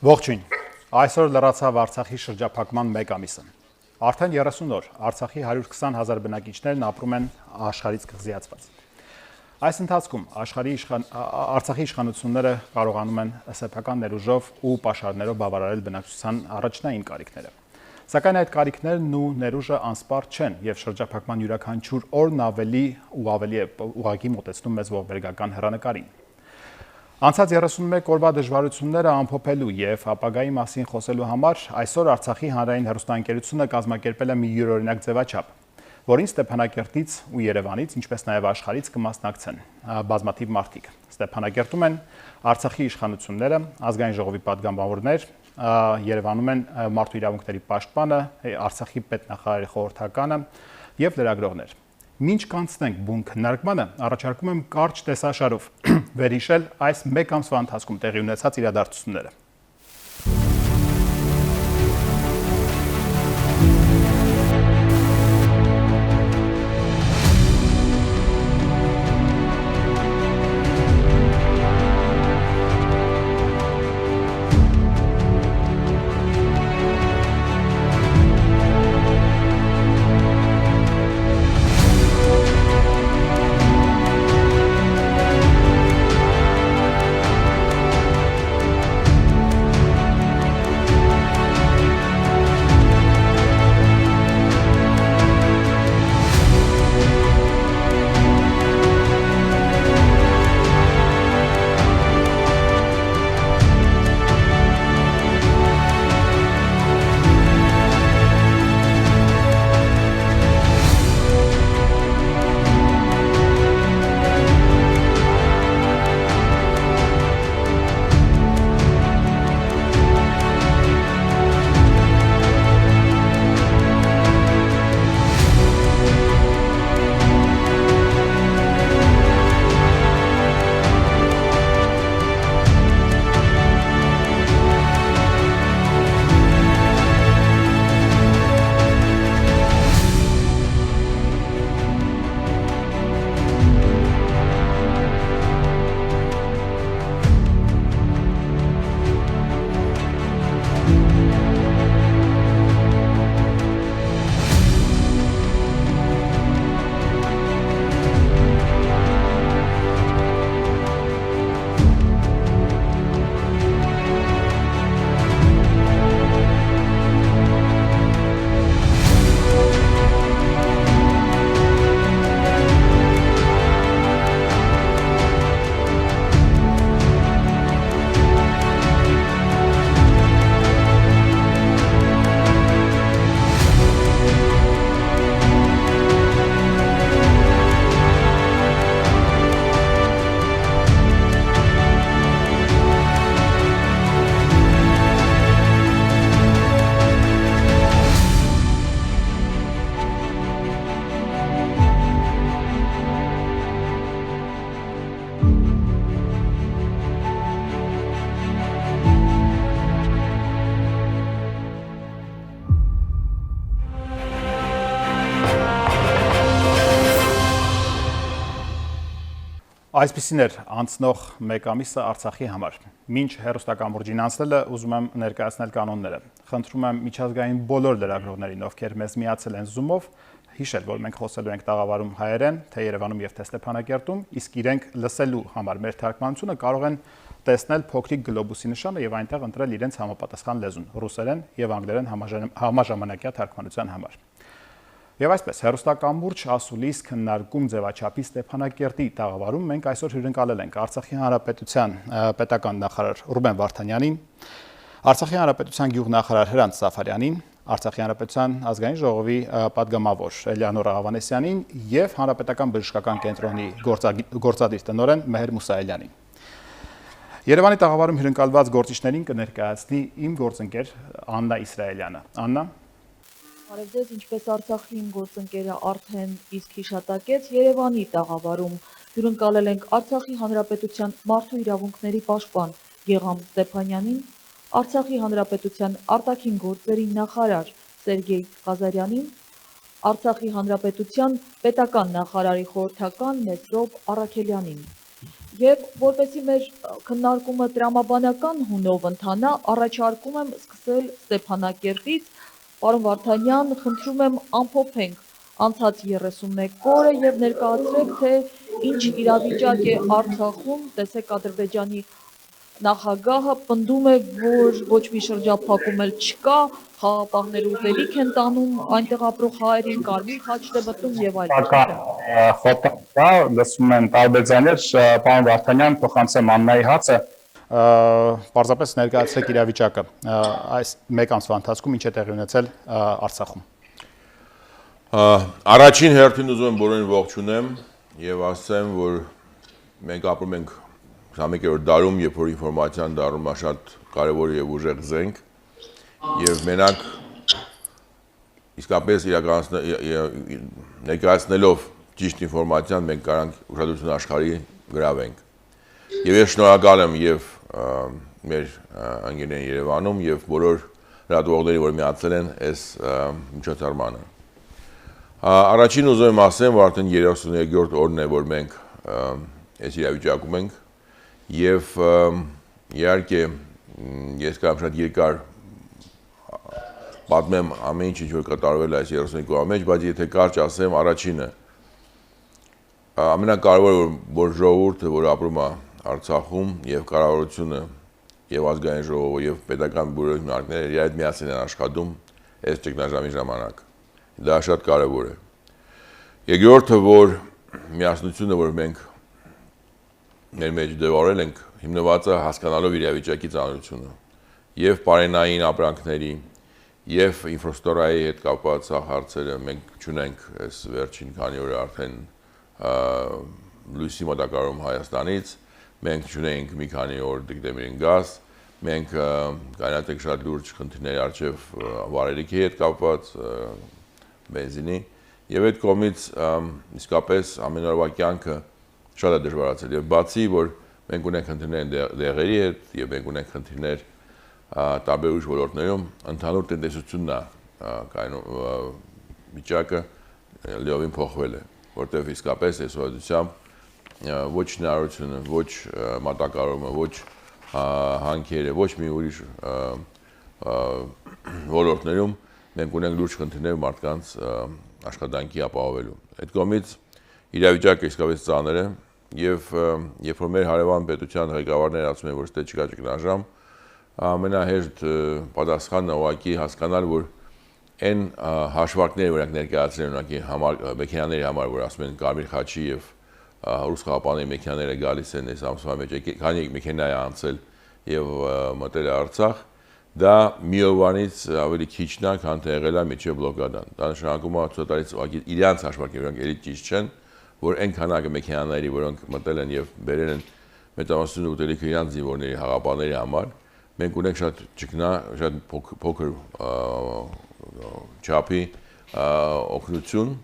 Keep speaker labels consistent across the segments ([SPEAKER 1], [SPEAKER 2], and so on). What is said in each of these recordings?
[SPEAKER 1] Ողջույն, այսօր լրացավ Արցախի շրջափակման 1 ամիսը։ Արդեն 30 օր Արցախի 120 հազար բնակիչներն ապրում են աշխարհից կղզիացված։ Այս ընթացքում Արցախի իշխանությունները կարողանում են սեփական ներուժով ու պաշարներով բավարարել բնակչության առաջնային կարիքները։ Սակայն այդ կարիքներն ու ներուժը անսպառ չեն եւ շրջափակման յուրաքանչյուր օրն ավելի ու ավելի է ուղղակի մոտեցնում մեզ ողբերգական հեռանկարին։ Անցած 31 օրվա դժվարությունները ամփոփելու եւ ապագայի մասին խոսելու համար այսօր Արցախի հանրային հեռուստաընկերությունը կազմակերպել է մի յուրօրինակ ձևաչափ, որին Ստեփանակերտից ու Երևանից, ինչպես նաեւ աշխարհից կմասնակցեն բազմաթիվ մարդիկ։ Ստեփանակերտում են Արցախի իշխանությունները, ազգային ժողովի պատգամավորներ, Երևանում են մարդու իրավունքների պաշտպանը, Արցախի պետնախարարի խորհրդականը եւ լրագրողներ։ Մինչ կանցնենք բուն քննարկմանը, առաջարկում եմ կարճ տեսաշարով վերհիշել այս 1 ամսվա ընթացքում տեղի ունեցած իրադարձությունները։ Այսպիսին էր անցնող 1 ամիսը Արցախի համար։ Մինչ հեռուստակամուրջին անցնելը ուզում եմ ներկայացնել կանոնները։ Խնդրում եմ միջազգային բոլոր լրագրողներին, ովքեր մեզ միացել են Zoom-ով, հիշել, որ մենք խոսելու ենք տաղավարում հայերեն, թե Երևանում եւ թե Ստեփանակերտում, իսկ իրենք լսելու համար մեր թարգմանությունը կարող են տեսնել փոքրիկ գլոբուսի նշանը եւ այնտեղ ընտրել իրենց համապատասխան լեզուն՝ ռուսերեն եւ անգլերեն համաժամանակյա թարգմանության համար։ Եվ այսպես, հեռուստակամուրջ ասուլիս քննարկում ձևաչափի Ստեփանակերտի տաղավարում մենք այսօր հյուրընկալել ենք Արցախի Հանրապետության պետական նախարար Ռուբեն Վարդանյանին, Արցախի Հանրապետության գյուղնախարար Հրանտ Սաֆարյանին, Արցախի Հանրապետության ազգային ժողովի պատգամավոր Էլեոնոր Աղավանեսյանին եւ Հանրապետական բժշկական կենտրոնի գործադիր տնօրեն Մեհեր Մուսայելյանին։ Երևանի տաղավարում հյուրընկալված գործիչներին կներկայացնի իմ գործընկեր Աննա Իսրայելյանը։ Աննա,
[SPEAKER 2] Բարև ձեզ, ինչպես Արցախի գործընկերը արդեն իսկ հիշատակեց, Երևանի տաղավարում հյուրընկալել ենք Արցախի Հանրապետության մարդու իրավունքների պաշտպան Գեղամ Ստեփանյանին, Արցախի Հանրապետության արտաքին գործերի նախարար Սերգեյ Ղազարյանին, Արցախի Հանրապետության պետական նախարարի խորհրդական Մեսրոպ Առաքելյանին։ Եվ որպեսզի մեր քննարկումը տրամաբանական հունով ընթանա, առաջարկում եմ սկսել Ստեփանակերտից։ Պարոն Վարդանյան, խնդրում եմ ամփոփենք անցած 31 օրը եւ ներկայացրեք, թե ինչ իրավիճակ է Արցախում։ Տեսեք, Ադրբեջանի նախագահը պնդում է, որ ոչ մի շրջափակում էլ չկա, խաղաղապահները ուտելիք են տանում այնտեղ ապրող հայերին, կարմիր խաչն է մտնում եւ այլն։
[SPEAKER 3] Խոպա, լսում են տարբեր ձայներ, պարոն Վարդանյան, փոխանցեմ Աննայի հացը։
[SPEAKER 1] Պարզապես ներկայացրեք իրավիճակը այս մեկ ամսվա ընթացքում ինչ է տեղի ունեցել Արցախում։
[SPEAKER 4] Առաջին հերթին ուզում եմ բոլորին ողջունեմ եւ ասեմ, որ մենք ապրում ենք 21-րդ դարում, երբ որ ինֆորմացիան դառնում է շատ կարևոր եւ ուժեղ զենք, եւ մենակ իսկապես ներկայացնելով ճիշտ ինֆորմացիան մենք կարանք ուշադրություն աշխարհի գրավենք։ Եվ ես շնորհակալ եմ եւ մեր ընկերներին Երևանում եւ բոլոր լրատվողներին, որ միացել են այս միջոցառմանը։ Առաջին ուզում եմ ասեմ, որ արդեն 33-րդ օրն է, որ մենք այս իրավիճակում ենք եւ իհարկե ես կարող եմ շատ երկար պատմեմ ամեն ինչ, որ կատարվել է այս 32 ամիս, բայց եթե կարճ ասեմ, առաջինը ամենակարևորը, որ ժողովուրդը, որ ապրում է Արցախում եւ կառավարությունը եւ ազգային ժողովը եւ պետական բյուրոյի հիմնարկները իրար հետ միասին են աշխատում այս ճգնաժամի ժամանակ։ Դա շատ կարևոր է։ Երկրորդը, որ միասնությունը, որ մենք մեր մեջ դեպորել ենք, հիմնված է հասկանալով իրավիճակի ծանրությունը եւ բարենային ապրանքների եւ ինֆրաստրուկտուրայի հետ կապված հարցերը մենք չունենք այս վերջին քանի օր արդեն լույսի մոտակարում Հայաստանից, մենք չունենք մի քանի օր դեկտեմբերին գազ, մենք կանանք շատ լուրջ խնդիրներ արժեվ վարելիքի հետ կապված բենզինի եւ այդ կողմից իսկապես ամենօրվա կյանքը շատ է դժվարացել եւ բացի որ մենք ունենք խնդիրներ դեղերի հետ եւ մենք ունենք խնդիրներ տարբեր ուրիշ ոլորտներում ընդհանուր տնտեսությունն է վիճակը լիովին փոխվել է, որտեղ իսկապես այս ուղղությամբ ոչ հնարավորությունը, ոչ մատակարարումը, ոչ հանքերը, ոչ մի ուրիշ ոլորտներում մենք ունենք լուրջ խնդիրներ մարդկանց աշխատանքի ապահովելու։ Այդ կողմից իրավիճակը իսկապես ծանր է եւ երբ որ մեր հարևան պետության ղեկավարները ասում են, որ ստե չկա ճգնաժամ, ամենահեշտ պատասխանն է ուղղակի հասկանալ, որ այն հաշվարկները, որոնք ներկայացրել են ուղղակի մեքենաների համար, որ ասում են Կարմիր խաչի եւ ռուս խաղապանների մեքենաները գալիս են այս ամսվա մեջ, քանի մեքենա է անցել եւ մտել է Արցախ, դա մի օրվանից ավելի քիչն է, քան թե եղել է միջև բլոկադան։ Դա նշանակում է ցույց ուղղակի իրանց հաշվարկները, որոնք էլի ճիշտ չեն, որ այն քանակը մեքենաների, որոնք մտել են եւ բերել են մեծամասնություն ուտելիքը իրանց զինվորների խաղապանների համար, մենք ունենք շատ ճգնա, շատ փոքր չափի օգնություն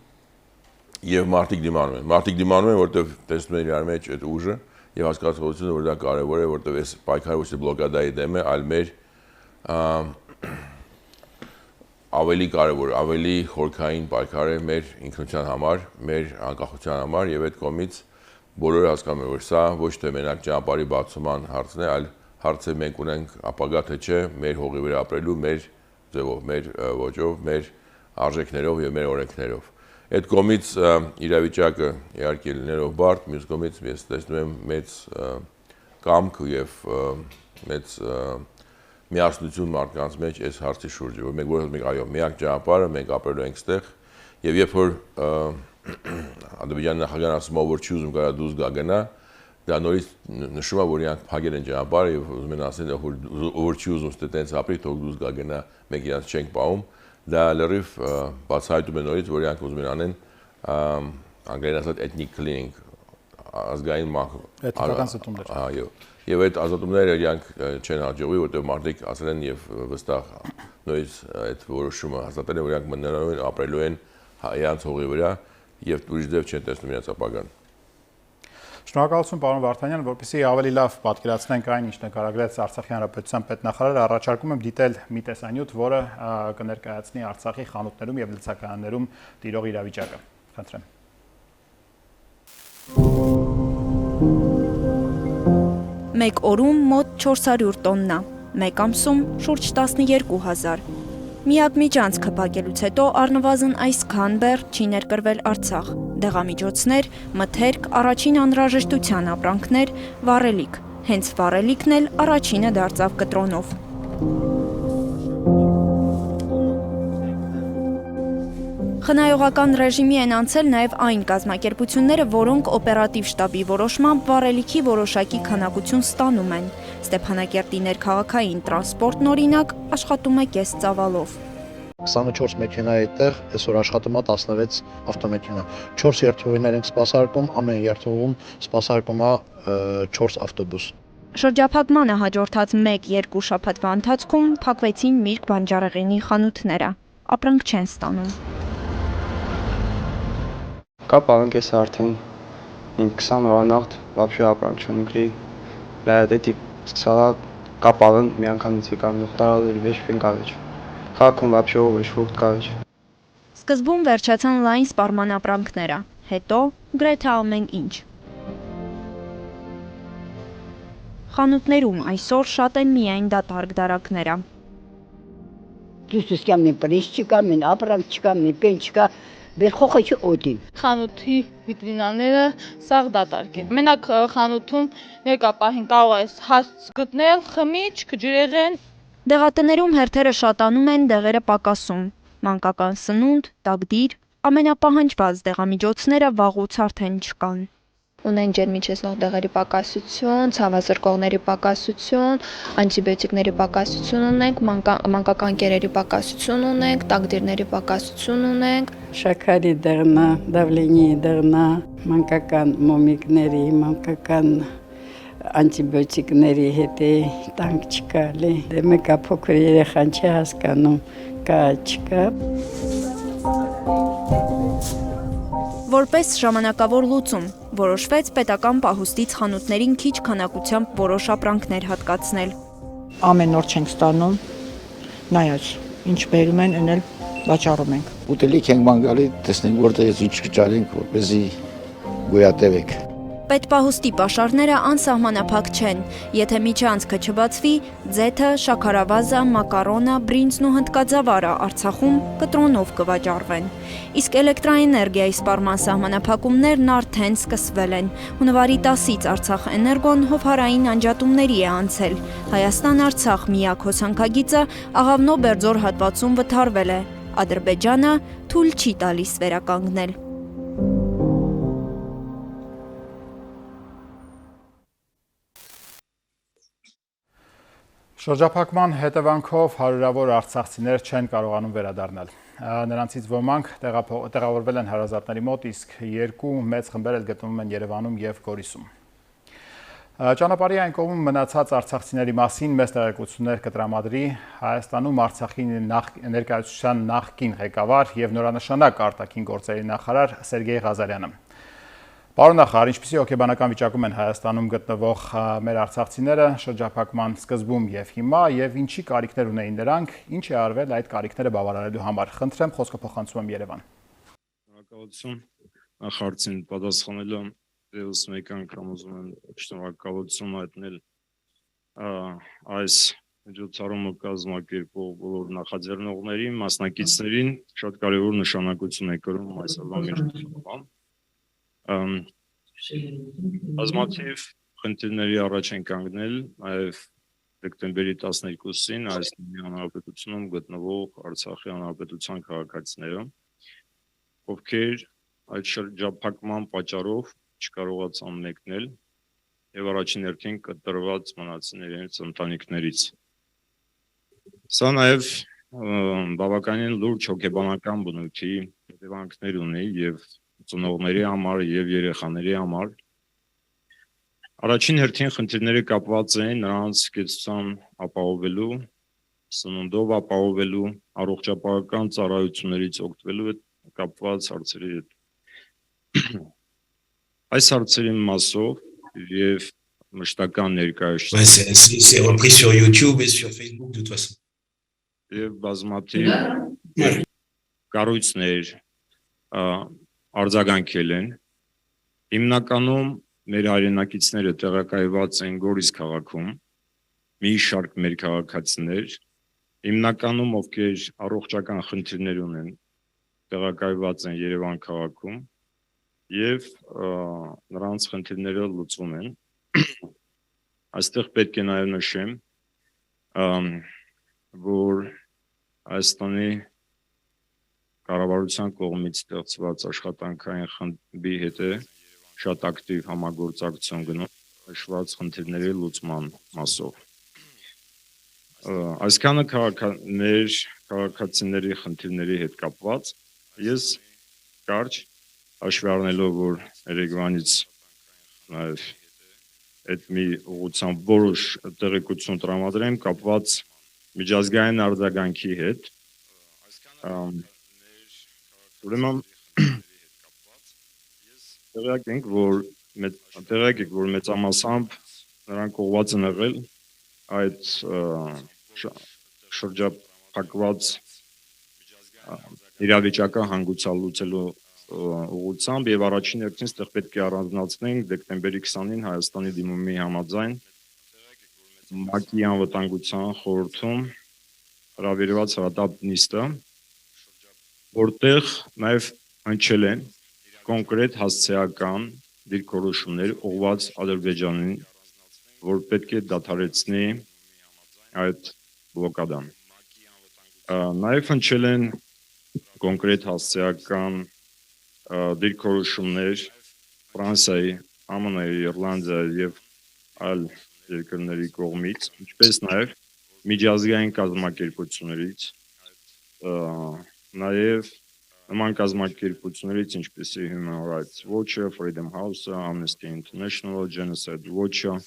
[SPEAKER 4] եւ մարդիկ դիմանում են։ Մարդիկ դիմանում են, որտեղ տեսնում են իրար մեջ այդ ուժը եւ հասկացողությունը, որ դա կարեւոր է, որտեղ այս պայքարը ոչ թե բլոկադայի դեմ է, այլ մեր ավելի կարևոր, ավելի խորքային պայքար է մեր ինքնության համար, մեր անկախության համար եւ այդ կողմից բոլորը հասկանում են, որ սա ոչ թե մենակ ճանապարհի բացման հարցն է, այլ հարցը մենք ունենք ապագա թե չէ մեր հողի վրա ապրելու, մեր ձևով, մեր ոճով, մեր արժեքներով եւ մեր օրենքներով։ Այդ կողմից իրավիճակը իհարկե լինելով բարդ, մյուս կողմից ես տեսնում եմ մեծ կամք եւ մեծ միասնություն մարդկանց մեջ այս հարցի շուրջը, որ մենք որոշում ենք այո, միակ ճանապարհը մենք ապրելու ենք ստեղ եւ երբ որ Ադրբեջանի նախագահն ասում է, որ չի ուզում կարա դուրս գա գնա, դա նորից նշում է, որ իրանք փակել են ճանապարհը եւ ուզում են ասել, որ չի ուզում ստե տենց ապրի, թող դուրս գա գնա, մենք իրանք չենք պահում, դա լրիվ բացահայտում է նորից, որ իրանք ուզում են անեն անգլերեն ասած ethnic cleansing, ազգային
[SPEAKER 1] էթնիկական զտումներ։
[SPEAKER 4] Այո։ Եվ այդ ազատումները իրանք չեն հաջողվի, որտեղ մարդիկ ասել են եւ վստահ նույնիսկ այդ որոշումը հաստատել են, որ իրանք մնալու են, ապրելու են իրանց հողի վրա եւ ուրիշ դեպ չեն տեսնում իրանց ապագան։
[SPEAKER 1] Շնորհակալություն պարոն Վարդանյան, որպեսզի ավելի լավ պատկերացնենք այն, ինչ նկարագրեց Արցախի հանրապետության պետնախարարը, առաջարկում եմ դիտել մի տեսանյութ, որը կներկայացնի Արցախի խանութներում եւ լցականներում տիրող իրավիճակը։ Խնդրեմ։
[SPEAKER 5] մեկ օրում մոտ 400 տոննա, մեկ ամսում շուրջ 12,000։ Միակ միջանցքը փակելուց հետո առնվազն այսքան բեռ չի ներկրվել Արցախ։ Դեղամիջոցներ, մթերք, առաջին անհրաժեշտության ապրանքներ, վառելիք։ Հենց վառելիքն էլ առաջինը դարձավ կտրոնով։ Խնայողական ռեժիմի են անցել նաև այն կազմակերպությունները, որոնք օպերատիվ շտաբի որոշմամբ վառելիքի որոշակի քանակություն ստանում են։ Ստեփանակերտի ներքաղաքային տրանսպորտն օրինակ աշխատում է կես ծավալով։
[SPEAKER 6] 24 մեքենա այդտեղ, այսօր աշխատում է 16 ավտոմեքենա։ 4 երթուղիներ ենք սպասարկում, ամեն երթուղում սպասարկում է 4 ավտոբուս։
[SPEAKER 5] Շրջափակմանը հաջորդած 1-2 շաբաթվա ընթացքում փակվեցին Միրգ բանջարեղենի խանութները։ Ապրանք չեն ստանում։
[SPEAKER 7] Կապանք ես արդեն 20 վանախտ, вообще ապրանք չունենք լի, լայատետի սկսալա կապալն միանգամից եկավ նուխտարալ վեշ պենկավեչ, խակում вообще ովեշ վուղտ կավեչ։
[SPEAKER 5] Սկզբում վերջացան լայն սպառման ապրանքները, հետո գրեթե ամեն ինչ։ Խանութներում այսօր շատ են միայն դատարկ դարակները։
[SPEAKER 8] Դուսուսկա մի պրինց չկա, մին ապրանք չկա, մի պեն չկա, բեր խոխը չօդին։
[SPEAKER 9] Խանութի վիտրինաները սաղ դատարկ են։ Մենակ խանութում ներկապահին կարող ես հաստ գտնել, խմիչք, ջրեղեն։
[SPEAKER 5] Դեղատներում հերթերը շատանում են, դեղերը պակասում։ Մանկական սնունդ, տակդիր, ամենապահանջված դեղամիջոցները վաղուց արդեն չկան։
[SPEAKER 10] Ունեն ջերմիջեցնող դեղերի պակասություն, ցավազրկողների պակասություն, անտիբիոտիկների պակասություն ունենք, մանկական կերերի պակասություն ունենք, տակդիրների պակասություն ունենք։
[SPEAKER 8] Շաքարի դեղնա, դավլենի դեղնա, մանկական մոմիկների, մանկական անտիբիոտիկների հետ տանք չկա, դե մեկա փոքր երեխան չի հասկանում, կա չկա։
[SPEAKER 5] Որպես ժամանակավոր լուծում, որոշվեց պետական պահուստից խանութներին քիչ քանակությամբ որոշ ապրանքներ հատկացնել։
[SPEAKER 11] Ամեն օր չենք ստանում, նայած, ինչ բերում են, ընել վաճառում ենք։
[SPEAKER 6] Ուտելիք ենք մանգալի, տեսնենք որտեղից ինչ կճարենք, որպեսզի գոյատևենք։
[SPEAKER 5] Պետպահուստի պաշարները անսահմանափակ չեն, եթե միջանցքը չբացվի, ձեթը, շաքարավազը, մակարոնը, բրինձն ու հնդկաձավարը Արցախում կտրոնով կվաճառվեն։ Իսկ էլեկտրաէներգիայի սպառման սահմանափակումներն արդեն սկսվել են։ Հունվարի 10-ից Արցախ էներգոն հովհարային անջատումների է անցել։ Հայաստան-Արցախ միակ հոսանքագիծը Աղավնո Բերձոր հատվածում վթարվել է։ Ադրբեջանը թույլ չի տալիս վերականգնել։
[SPEAKER 1] Շրջափակման հետևանքով հարյուրավոր արցախցիներ չեն կարողանում վերադառնալ։ Նրանցից ոմանք տեղավորվել են հարազատների մոտ, իսկ երկու մեծ խմբեր էլ գտնվում են Երևանում և Գորիսում։ Ճանապարհի այն կողմում մնացած արցախցիների մասին մեծ տեղեկություններ կտրամադրի Հայաստանում Արցախի ներկայացության նախկին ղեկավար և նորանշանակ արտաքին գործերի նախարար Սերգեյ Ղազարյանը։ Պարոն նախարար, ինչպիսի հոգեբանական վիճակում են Հայաստանում գտնվող մեր արցախցիները շրջափակման սկզբում և հիմա և ինչի կարիքներ ունեին նրանք, ինչ է արվել այդ կարիքները բավարարելու համար։ Խնդրեմ, խոսքը փոխանցում եմ Երևան։
[SPEAKER 12] Շնորհակալություն նախարարին պատասխանելու դեպս մեկ անգամ ուզում եմ շնորհակալություն հայտնել այս միջոցառումը կազմակերպող բոլոր նախաձեռնողներին, մասնակիցներին, շատ կարևոր նշանակություն է կրում այսօրվա միջոցառումը։ Բազմաթիվ խնդիրների առաջ են կանգնել նաև դեկտեմբերի 12-ին Հայաստանի Հանրապետությունում գտնվող Արցախի Հանրապետության քաղաքացիները, ովքեր այդ շրջափակման պատճառով չկարողացան մեկնել եւ առաջին հերթին կտրված մնացին իրենց ընտանիքներից։ Սա նաև բավականին լուրջ հոգեբանական բնույթի հետևանքներ ունի եւ ծնողների համար եւ երեխաների համար։ Առաջին հերթին խնդիրները կապված են նրանց կեցության ապահովելու, սննդով ապահովելու, առողջապահական ծառայություններից օգտվելու հետ կապված հարցերի հետ։ Այս հարցերի մասով եւ մշտական ներկայացուցիչ
[SPEAKER 13] c'est repris sur YouTube et sur Facebook de toute façon.
[SPEAKER 12] Եվ բազմաթիվ կառույցներ արձագանքել են, հիմնականում մեր հայրենակիցները տեղակայված են Գորիս քաղաքում, մի շարք մեր քաղաքացիներ, հիմնականում ովքեր առողջական խնդիրներ ունեն, տեղակայված են Երևան քաղաքում եւ նրանց խնդիրները լուծվում են։ Այստեղ պետք է նաեւ նշեմ, որ Հայաստանի կառավարության կողմից ստեղծված աշխատանքային խմբի հետ է շատ ակտիվ համագործակցություն գնում նշված խնդիրների լուծման մասով։ Այսքանը մեր քաղաքացիների խնդիրների հետ կապված ես կարճ հաշվի առնելով, որ Երևանից նաև այդ մի ուղղությամբ որոշ տեղեկություն տրամադրեմ կապված միջազգային արձագանքի հետ, ուրեմն տեղյակ ենք, որ մեծամասամբ նրանք ուղղված են եղել այդ շրջափակված իրավիճակը հանգուցալուծելու ուղղությամբ եւ առաջին հերթին ստեղ պետք է առանձնացնենք դեկտեմբերի 20-ին Հայաստանի դիմումի համաձայն ՄԱԿ-ի անվտանգության խորհրդում հրավիրված հրատապ նիստը, որտեղ նաև հնչել են կոնկրետ հասցեական դիրքորոշումներ ուղղված Ադրբեջանին, որ պետք է դադարեցնի այդ բլոկադան։ Նաև հնչել են կոնկրետ հասցեական դիրքորոշումներ Ֆրանսիայի, ԱՄՆ-ի, Իռլանդիայի եւ այլ երկրների կողմից, ինչպես նաև միջազգային կազմակերպություններից, նաև նման կազմակերպություններից, ինչպես է Human Rights Watch-ը, Freedom House-ը, Amnesty International, Genocide Watch-ը։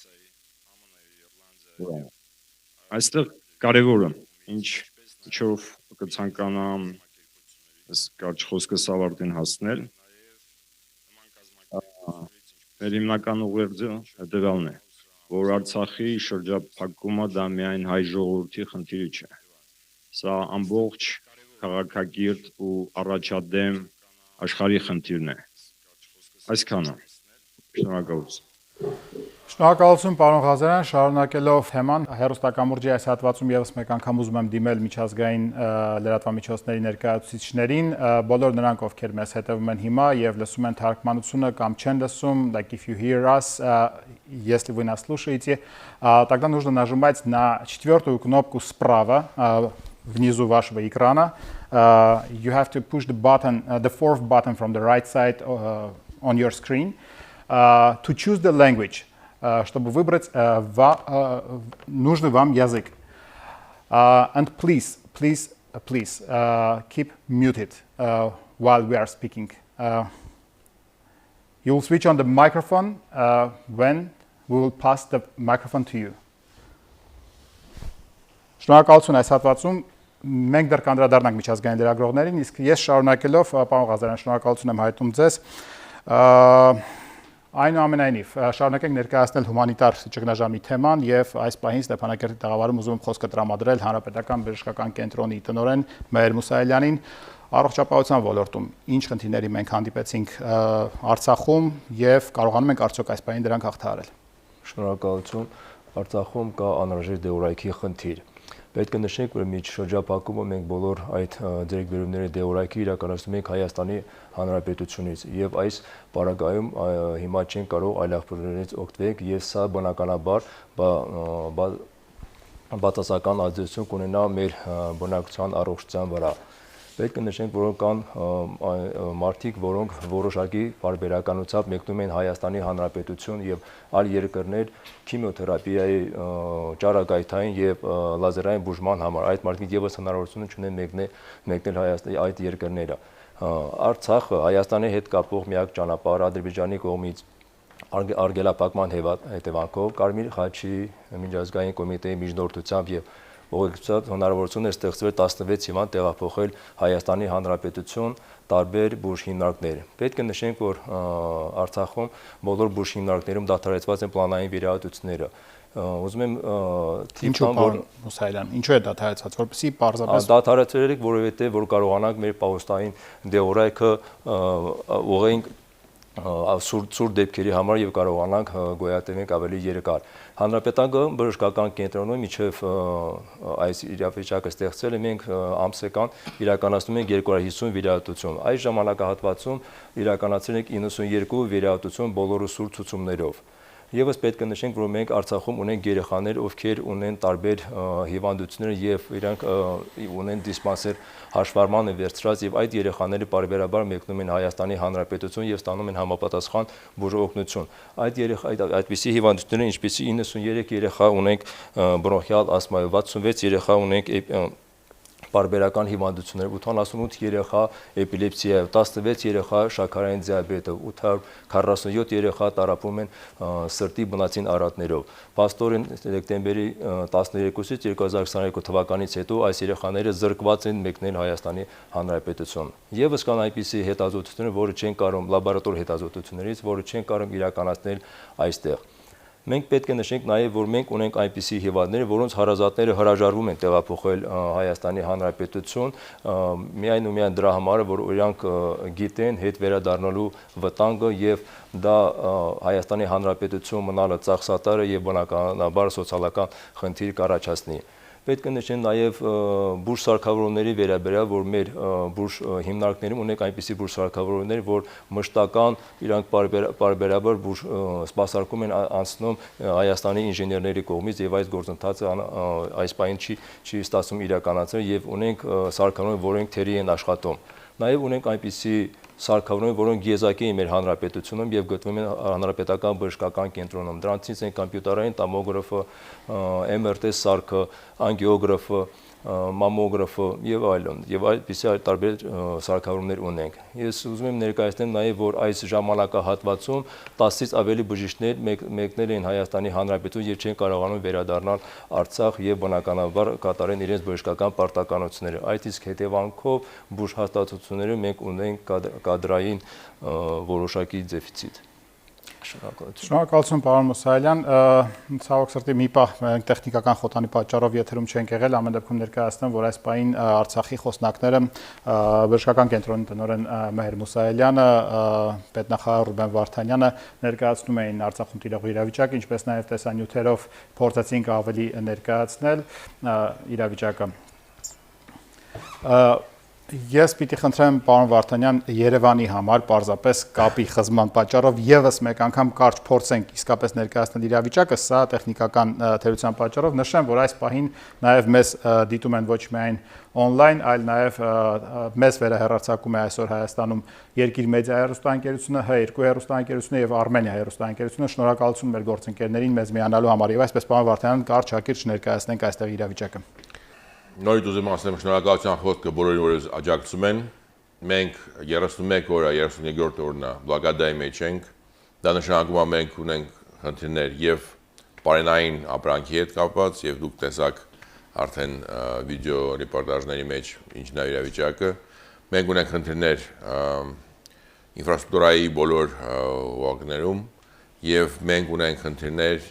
[SPEAKER 12] Այստեղ կարևորը, ինչով կցանկանամ այս կարճ խոսքս ավարտին հասնել, մեր հիմնական ուղերձը հետևյալն է, որ Արցախի շրջափակումը դա միայն հայ ժողովրդի խնդիրը չէ։ Սա ամբողջ քաղաքակիրթ ու առաջադեմ աշխարհի խնդիրն է։ Այսքանը։ Շնորհակալություն։
[SPEAKER 1] Շնորհակալություն պարոն Ղազարյան, շարունակելով թեման հերոստակամուրջի այս հատվածում եւս մեկ անգամ ուզում եմ դիմել միջազգային լրատվամիջոցների ներկայացուցիչներին, բոլոր նրանք, ովքեր մեզ հետևում են հիմա եւ лысում են թարգմանությունը կամ չեն լսում, like if you hear us, если вы нас слушаете, тогда нужно нажимать на 4-ю кнопку справа внизу вашего экрана. You have to push the button, the 4th button from the right side on your screen to choose the language. Чтобы выбрать нужный вам язык. And please keep muted while we are speaking. You will switch on the microphone when we will pass the microphone to you. Շնորհակալություն այս հատվածում մենք դեռ կանդրադառնանք միջազգային լրագրողներին, իսկ ես շարունակելով պարոն Ղազարյան, շնորհակալություն եմ հայտնում ձեզ։ Այնուամենայնիվ, շարունակենք ներկայացնել հումանիտար ճգնաժամի թեման եւ այս պահին Ստեփանակերտի տաղավարում ուզում եմ խոսքը տրամադրել Հանրապետական բժշկական կենտրոնի տնօրեն Մեհեր Մուսայելյանին առողջապահության ոլորտում ինչ խնդիրների մենք հանդիպեցինք Արցախում եւ կարողանում ենք արդյոք այս պահին դրանք հաղթահարել։
[SPEAKER 14] Շնորհակալություն։ Արցախում կա անհրաժեշտ դեղորայքի խնդիր։ Պետք է նշենք, որ միջշրջափակումը մենք բոլոր այդ ձեռքբերումների դեղորայքի իրականացնում ենք Հայաստանի Հանրապետությունից եւ այս պարագայում հիմա չենք կարող այլ աղբյուրներից օգտվել եւ սա բնականաբար բացասական ազդեցություն կունենա մեր բնակչության առողջության վրա։ Պետք է նշենք, որ կան մարդիկ, որոնք որոշակի բարբերականությամբ մեկնում են Հայաստանի Հանրապետություն եւ այլ երկրներ քիմիոթերապիայի ճառագայթային եւ լազերային բուժման համար։ Այդ մարդիկ եւս հնարավորություն չունեն մեկնել Հայաստանի այդ երկրները։ Արցախը Հայաստանի հետ կապող միակ ճանապարհը Ադրբեջանի կողմից արգելափակման հետևանքով Կարմիր խաչի միջազգային կոմիտեի միջնորդությամբ եւ ուղեկցությամբ հնարավորություն է ստեղծվել 16 հիվանդ տեղափոխել Հայաստանի Հանրապետություն տարբեր բուժհիմնարկներ։ Պետք է նշենք, որ Արցախում բոլոր բուժհիմնարկներում դադարեցված են պլանային վիրահատությունները։ Ուզում եմ
[SPEAKER 1] թիփան, որ Մուսայելյան, ինչու է դադարեցված, որպեսզի պարզապես
[SPEAKER 14] դադարեցրել եք, որովհետեւ որ կարողանանք մեր պահոստային դեղորայքը ուղղենք սուր դեպքերի համար եւ կարողանանք գոյատևենք ավելի երկար։ Հանրապետական բժշկական կենտրոնում միջև այս իրավիճակը ստեղծել է մենք ամսական իրականացնում ենք 250 վիրահատություն։ Այս ժամանակահատվածում իրականացրել ենք 92 վիրահատություն բոլորը սուր ցուցումներով։ Եվս պետք է նշենք, որ մենք Արցախում ունենք երեխաներ, ովքեր ունեն տարբեր հիվանդություններ եւ իրանք ունեն դիսպանսեր հաշվառման վերցրած եւ այդ երեխաները բարբերաբար մեկնում են Հայաստանի Հանրապետություն եւ ստանում են համապատասխան բուժօգնություն։ Այդպիսի հիվանդությունները, ինչպիսի 93 երեխա ունենք բրոնխիալ ասմայով, 66 երեխա ունենք բարբերական հիվանդություններ, 88 երեխա էպիլեպսիայով, 16 երեխա շաքարային դիաբետով, 847 երեխա տառապում են սրտի բնածին արատներով։ Փաստորեն դեկտեմբերի 12-ից 2022 թվականից հետո այս երեխաները զրկված են մեկնել Հայաստանի Հանրապետություն։ Եվս կան այնպիսի հետազոտություններ, որը չեն կարող լաբորատոր հետազոտություններից, որը չեն կարող իրականացնել այստեղ։ Մենք պետք է նշենք նաև, որ մենք ունենք այնպիսի հիվանդներ, որոնց հարազատները հրաժարվում են տեղափոխել Հայաստանի Հանրապետություն, միայն ու միայն դրա համար, որ իրանք գիտեն հետ վերադառնալու վտանգը եւ դա Հայաստանի Հանրապետություն մնալը ծախսատար եւ բնականաբար սոցիալական խնդիր կառաջացնի։ Պետք է նշենք նաև բուրս սարքավորումների վերաբերյալ, որ մեր բուրս հիմնարկներում ունենք այնպիսի բուրս սարքավորումներ, որ մշտական իրանք բարբերաբար բուրս սպասարկում են անցնում Հայաստանի ինժեներների կողմից եւ այս գործընթացը այս պահին չի ստացվում իրականացնել եւ ունենք սարքավորումներ, որոնք թերի են աշխատում։ Նաև ունենք այնպիսի սարքավորումներ, որոնք եզակի են մեր հանրապետությունում եւ գտնվում են հանրապետական բժշկական կենտրոնում։ Դրանցից են կոմպյուտերային տոմոգրաֆը, MRT սարքը, անգիոգրաֆը, մամոգրաֆը եւ այլն, եւ այդպիսի տարբեր սարքավորումներ ունենք։ Ես ուզում եմ ներկայացնեմ նաեւ, որ այս ժամանակահատվածում 10-ից ավելի բժիշկներ մեկնել են Հայաստանի Հանրապետություն եւ չեն կարողանում վերադառնալ Արցախ եւ բնականաբար կատարեն իրենց բժշկական պարտականությունները։ Այդ իսկ հետևանքով բուժհաստատություններում մենք ունենք կադրային որոշակի դեֆիցիտ։
[SPEAKER 1] Շնորհակալություն պարոն Մուսայելյան, ցավոք սրտի մի պահ մենք տեխնիկական խոթանի պատճառով եթերում չենք եղել, ամեն դեպքում ներկայացնեմ, որ այս պահին Արցախի խոսնակները բժշկական կենտրոնի տնօրեն Մեհեր Մուսայելյանը, պետնախարար Ռուբեն Վարդանյանը ներկայացնում էին Արցախում տիրող իրավիճակը, ինչպես նաև տեսանյութերով փորձեցինք ավելի ներկայացնել իրավիճակը։ Ես պիտի խնդրեմ պարոն Վարդանյան Երևանի համար պարզապես կապի խզման պատճառով եւս մեկ անգամ կարճ փորձենք իսկապես ներկայացնել իրավիճակը, սա տեխնիկական թերության պատճառով նշեմ, որ այս պահին նաեւ մեզ դիտում են ոչ միայն on-line, այլ նաեւ մեզ վերահեռարձակում է այսօր Հայաստանում Երկիր մեդիա հեռուստաընկերությունը, H2 հեռուստաընկերությունը եւ Armenia հեռուստաընկերությունը։ Շնորհակալություն մեր գործընկերներին մեզ միանալու համար եւ այսպես պարոն Վարդանյան կարճ հակիրճ ներկայացնենք այստեղ իրավիճակը։
[SPEAKER 4] Նորից ուզում ասեմ շնորհակալության խոսքը բոլորին, որ աջակցում են։ Մենք 31 օրը, 32-րդ օրն է բլոկադայի մեջ ենք։ Դա նշանակում է մենք ունենք խնդիրներ եւ բարենային ապրանքի հետ կապված եւ դուք տեսաք արդեն վիդեո ռեպորտաժների մեջ ինչն է իրավիճակը։ Մենք ունենք խնդիրներ ինֆրաստրուկտուրայի բոլոր ուղղություններում եւ մենք ունենք խնդիրներ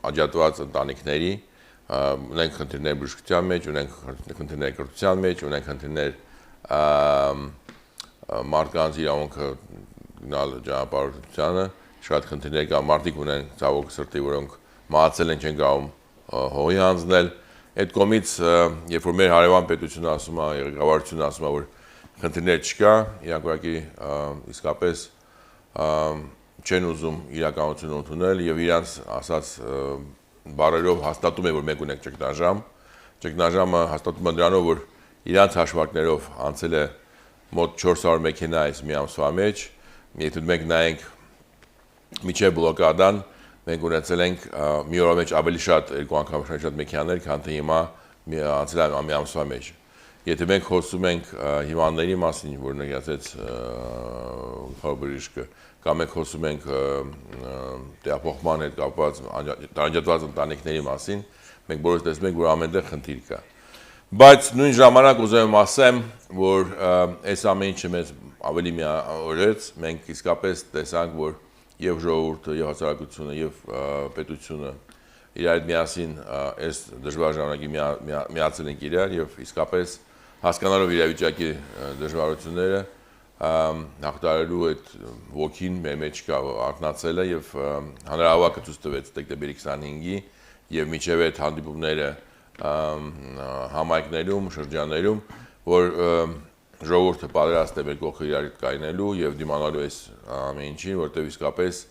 [SPEAKER 4] աջակցված ընտանիքների ունենք խնդիրներ բժշկության մեջ, ունենք խնդիրներ կրթության մեջ, ունենք խնդիրներ մարդկանց իրավունքը գնալ ճանապարհորդությանը, շատ խնդիրներ կա, մարդիկ ունեն ցավոք սրտի, որոնք մահացել են, չեն կարող հողի հանձնել։ Այդ կողմից, երբ որ մեր հարևան պետությունը ասում է, ղեկավարությունը ասում է, որ խնդիրներ չկա, իրանք ուղղակի իսկապես չեն ուզում իրականությունը ընդունել եւ իրանց ասած բարերով հաստատում է, որ մենք ունենք ճգնաժամ։ Ճգնաժամը հաստատում է դրանով, որ իրանց հաշվարկներով անցել է մոտ 400 մեքենա այս մի ամսվա մեջ։ Եթե մենք նայենք միջև բլոկադան, մենք ունեցել ենք մի օրվա մեջ ավելի շատ, 2 անգամ շատ մեքենաներ, քան թե հիմա անցել մի ամսվա մեջ։ Եթե մենք խոսում ենք հիվանդների մասին, որ ներկայացեց բժիշկը, կամ մենք խոսում ենք տեղափոխման հետ կապված տարանջատված ընտանիքների մասին, մենք բոլորս տեսնում ենք, որ ամենտեղ խնդիր կա։ Բայց նույն ժամանակ ուզում եմ ասեմ, որ այս ամեն ինչը մեզ ավելի միավորեց, մենք իսկապես տեսանք, որ եւ ժողովուրդը, եւ հասարակությունը, եւ պետությունը իրար հետ միասին այս դժվար ժամանակի միացել են իրար եւ իսկապես հասկանալով իրավիճակի դժվարությունները հաղթահարելու այդ ոգին մեր մեջ կա արթնացել է եւ հանրահավաքը ցույց տվեց դեկտեմբերի 25-ի եւ միջև այդ հանդիպումները համայնքներում, շրջաններում, որ ժողովուրդը պատրաստ է մեր կողքը իրար կայնելու եւ դիմանալու այս ամեն ինչին, որտեղ իսկապես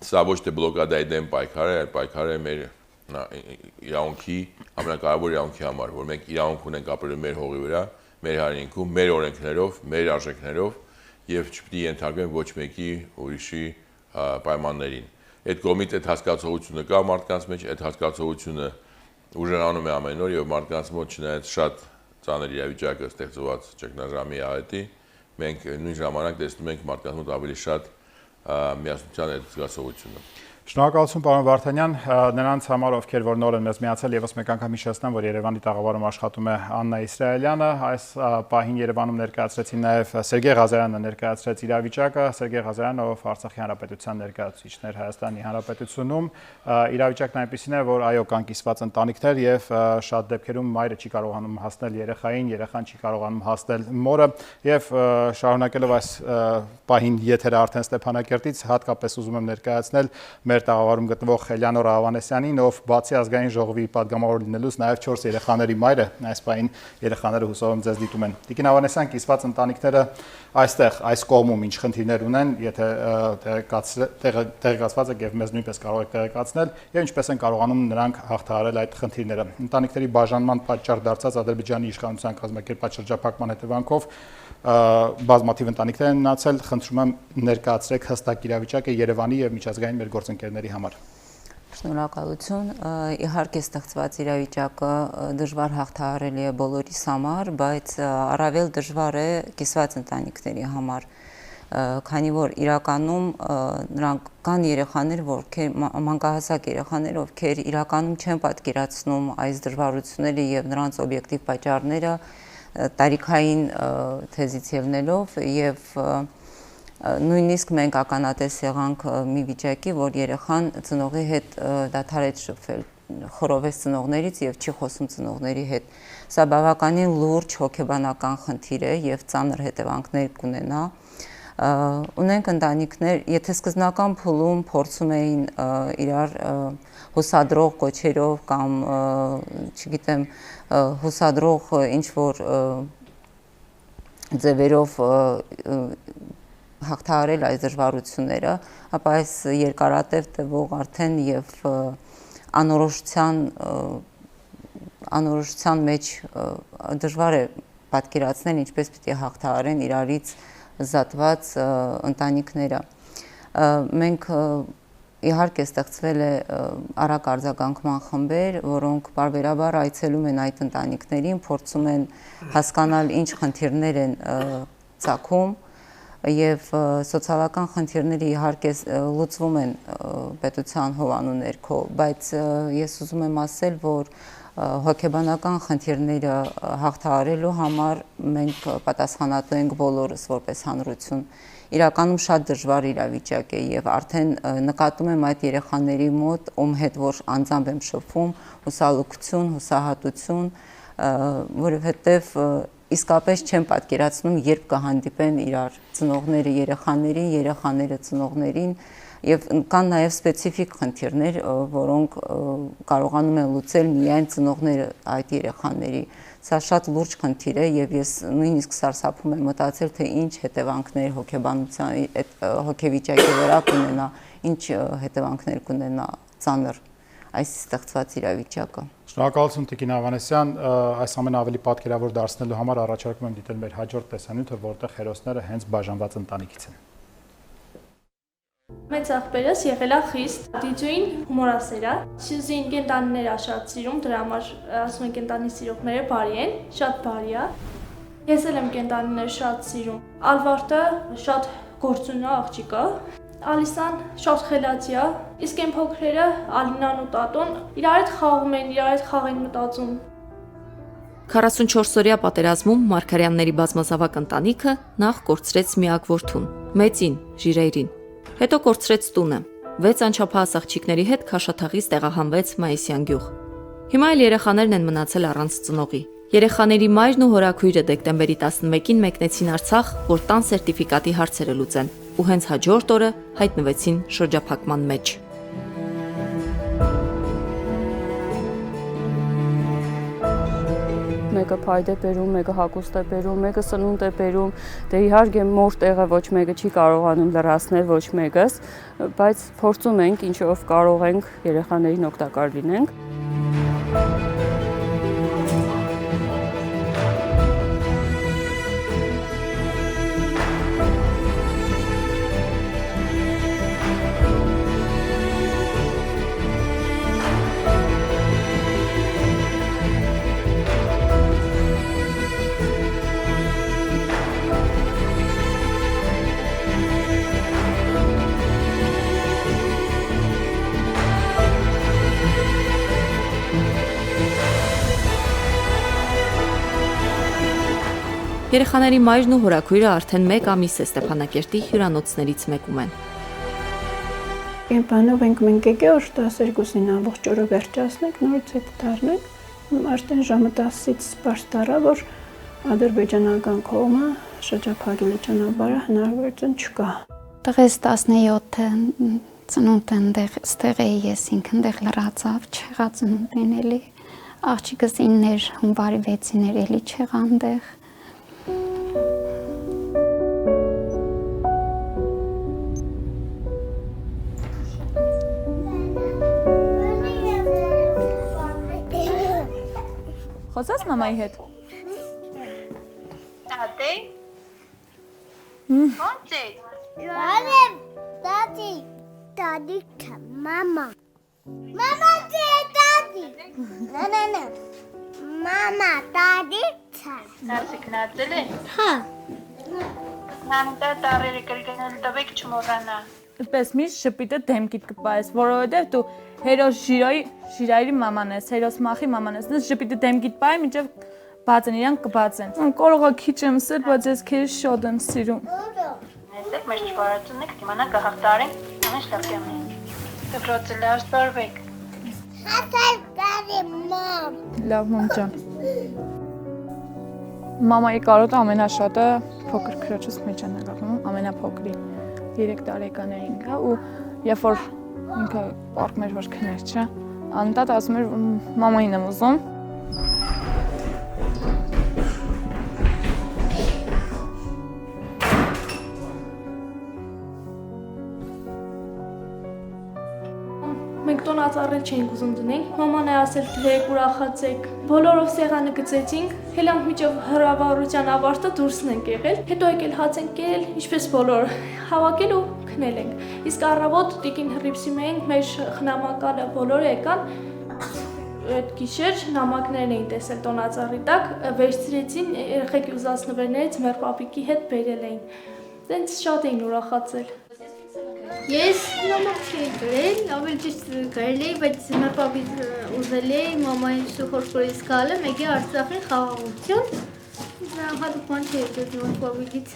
[SPEAKER 4] սա ոչ թե բլոկադայի դեմ պայքար է, այլ պայքար է մեր իրավունքի, ամենակարևոր իրավունքի համար, որ մենք իրավունք ունենք ապրելու մեր հողի վրա, մեր հայրենիքում, մեր օրենքներով, մեր արժեքներով եւ չպետք է ենթարկվենք ոչ մեկի ուրիշի պայմաններին։ Այդ կողմից այդ հասկացողությունը կա մարդկանց մեջ, այդ հասկացողությունը ուժեղանում է ամեն օր եւ մարդկանց մոտ չնայած շատ ծանր իրավիճակը ստեղծված ճգնաժամի աղետի, մենք նույն ժամանակ տեսնում ենք մարդկանց մոտ ավելի շատ միասնության այդ զգացողությունը։
[SPEAKER 1] Շնորհակալություն պարոն Վարդանյան, նրանց համար ովքեր որ նոր են մեզ միացել, եւս մեկ անգամ հիշեցնեմ, որ Երևանի տաղավարում աշխատում է Աննա Իսրայելյանը, այս պահին Երևանում ներկայացրեցին նաեւ Սերգեյ Ղազարյանը ներկայացրեց իրավիճակը, Սերգեյ Ղազարյանը, ով Արցախի հանրապետության ներկայացուցիչներ Հայաստանի Հանրապետությունում, իրավիճակն այնպեսին է, որ այո կան կիսված ընտանիքներ եւ շատ դեպքերում մայրը չի կարողանում հասնել երեխային, երեխան չի կարողանում հասնել մորը եւ շարունակելով այս պահին եթերը արդեն Ստեփանակերտից հատկապես ուզում եմ ներկայացնել մեր տաղավարում գտնվող Էլեանոր Ավանեսյանին, ով բացի ազգային ժողովի падգամավոր լինելուց նաև 4 երեխաների մայր է, այս պահին երեխաները հուսով եմ ձեզ դիտում են։ Տիկին Ավանեսյան, կիսված ընտանիքները այստեղ, այս կողմում ինչ խնդիրներ ունեն, եթե տեղեկացված եք եւ մեզ նույնպես կարող եք տեղեկացնել, եւ ինչպես են կարողանում նրանք հաղթահարել այդ խնդիրները։ Ընտանիքների բաժանման պատճառ դարձած Ադրբեջանի իշխանության կազմակերպած շրջափակման հետևանքով բազմաթիվ ընտանիքներ են մնացել, խնդրում եմ ներկայացրեք հստակ իրավիճակը Երևանի եւ միջազգային մեր գործընկերների համար։
[SPEAKER 15] Շնորհակալություն, իհարկե ստեղծված իրավիճակը դժվար հաղթահարելի է բոլորիս համար, բայց առավել դժվար է կիսված ընտանիքների համար, քանի որ իրականում նրանք կան երեխաներ, մանկահասակ երեխաներ, ովքեր իրականում չեն պատկերացնում այս դժվարությունները եւ նրանց օբյեկտիվ պատճառները տարիքային թեզից ելնելով եւ նույնիսկ մենք ականատես եղանք մի վիճակի, որ երեխան ծնողի հետ դադարեց շփվել, խորովեց ծնողներից եւ չի խոսում ծնողների հետ։ Սա բավականին լուրջ հոգեբանական խնդիր է եւ ծանր հետևանքներ կունենա։ Ունենք ընտանիքներ, եթե սկզբնական փուլում փորձում էին իրար հուսադրող կոչերով կամ չգիտեմ հուսադրող ինչ որ ձևերով հաղթահարել այս դժվարությունները, ապա այս երկարատև տևող արդեն եւ անորոշության մեջ դժվար է պատկերացնել ինչպես պիտի հաղթահարեն իրարից զատված ընտանիքները։ Մենք իհարկե ստեղծվել է արագ արձագանքման խմբեր, որոնք բարբերաբար այցելում են այդ ընտանիքներին, փորձում են հասկանալ ինչ խնդիրներ են ծագում եւ սոցիալական խնդիրները իհարկե լուծվում են պետության հովանու ներքո, բայց ես ուզում եմ ասել, որ հոգեբանական խնդիրները հաղթահարելու համար մենք պատասխանատու ենք բոլորս որպես հանրություն։ Իրականում շատ դժվար իրավիճակ է եւ արդեն նկատում եմ այդ երեխաների մոտ, ում հետ որ անձամբ եմ շփվում, հուսալուկություն, հուսահատություն, որովհետեւ իսկապես չեն պատկերացնում, երբ կհանդիպեն իրար ծնողները երեխաներին, երեխաները ծնողներին եւ կան նաեւ սպეციფიկ խնդիրներ, որոնք կարողանում են լուծել միայն ծնողները այդ երեխաների։ Սա շատ լուրջ խնդիր է եւ ես նույնիսկ սարսափում եմ մտածել, թե ինչ հետևանքներ հոգեբանության հոգեվիճակի վրա կունենա, ինչ հետևանքներ կունենա ծանր այս ստեղծված իրավիճակը։
[SPEAKER 1] Շնորհակալություն Տիկին Ավանեսյան, այս ամենը ավելի պատկերավոր դարձնելու համար առաջարկում եմ դիտել մեր հաջորդ տեսանյութը, որտեղ հերոսները հենց բաժանված ընտանիքից են։
[SPEAKER 16] Մեծ աղբերս եղել է խիստ դիջեին հումորասեր է, Սյուզին կենտանիներ շատ սիրում, դրա համար ասում են կենտանի սիրողները բարի են, շատ բարի է։ Ես էլ եմ կենտանիներ շատ սիրում։ Ալվարտը շատ գործուն է աղջիկը, Ալիսան շատ խելացի է, իսկ այն փոքրերը Ալինան ու Տատոն իրար հետ խաղում են, իրար հետ խաղ են մտածում։
[SPEAKER 17] 44-օրյա պատերազմում Մարգարյանների բազմազավակ ընտանիքը նախ կորցրեց միակ որդուն, մեծին, Ժիրայրին։ Հետո կորցրեց տունը։ 6 անչափահաս աղջիկների հետ Քաշաթաղից տեղահանվեց Մայիսյան գյուղ։ Հիմա էլ երեխաներն են մնացել առանց ծնողի։ Երեխաների մայրն ու հորաքույրը դեկտեմբերի 11-ին մեկնեցին Արցախ, որ տան սերտիֆիկատի հարցերը լուծեն, ու հենց հաջորդ օրը հայտնվեցին շրջափակման մեջ։
[SPEAKER 18] Մեկը փայտ է բերում, մեկը հագուստ է բերում, մեկը սնունդ է բերում, դե իհարկե մոր տեղը ոչ մեկը չի կարողանում լրացնել ոչ մեկս, բայց փորձում ենք ինչով կարող ենք երեխաներին օգտակար լինենք։
[SPEAKER 17] Երեխաների մայրն ու հորաքույրը արդեն 1 ամիս է Ստեփանակերտի հյուրանոցներից մեկում են։
[SPEAKER 8] Կենպանով ենք մենք եկել 12-ին ամբողջ օրը վերջացնենք, նորից հետ դառնենք։ Արդեն ժամը 10-ից պարզ դառա, որ ադրբեջանական կողմը շրջափակել է ճանապարհը, հնարավորություն չկա։
[SPEAKER 19] Տղես 17-ը ծնունդ ստեղ էի ես ինքն դեղ լրացավ, չեղա ծնունդին էլի։ Աղջիկս 9-ներ, հունվարի 6-ին էլի չեղա այնտեղ։
[SPEAKER 9] Խոսած մամայի հետ։
[SPEAKER 16] Տատե։ Ո՞նց է։
[SPEAKER 20] Լավ, տատի, տատի քա, մամա։ Մամա դե տատի։ Նա։ Մամա տատի քա։
[SPEAKER 16] Նարսի գնացել է։
[SPEAKER 20] Հա։
[SPEAKER 16] Նամտա տարերը կրկնել տվեք չմոռանա։
[SPEAKER 9] Այդպես միշտ շպիտը դեմքիդ կպայես, որովհետև դու հերոս Ժիրայրի մաման ես, հերոս Մախի մաման ես, նես շպիտը դեմքիդ պայ, մինչև բացեն, իրանք կբացեն։ Կարող է քիչ եմ սել, բայց ես քեզ շատ եմ սիրում։
[SPEAKER 16] Այստեղ մեր ճշմարտությունն է կդիմանա գահարտարին, ամեն լավ կամի։ Դպրոցը լավ սպարվեք։
[SPEAKER 20] Հատար տարի մամ։
[SPEAKER 9] Լավ մամ ջան։ Մամայի կարոտը ամենաշատը փոքր քրոջս մեջ է նկատում, ամենափոքրի 3 տարեկանային կա ու երբ որ ինքը պարկում էր որ քներ չէ, անտատ ասում էր մամային եմ ուզում։
[SPEAKER 16] Մենք տոնածառել չէինք ուզում դնենք, մաման է ասել դրեք, ուրախացեք, բոլորով սեղանը գծեցինք, հելանք միջով հրավառության ավարտը դուրսն ենք եղել, հետո եկել հաց ենք կերել, ինչպես բոլոր, հավաքել ու քնել ենք, իսկ առավոտ տիկին հռիփսի մենք, մեր խնամակալը բոլորը եկան, այդ գիշեր նամակներն էին տեսել տոնածառի տակ, վերցրեցին երեխեքի ուզածնվերներից մեր պապիկի հետ բերել էին, տենց շատ էին ուրախացել։
[SPEAKER 20] Ես նամակ չէի գրել, ավելի ճիշտ գրել էի, բայց մեր պապից ուզել էի մամային շուխորշորից գալը, մեկի Արցախի խաղաղություն, հատուկ բան չէի գրել մեր պապիկից։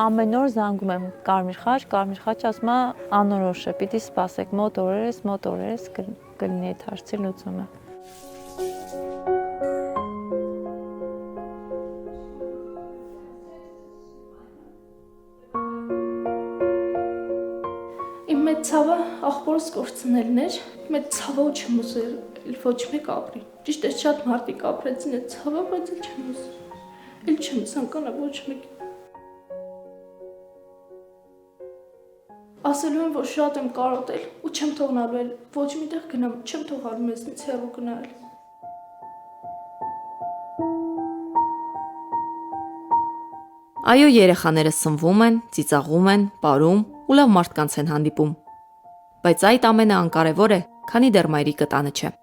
[SPEAKER 21] Ամեն օր զանգում եմ Կարմիր խաչ ասում է անորոշ է, պիտի սպասեք, մոտ օրերս կլինի այդ հարցի լուծումը։
[SPEAKER 16] Իմ մեծ ցավը աղբորս կորցնելն էր, մեծ ցավը չեմ ուզել ոչ մեկ ապրի։ Ճիշտ է շատ մարդիկ ապրեցին այդ ցավը, բայց չեմ ուզել։ Էլ չեմ ցանկանա ոչ մեկ։ Ասելու եմ, որ շատ եմ կարոտել ու չեմ թողնալու էլ ոչ միտեղ գնամ, չեմ թողալու մեզնից հեռու գնալ։
[SPEAKER 17] Այո, երեխաները սնվում են, ծիծաղում են, պարում ու լավ մարդկանց են հանդիպում։ Բայց այդ ամենը անկարևոր է, քանի դեռ մայրիկը տանը չէ։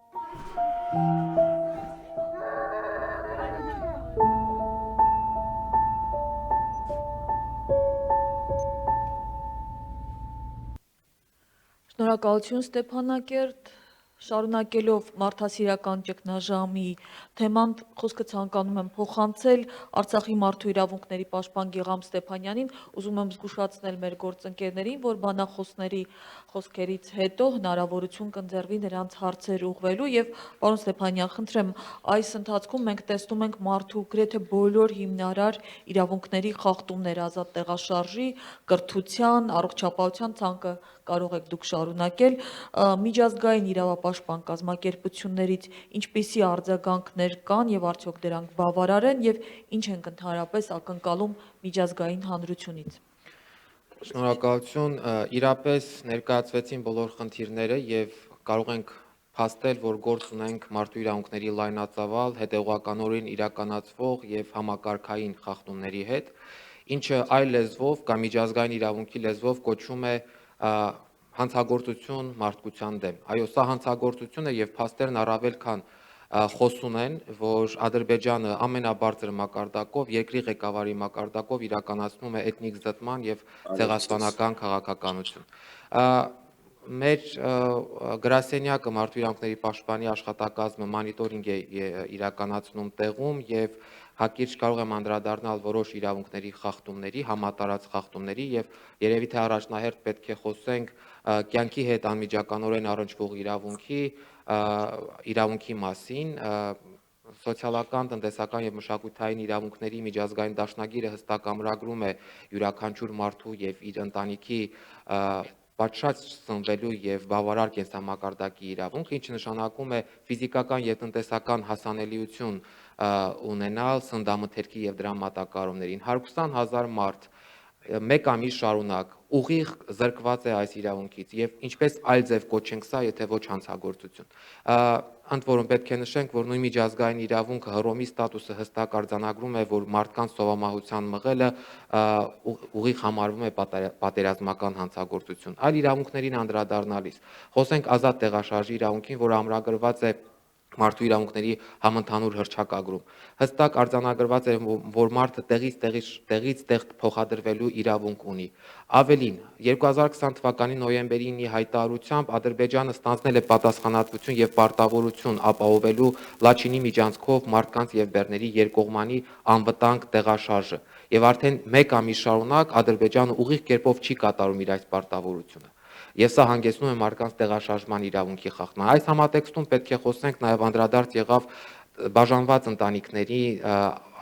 [SPEAKER 2] Շնորհակալություն Ստեփանակերտ, Շարունակելով մարդասիրական ճգնաժամի թեման, խոսքը ցանկանում եմ փոխանցել Արցախի մարդու իրավունքների պաշտպան Գեգամ Ստեփանյանին, ուզում եմ զգուշացնել մեր գործընկերներին, որ բանախոսների խոսքերից հետո հնարավորություն կընձեռվի նրանց հարցեր ուղղվելու եւ պարոն Ստեփանյան, խնդրեմ, այս ընթացքում մենք տեսնում ենք մարդու գրեթե բոլոր հիմնարար իրավունքների խախտումներ, ազատ տեղաշարժի, կրթության, առողջապահության ցանկը կարող եք դուք շարունակել, միջազգային իրավապաշտպան կազմակերպություններից ինչպիսի արձագանքներ կան եւ արդյոք դրանք բավարար են եւ ինչ ենք ընդհանրապես ակնկալում միջազգային հանրությունից։
[SPEAKER 3] Շնորհակալություն, իրապես ներկայացվեցին բոլոր խնդիրները եւ կարող ենք փաստել, որ գործ ունենք մարդու իրավունքների լայնածավալ, հետեւողականորեն իրականացվող եւ համակարգային խախտումների հետ, ինչը այլ լեզվով կամ միջազգային իրավունքի լեզվով կոչվում է հանցագործություն մարդկության դեմ։ Այո, սա հանցագործություն է եւ փաստերն առավել քան խոսուն են, որ Ադրբեջանը ամենաբարձր մակարդակով, երկրի ղեկավարի մակարդակով իրականացնում է էթնիկ զտման եւ ցեղասպանական քաղաքականություն։ Մեր գրասենյակը մարդու իրավունքների պաշտպանի աշխատակազմը մոնիտորինգ է իրականացնում տեղում եւ հակիրճ կարող եմ անդրադառնալ որոշ իրավունքների խախտումների, համատարած խախտումների եւ երևի թե առաջնահերթ պետք է խոսենք կյանքի հետ անմիջականորեն առնչվող իրավունքի մասին, սոցիալական, տնտեսական եւ մշակութային իրավունքների միջազգային դաշնագիրը հստակ ամրագրում է յուրաքանչյուր մարդու եւ իր ընտանիքի պատշաճ սնվելու եւ բավարար կենսամակարդակի իրավունք, ինչը նշանակում է ֆիզիկական եւ տնտեսական հասանելիություն ունենալ սննդամթերքի եւ դրա մատակարարումներին։ 120,000 մարդ մեկ ամիս շարունակ ուղիղ զրկված է այս իրավունքից եւ ինչպես այլ ձև կոչենք սա, եթե ոչ հանցագործություն։ Ընդ որում պետք է նշենք, որ նույն միջազգային իրավունքը Հռոմի ստատուսը հստակ արձանագրում է, որ մարդկանց սովամահության մղելը ուղիղ համարվում է պատերազմական հանցագործություն։ Այլ իրավունքներին անդրադառնալիս, խոսենք ազատ տեղաշարժի իրավունքին, որը ամրագրված է մարդու իրավունքների համընդհանուր հռչակագրում։ Հստակ արձանագրված է, որ մարդը տեղից տեղ փոխադրվելու իրավունք ունի։ Ավելին, 2020 թվականի նոյեմբերի 9-ի հայտարարությամբ Ադրբեջանը ստանձնել է պատասխանատվություն եւ պարտավորություն ապահովելու Լաչինի միջանցքով մարդկանց եւ բեռների երկկողմանի անվտանգ տեղաշարժը։ Եվ արդեն մեկ ամիս շարունակ Ադրբեջանը ուղիղ կերպով չի կատարում իր այս պարտավորությունը։ Եվ սա հանգեցնում է մարդկանց տեղաշարժման իրավունքի խախտման։ Այս համատեքստում պետք է խոսենք նաև անդրադարձ եղավ բաժանված ընտանիքների,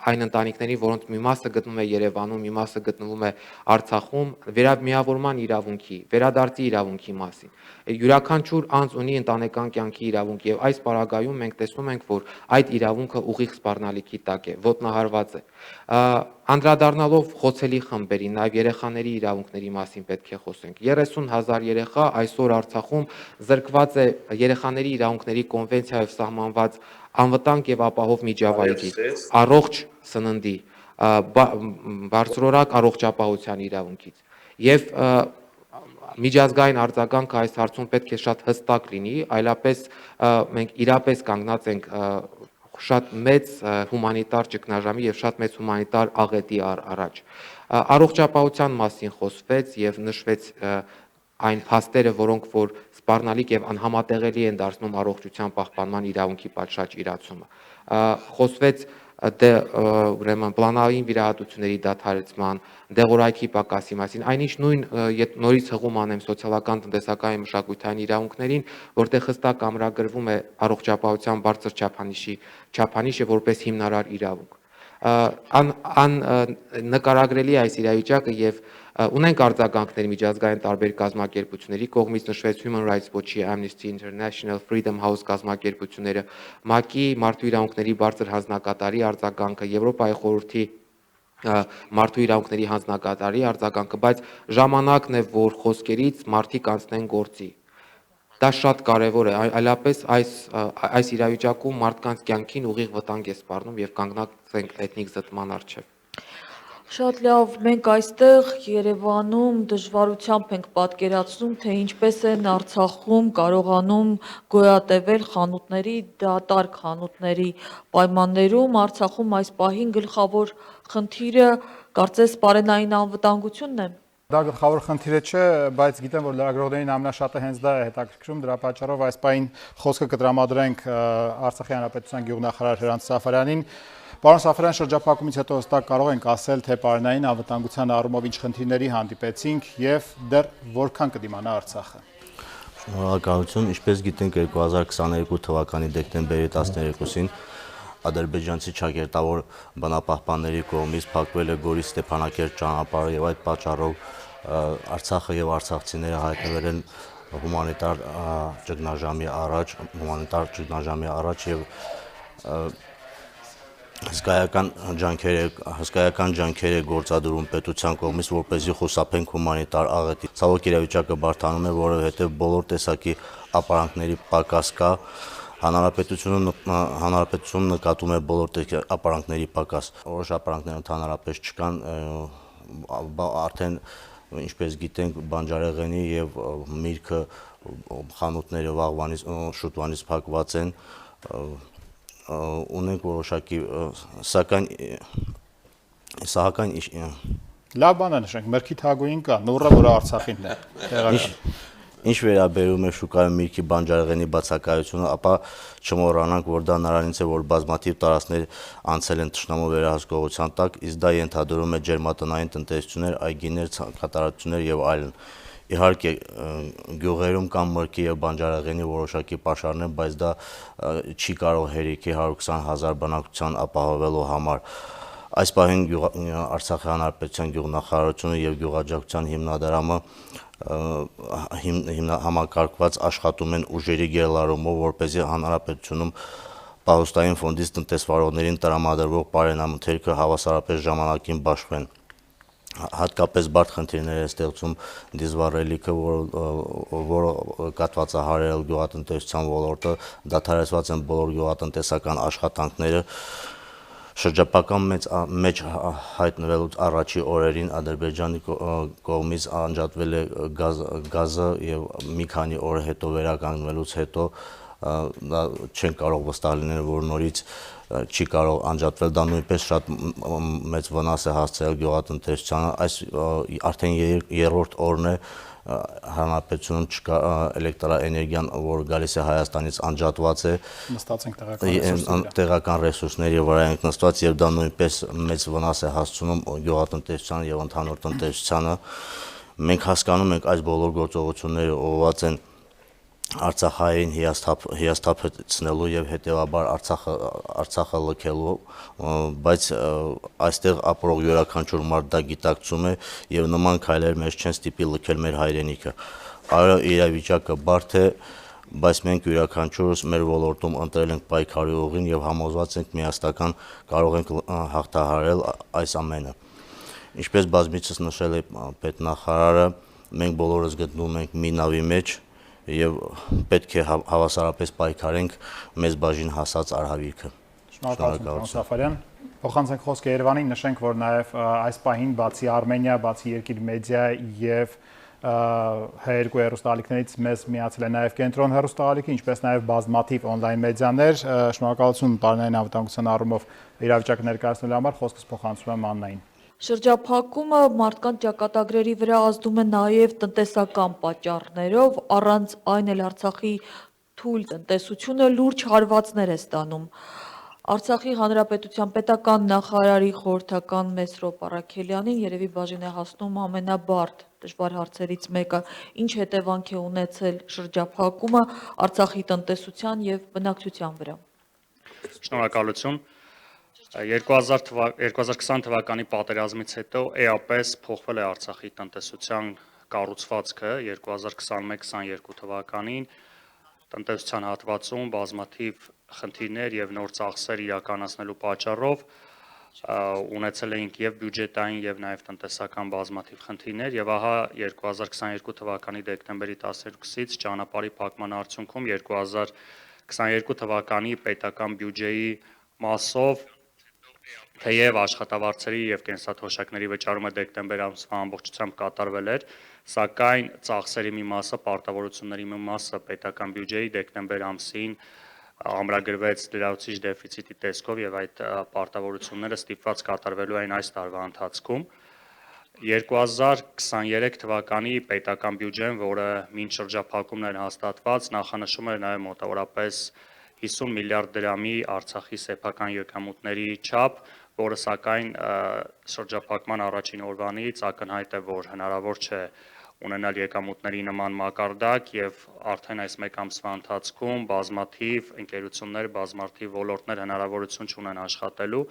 [SPEAKER 3] այն ընտանիքների, որոնց մի մասը գտնվում է Երևանում, մի մասը գտնվում է Արցախում, վերամիավորման իրավունքի, վերադարձի իրավունքի մասին։ Յուրաքանչյուր անձ ունի ընտանեկան կյանքի իրավունք եւ այս պարագայում մենք տեսնում ենք, որ այդ իրավունքը ուղիղ սպառնալիքի տակ է, ոտնահարված է։ Անդրադառնալով խոցելի խմբերի, նաև երեխաների իրավունքների մասին պետք է խոսենք։ 30,000 երեխա այսօր Արցախում զրկված է երեխաների իրավունքների կոնվենցիայով սահմանված անվտանգ եւ ապահով միջավայրի, առողջ սննդի, բարձրորակ առողջապահության իրավունքից։ Եվ միջազգային արձագանքը այս հարցում պետք է շատ հստակ լինի, այլապես մենք իրապես կանգնած ենք շատ մեծ հումանիտար ճգնաժամի եւ շատ մեծ հումանիտար աղետի առաջ։ Առողջապահության մասին խոսվեց եւ նշվեց այն փաստերը, որոնք որ սպառնալիք եւ անհամատեղելի են դարձնում առողջության պահպանման իրավունքի պատշաճ իրացումը։ Խոսվեց ուրեմն պլանային վիրահատությունների դադարեցման, դեղորայքի պակասի մասին, այնինչ նույն նորից հղում անեմ սոցիալական, տնտեսական եւ մշակութային իրավունքներին, որտեղ հստակ ամրագրվում է առողջապահության բարձր չափանիշը որպես հիմնարար իրավունք։ Նկարագրելի այս իրավիճակը եւ ունենք արձագանքներ միջազգային տարբեր կազմակերպությունների կողմից, նշվեց Human Rights Watch-ի, Amnesty International, Freedom House կազմակերպությունները, ՄԱԿ-ի մարդու իրավունքների բարձր հանձնակատարի արձագանքը, Եվրոպայի խորհրդի մարդու իրավունքների հանձնակատարի արձագանքը, բայց ժամանակն է, որ խոսքերից մարդիկ անցնեն գործի։ Դա շատ կարևոր է, այլապես այս իրավիճակում մարդկանց կյանքին ուղիղ վտանգ է սպառնում եւ կանգնած ենք էթնիկ զտման առջեւ։
[SPEAKER 2] Շատ լավ, մենք այստեղ Երևանում դժվարությամբ ենք պատկերացնում, թե ինչպես են Արցախում կարողանում գոյատևել խանութների, դատարկ խանութների պայմաններում, Արցախում այս պահին գլխավոր խնդիրը կարծես պարենային անվտանգությունն է։
[SPEAKER 1] Դա գլխավոր խնդիրը չէ, բայց գիտեմ, որ լրագրողներին ամենաշատը հենց դա է հետաքրքրում, դրա պատճառով այս պահին խոսքը կտրամադրենք Արցախի հանրապետության գյուղնախարար Հրանտ Սաֆարյանին։ Պարոն Սաֆարյան, շրջափակումից հետո հստակ կարող ենք ասել, թե պարենային անվտանգության առումով ինչ խնդիրների հանդիպեցինք եւ դեռ որքան կդիմանա Արցախը։
[SPEAKER 7] Շնորհակալություն, ինչպես գիտենք 2022 թվականի դեկտեմբերի 12-ին ադրբեջանցի ճակերտավոր բնապահպանների կողմից փակվել է Գորի Ստեփանակերտ ճանապարհը եւ այդ պատճառով Արցախը եւ արցախցիները հայտնվել են հումանիտար ճգնաժամի առաջ եւ հսկայական ջանքեր է գործադրում պետության կողմից, որպեսզի խուսափենք հումանիտար աղետի։ Ցավոք իրավիճակը բարդանում է, որովհետեւ բոլոր տեսակի ապարանքների պակաս կա։ Հանրապետությունում նկատում է բոլոր տեսակի ապարանքների պակաս։ Որոշ ապարանքներ ընդհանրապես չկան, արդեն ինչպես գիտենք, բանջարեղենի եւ միրգը խանութները վաղվանից շուտվանից փակված են, ունենք որոշակի, սակայն
[SPEAKER 1] լավ բան է նշենք, մրգի թագուհին կա, նուռը, որը Արցախինն է, տեղական։
[SPEAKER 7] Ինչ վերաբերում է շուկայում միրգի բանջարեղենի բացակայությունը, ապա չմոռանանք, որ դա նրանից է, որ բազմաթիվ տարածքներ անցել են թշնամու վերահսկողության տակ, իսկ դա ենթադրում է ջերմատնային տնտեսություններ, այգիներ, ցանկատարություններ եւ այլն։ Իհարկե գյուղերում կան մրգի եւ բանջարեղենի որոշակի պաշարներ, բայց դա չի կարող հերիքի 120,000 բնակչության ապահովելու համար։ Այս պահին Արցախի հանրապետության գյուղնախարարությունը եւ գյուղաճակության հիմնադրամը համակարգված աշխատում են ուժերի գերլարումով, որպեսզի հանրապետությունում պահոստային ֆոնդից տնտեսվարողներին տրամադրվող պարենամթերքը հավասարապես ժամանակին բաշխվեն։ Հատկապես բարդ խնդիրներ է ստեղծում դիզվառելիքը, որը կաթվածահարել գյուղատնտեսության ոլորտը, դադարեցված են բոլոր գյուղատնտեսական աշխատանքները։ Շրջափակման մեջ հայտնվելուց առաջի օրերին Ադրբեջանի կողմից անջատվել է գազը եւ մի քանի օր հետո վերականգնվելուց հետո դա չեն կարող վստահ լինել, որ նորից չի կարող անջատվել, դա նույնպես շատ մեծ վնաս է հասցրել գյուղատնտեսությանը։ Այս արդեն երրորդ օրն է հանրապետությունում չկա էլեկտրաէներգիան, որ գալիս է Հայաստանից, անջատված է։
[SPEAKER 1] Նստած ենք
[SPEAKER 7] տեղական ռեսուրսների վրա ենք նստված եւ դա նույնպես մեծ վնաս է հասցնում գյուղատնտեսությանը եւ ընդհանուր տնտեսությանը։ Մենք հասկանում ենք այս բոլոր գործողությունները ուղղված են Արցախային հիասթափեցնելու եւ հետեւաբար Արցախը լքելու, բայց այստեղ ապրող յուրաքանչյուր մարդ դա գիտակցում է եւ նման քայլեր մեզ չեն ստիպի լքել մեր հայրենիքը։ Այո, իրավիճակը բարդ է, բայց մենք յուրաքանչյուրս մեր ոլորտում ընտրել ենք պայքարի ուղին եւ համոզված ենք միասնական կարող ենք հաղթահարել այս ամենը։ Ինչպես բազմիցս նշել է պետնախարարը, մենք բոլորս գտնվում ենք մի նավի մեջ եւ պետք է հավասարապես պայքարենք մեզ բաժին հասած արհավիրքը։
[SPEAKER 1] Շնորհակալություն, պարոն Սաֆարյան։ Փոխանցենք խոսքը Երևանին, նշենք, որ նաեւ այս պահին բացի Արմենիա, բացի Երկիր մեդիա եւ H2 հեռուստաալիքներից մեզ միացել է նաեւ Կենտրոն հեռուստաալիքը, ինչպես նաեւ բազմաթիվ on-line մեդիաներ։ Շնորհակալություն պարենային անվտանգության առումով իրավիճակը ներկայացնելու համար, խոսքս փոխանցում եմ Աննային։
[SPEAKER 2] Շրջափակումը մարդկանց ճակատագրերի վրա ազդում է նաև տնտեսական պատճառներով, առանց այն էլ Արցախի թույլ տնտեսությունը լուրջ հարվածներ է ստանում։ Արցախի հանրապետության պետական նախարարի խորհրդական Մեսրոպ Առաքելյանին երևի բաժին է հասնում ամենաբարդ դժվար հարցերից մեկը, ինչ հետևանք է ունեցել շրջափակումը Արցախի տնտեսության եւ բնակչության վրա։
[SPEAKER 22] Շնորհակալություն։ 2020 թվականի պատերազմից հետո էապես փոխվել է Արցախի տնտեսության կառուցվածքը 2021-22 թվականին տնտեսության հատվածում բազմաթիվ խնդիրներ եւ նոր ծախսեր իրականացնելու պատճառով ունեցել էինք եւ բյուջետային եւ նաեւ տնտեսական բազմաթիվ խնդիրներ եւ ահա 2022 թվականի դեկտեմբերի 12-ից ճանապարհի փակման արդյունքում 2022 թվականի պետական բյուջեի մասով թեև աշխատավարձերի եւ կենսաթոշակների վճարումը դեկտեմբեր ամսվա ամբողջությամբ կատարվել էր, սակայն ծախսերի մի մասը, պարտավորությունների մի մասը պետական բյուջեի դեկտեմբեր ամսին ամրագրվեց լրացուցիչ դեֆիցիտի տեսքով եւ այդ պարտավորությունները ստիպված կատարվելու են այս տարվա ընթացքում։ 2023 թվականի պետական բյուջեն, որը մինչ շրջափակումներ հաստատված, նախանշում էր նաև մոտավորապես 50 միլիարդ դրամի Արցախի սեփական եկամուտների չափ, որը սակայն շրջափակման առաջին օրվանից ակնհայտ է, որ հնարավոր չէ ունենալ եկամուտների նման մակարդակ եւ արդեն այս մեկ ամսվա ընթացքում բազմաթիվ ընկերություններ, բազմաթիվ ոլորտներ հնարավորություն չունեն աշխատելու,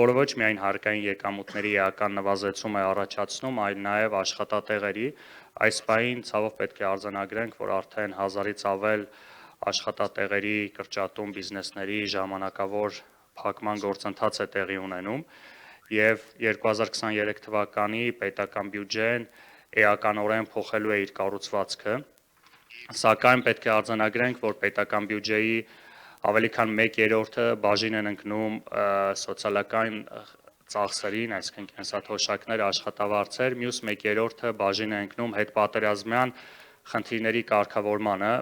[SPEAKER 22] որը ոչ միայն հարկային եկամուտների էական նվազեցում է առաջացնում, այլ նաեւ աշխատատեղերի։ Այս պահին ցավով պետք է արձանագրենք, որ արդեն 1000-ից ավել աշխատատեղերի կրճատում բիզնեսների ժամանակավոր փակման գործընթաց է տեղի ունենում եւ 2023 թվականի պետական բյուջեն էականորեն փոխելու է իր կառուցվածքը, սակայն պետք է արձանագրենք, որ պետական բյուջեի ավելի քան 1/3-ը բաժին են ընկնում սոցիալական ծախսերին, այսինքն կենսաթոշակներ, աշխատավարձեր, մյուս 1/3-ը բաժին է ընկնում հետպատերազմյան խնդիրների կարգավորմանը,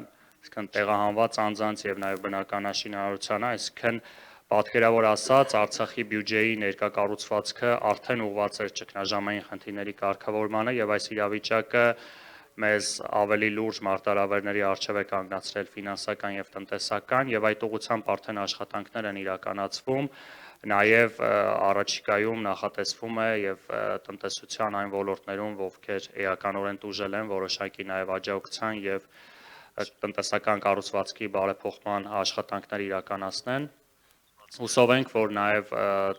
[SPEAKER 22] այսինքն տեղահանված անձանց եւ նաեւ բնականաշին հանրությանը, այսինքն պատկերավոր ասած, Արցախի բյուջեի ներկա կառուցվածքը արդեն ուղղված էր ճգնաժամային խնդիրների կարգավորմանը եւ այս իրավիճակը մեզ ավելի լուրջ մարտահրավերների առջեւ է կանգնացրել ֆինանսական եւ տնտեսական եւ այդ ուղղությամբ արդեն աշխատանքներ են իրականացվում, նաեւ առաջիկայում նախատեսվում է եւ տնտեսության այն ոլորտներում, ովքեր էականորեն տուժել են, որոշակի նաեւ աջակցության եւ տնտեսական կառուցվածքի բարեփոխման աշխատանքներ իրականացնեն։ Հուսով ենք, որ նաև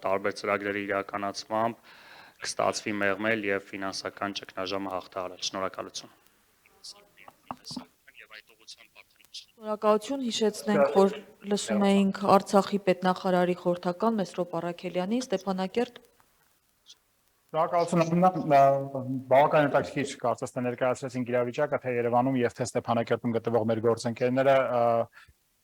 [SPEAKER 22] տարբեր ծրագրերի իրականացմամբ կստացվի մեղմել եւ ֆինանսական ճգնաժամը հաղթահարել։ Շնորհակալություն։
[SPEAKER 2] Շնորհակալություն, հիշեցնենք, որ լսում էինք Արցախի պետնախարարի խորհրդական Մեսրոպ Առաքելյանի, Ստեփանակերտ։
[SPEAKER 1] Շնորհակալություն, բավական հետաքրքիր կարծես թե ներկայացրեցինք իրավիճակը, թե Երևանում եւ թե Ստեփանակերտում գտնվող մեր գործընկերները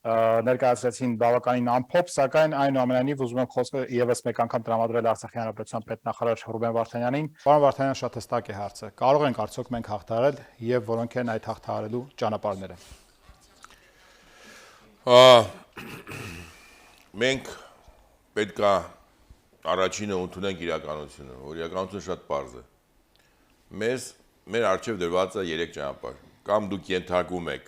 [SPEAKER 1] ներկայացրեցին բավականին ամփոփ, սակայն այնուամենայնիվ ուզում եմ խոսքը եւս մեկ անգամ տրամադրել Արցախի հանրապետության պետնախարար Ռուբեն Վարդանյանին։ Պարոն Վարդանյան, շատ հստակ է հարցը։ Կարող ենք արդյոք մենք հաղթահարել եւ որոնք են այդ հաղթահարելու ճանապարհները։
[SPEAKER 4] Մենք պետք է առաջինը ընդունենք իրականությունը, որ իրականությունը շատ պարզ է։ Մեր առջև դրված է 3 ճանապարհ։ Կամ դուք ենթարկվում եք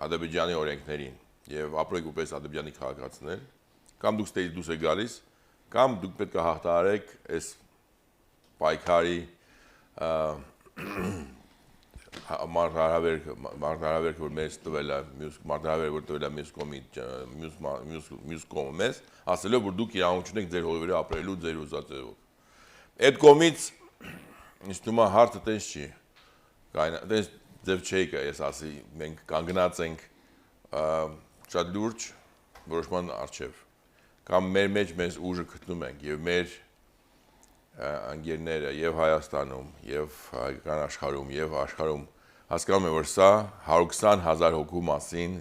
[SPEAKER 4] Ադրբեջանի օրենքներին եւ ապրեք ուպես Ադրբեջանի քաղաքացիներ, կամ դուք ստեյից դուրս եք գալիս, կամ դուք պետք է հաղթահարեք այս պայքարի մարտահրավերքը, որ մեզ տվել է, մարտահրավերը, որ տվել է մյուս կողմը մեզ, ասելով, որ դուք իրավունք ունեք ձեր հողերը ապրելու ձեր ուզած ձևով։ Այդ կողմից ինձ թվում է հարցը տես չի, տես ձև չէի կա, ես ասի, մենք կանգնած ենք շատ լուրջ որոշման առջև, կամ մեր մեջ մեզ ուժը գտնում ենք եւ մեր անգերները եւ Հայաստանում եւ հայկական աշխարհում եւ աշխարհում հասկանում են, որ սա 120,000 հոգու մասին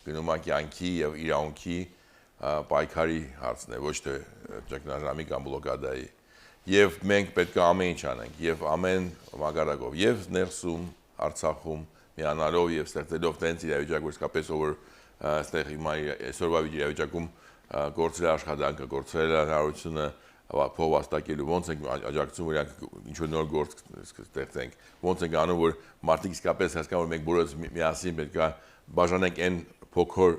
[SPEAKER 4] գնում է կյանքի եւ իրավունքի պայքարի հարցն է, ոչ թե ճգնաժամի կամ բլոկադայի։ Եվ մենք պետք է ամեն ինչ անենք եւ ամեն մակարդակով եւ ներսում Արցախում միանալով եւ ստեղծելով տենց իրավիճակ, որ իսկապես որ այստեղ հիմա այսօրվա իրավիճակում գործել աշխատանքը, գործել հնարավորությունը փող վաստակելու, ոնց ենք աջակցում, որ ինչ-որ նոր գործ ստեղծենք, ոնց ենք անում, որ մարդիկ իսկապես հասկանան, որ մենք բոլորս միասին պետք է բաժանենք այն փոքր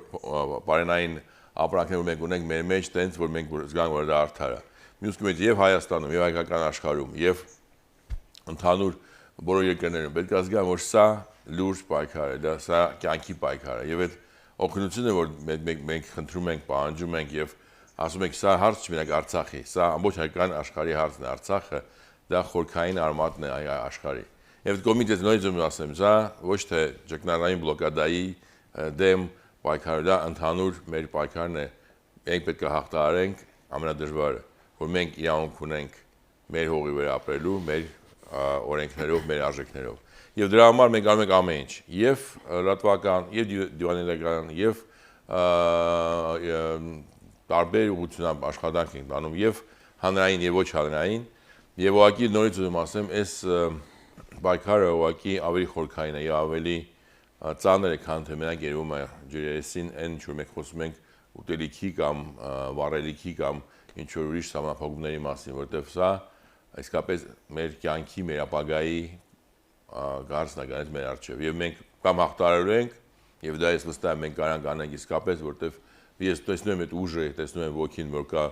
[SPEAKER 4] բարենային ապրանքները, որ մենք ունենք մեր մեջ, տենց որ մենք զգանք, որ դա արդար է։ Մյուս կողմից եւ Հայաստանում, եւ հայկական աշխարհում, եւ ընդհանուր բոլոր երկրներում պետք է զգան, որ սա լուրջ պայքար է, դա սա կյանքի պայքար է, եւ այդ օգնությունը, որ մենք խնդրում ենք, պահանջում ենք եւ ասում ենք, սա հարց չի մենակ Արցախի, սա ամբողջ հայկական աշխարհի հարցն է, Արցախը դա խորքային արմատն է աշխարհի։ Եվ կոմից ես նույնիսկ ասեմ, սա ոչ թե ճգնարային բլոկադայի դեմ պայքարը, դա ընդհանուր մեր պայքարն է, մենք պետք է հաղթահարենք ամենադժվարը, որ մենք իրավունք ունենք մեր հողի վրա ապրելու, մեր օրենքներով, մեր արժեքներով։ Եվ դրա համար մենք անում ենք ամեն ինչ, եւ լրատվական, եւ դիվանագիտական, եւ տարբեր ուղղությամբ աշխատանք ենք տանում եւ հանրային եւ ոչ հանրային, եւ ուղղակի նորից ուզում ասեմ, այս պայքարը ուղղակի ավելի խորքային է եւ ավելի ծանր է, քան թե մենակ երևում է ջրերեսին այն ինչ որ մենք խոսում ենք ուտելիքի կամ վառելիքի կամ ինչ որ ուրիշ սահմանափակումների մասին, որտեղ սա իսկապես մեր կյանքի, մեր ապագայի գարցնականից մեր առջև եւ մենք կամ հաղթարելու ենք եւ դա ես վստահ եմ մենք կարող անենք իսկապես, որտեվ ես տեսնում եմ այդ ուժը, տեսնում եմ ոգին, որ կա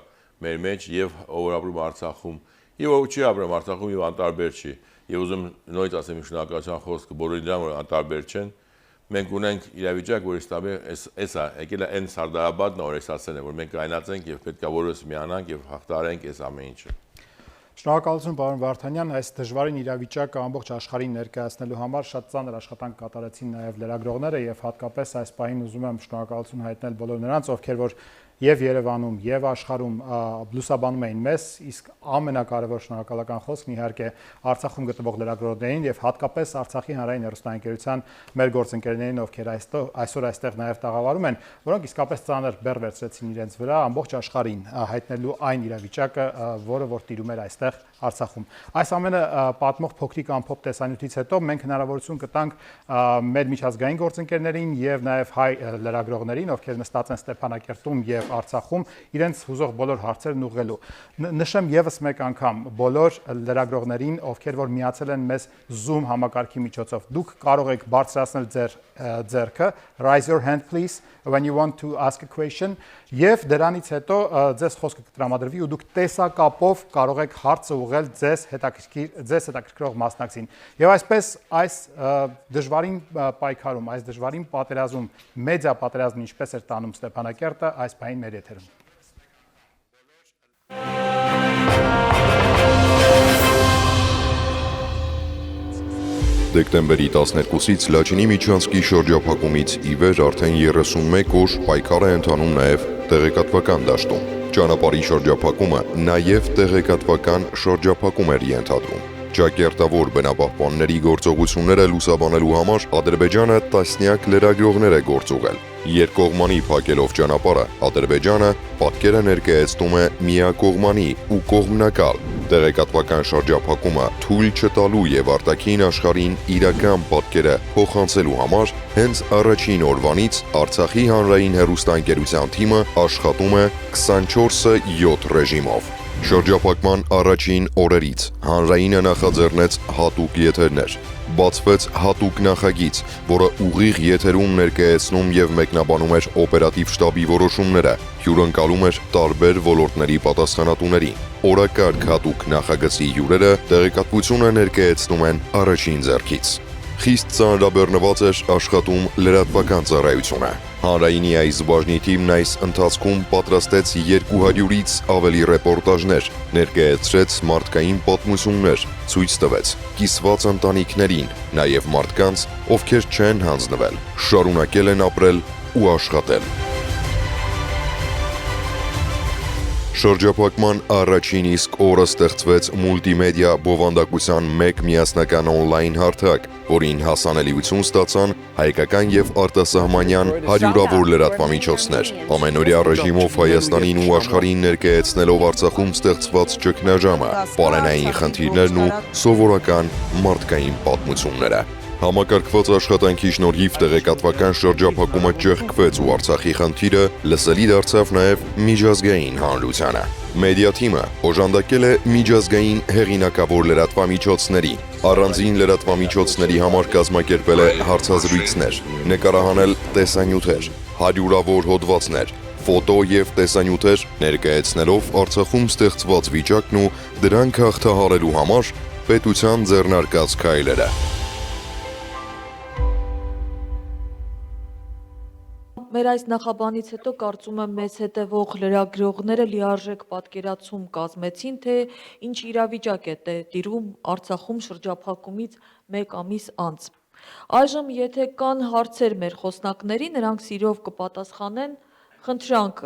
[SPEAKER 4] մեր մեջ եւ ով ապրում Արցախում եւ ով չի ապրում Արցախում եւ անտարբեր չի եւ ուզում նույնիսկ ասեմ շնորհակալության խոսքը բոլորին դրան որ անտարբեր չեն մենք ունենք իրավիճակ որ էսա եկել է այն Սարդարաբադն որ ես ասել եմ որ մենք կայնացենք եւ պետքա որս միանանք եւ հաղթարենք այս ամեն ինչը
[SPEAKER 1] Շնորհակալություն պարոն Վարդանյան, այս դժվարին իրավիճակը ամբողջ աշխարհին ներկայացնելու համար շատ ծանր աշխատանք կատարեցին նաև լրագրողները եւ հատկապես այս պահին ուզում եմ շնորհակալություն հայտնել բոլոր նրանց, ովքեր որ եւ Երևանում եւ աշխարհում լուսաբանում էին մեզ, իսկ ամենակարևոր շնորհակալական խոսքն իհարկե Արցախում գտնվող լրագրողներին եւ հատկապես Արցախի հանրային հեռուստաընկերության մեր գործընկերներին, ովքեր այսօր այստեղ նաեւ տաղավարում են, որոնք իսկապես ծանր բեռ վերցրեցին իրենց վրա ամբողջ աշխարհին հայտնելու այն իրավիճակը, որը որ տիրում էր այստեղ Արցախում։ Այս ամենը պատմող փոքրիկ ամփոփ տեսանյութից հետո մենք հնարավորություն կտանք մեր միջազգային գործընկերներին եւ նաեւ հայ լրագրողներին, ովքեր նստած են Ստեփանակերտում եւ Արցախում, իրենց հուզող բոլոր հարցերն ուղղելու։ Նշեմ եւս մեկ անգամ բոլոր լրագրողներին, ովքեր որ միացել են մեզ Zoom համակարգի միջոցով, դուք կարող եք բարձրացնել ձեր ձեռքը, raise your hand please when you want to ask a question, եւ դրանից հետո ձեզ խոսքը կտրամադրվի ու դուք տեսակապով կարող եք հարցը ուղղել ձեզ հետաքրքրող մասնակցին։ Եվ այսպես այս դժվարին պայքարում, այս դժվարին պատերազմում, մեդիա պատերազմն ինչպես էր տանում Ստեփանակերտը, այս պահին մեր եթերում։
[SPEAKER 10] Դեկտեմբերի 12-ից Լաչինի միջանցքի շրջափակումից ի վեր արդեն 31 օր պայքար է ընթանում նաև տեղեկատվական դաշտում։ Ճանապարհի շրջափակումը նաև տեղեկատվական շրջափակում էր ենթադրում։ Ճակերտավոր բնապահպանների գործողությունները լուսաբանելու համար Ադրբեջանը տասնյակ լրագրողներ է գործուղել։ Երկկողմանի փակելով ճանապարհը, Ադրբեջանը պատկերը ներկայացնում է միակողմանի ու կողմնակալ։ Տեղեկատվական շրջափակումը թույլ չտալու եւ արտաքին աշխարհին իրական պատկերը փոխանցելու համար հենց առաջին օրվանից Արցախի հանրային հեռուստաընկերության թիմը աշխատում է 24/7 ռեժիմով։ Շրջափակման առաջին օրերից հանրայինը նախաձեռնեց հատուկ եթերներ, բացվեց հատուկ նախագիծ, որը ուղիղ եթերում ներկայացնում եւ մեկնաբանում էր օպերատիվ շտաբի որոշումները, հյուրընկալում էր տարբեր ոլորտների պատասխանատուներին։ Օրակարգ հատուկ նախագծի հյուրերը տեղեկատվությունը ներկայացնում են առաջին ձեռքից։ Խիստ ծանրաբեռնված էր աշխատում լրատվական ծառայությունը։ Հանրայինի այս բաժնի թիմն այս ընթացքում պատրաստեց 200-ից ավելի ռեպորտաժներ, ներկայացրեց մարդկային պատմություններ, ցույց տվեց կիսված ընտանիքներին, նաև մարդկանց, ովքեր չեն հանձնվել, շարունակել են ապրել ու աշխատել։ Շրջափակման առաջին իսկ օրը ստեղծվեց մուլտիմեդիա բովանդակության մեկ միասնական օնլայն հարթակ, որին հասանելիություն ստացան հայկական եւ արտասահմանյան հարյուրավոր լրատվամիջոցներ։ Ամենօրյա ռեժիմով Հայաստանին ու աշխարհին ներկայացնելով Արցախում ստեղծված ճգնաժամը, պարենային խնդիրներն ու սովորական մարդկային պատմությունները։ Համակարգված աշխատանքի շնորհիվ տեղեկատվական շրջափակումը ճեղքվեց ու Արցախի խնդիրը լսելի դարձավ նաև միջազգային հանրությանը։ Մեդիա թիմը օժանդակել է միջազգային հեղինակավոր լրատվամիջոցների, առանձին լրատվամիջոցների համար կազմակերպել է հարցազրույցներ, նկարահանել տեսանյութեր, հարյուրավոր հոդվածներ, ֆոտո եւ տեսանյութեր, ներկայացնելով Արցախում ստեղծված վիճակն ու դրանք հաղթահարելու համար պետության ձեռնարկած քայլերը։
[SPEAKER 2] Մեր այս նախաբանից հետո կարծում եմ մեզ հետևող լրագրողները լիարժեք պատկերացում կազմեցին, թե ինչ իրավիճակ է տիրում Արցախում շրջափակումից 1 ամիս անց։ Այժմ եթե կան հարցեր մեր խոսնակների, նրանք սիրով կպատասխանեն, խնդրանք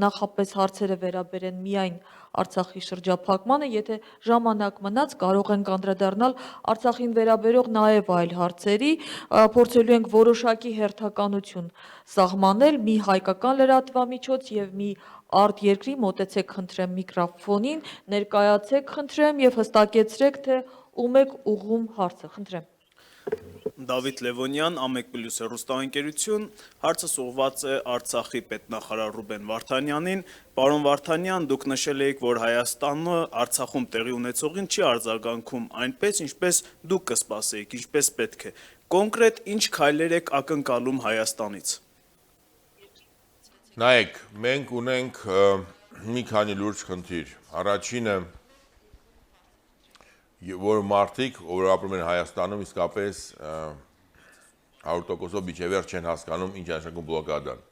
[SPEAKER 2] նախապես հարցերը վերաբերեն միայն Արցախի շրջափակմանը, եթե ժամանակ մնաց կարող ենք անդրադառնալ Արցախին վերաբերող նաև այլ հարցերի, փորձելու ենք որոշակի հերթականություն սահմանել, մի հայկական լրատվամիջոց եւ մի արտերկրի, մոտեցեք խնդրեմ միկրոֆոնին, ներկայացեք խնդրեմ եւ հստակեցրեք, թե ում եք ուղղում հարցը, խնդրեմ։
[SPEAKER 6] Դավիթ Լևոնյան, Ամեկ+ հեռուստաընկերություն, հարցը ուղղված է Արցախի պետնախարար Ռուբեն Վարդանյանին։ Պարոն Վարդանյան, դուք նշել եք, որ Հայաստանը Արցախում տեղի ունեցողին չի արձագանքում այնպես, ինչպես դուք կսպասեիք, ինչպես պետք է։ Կոնկրետ ինչ քայլեր եք ակնկալում Հայաստանից։
[SPEAKER 4] Նայեք, մենք ունենք մի քանի լուրջ խնդիր։ Առաջինը, որ մարդիկ, որ ապրում են Հայաստանում, իսկապես 100%-ով միջևերջ չեն հասկանում ինչ նշանակում բլոկադան։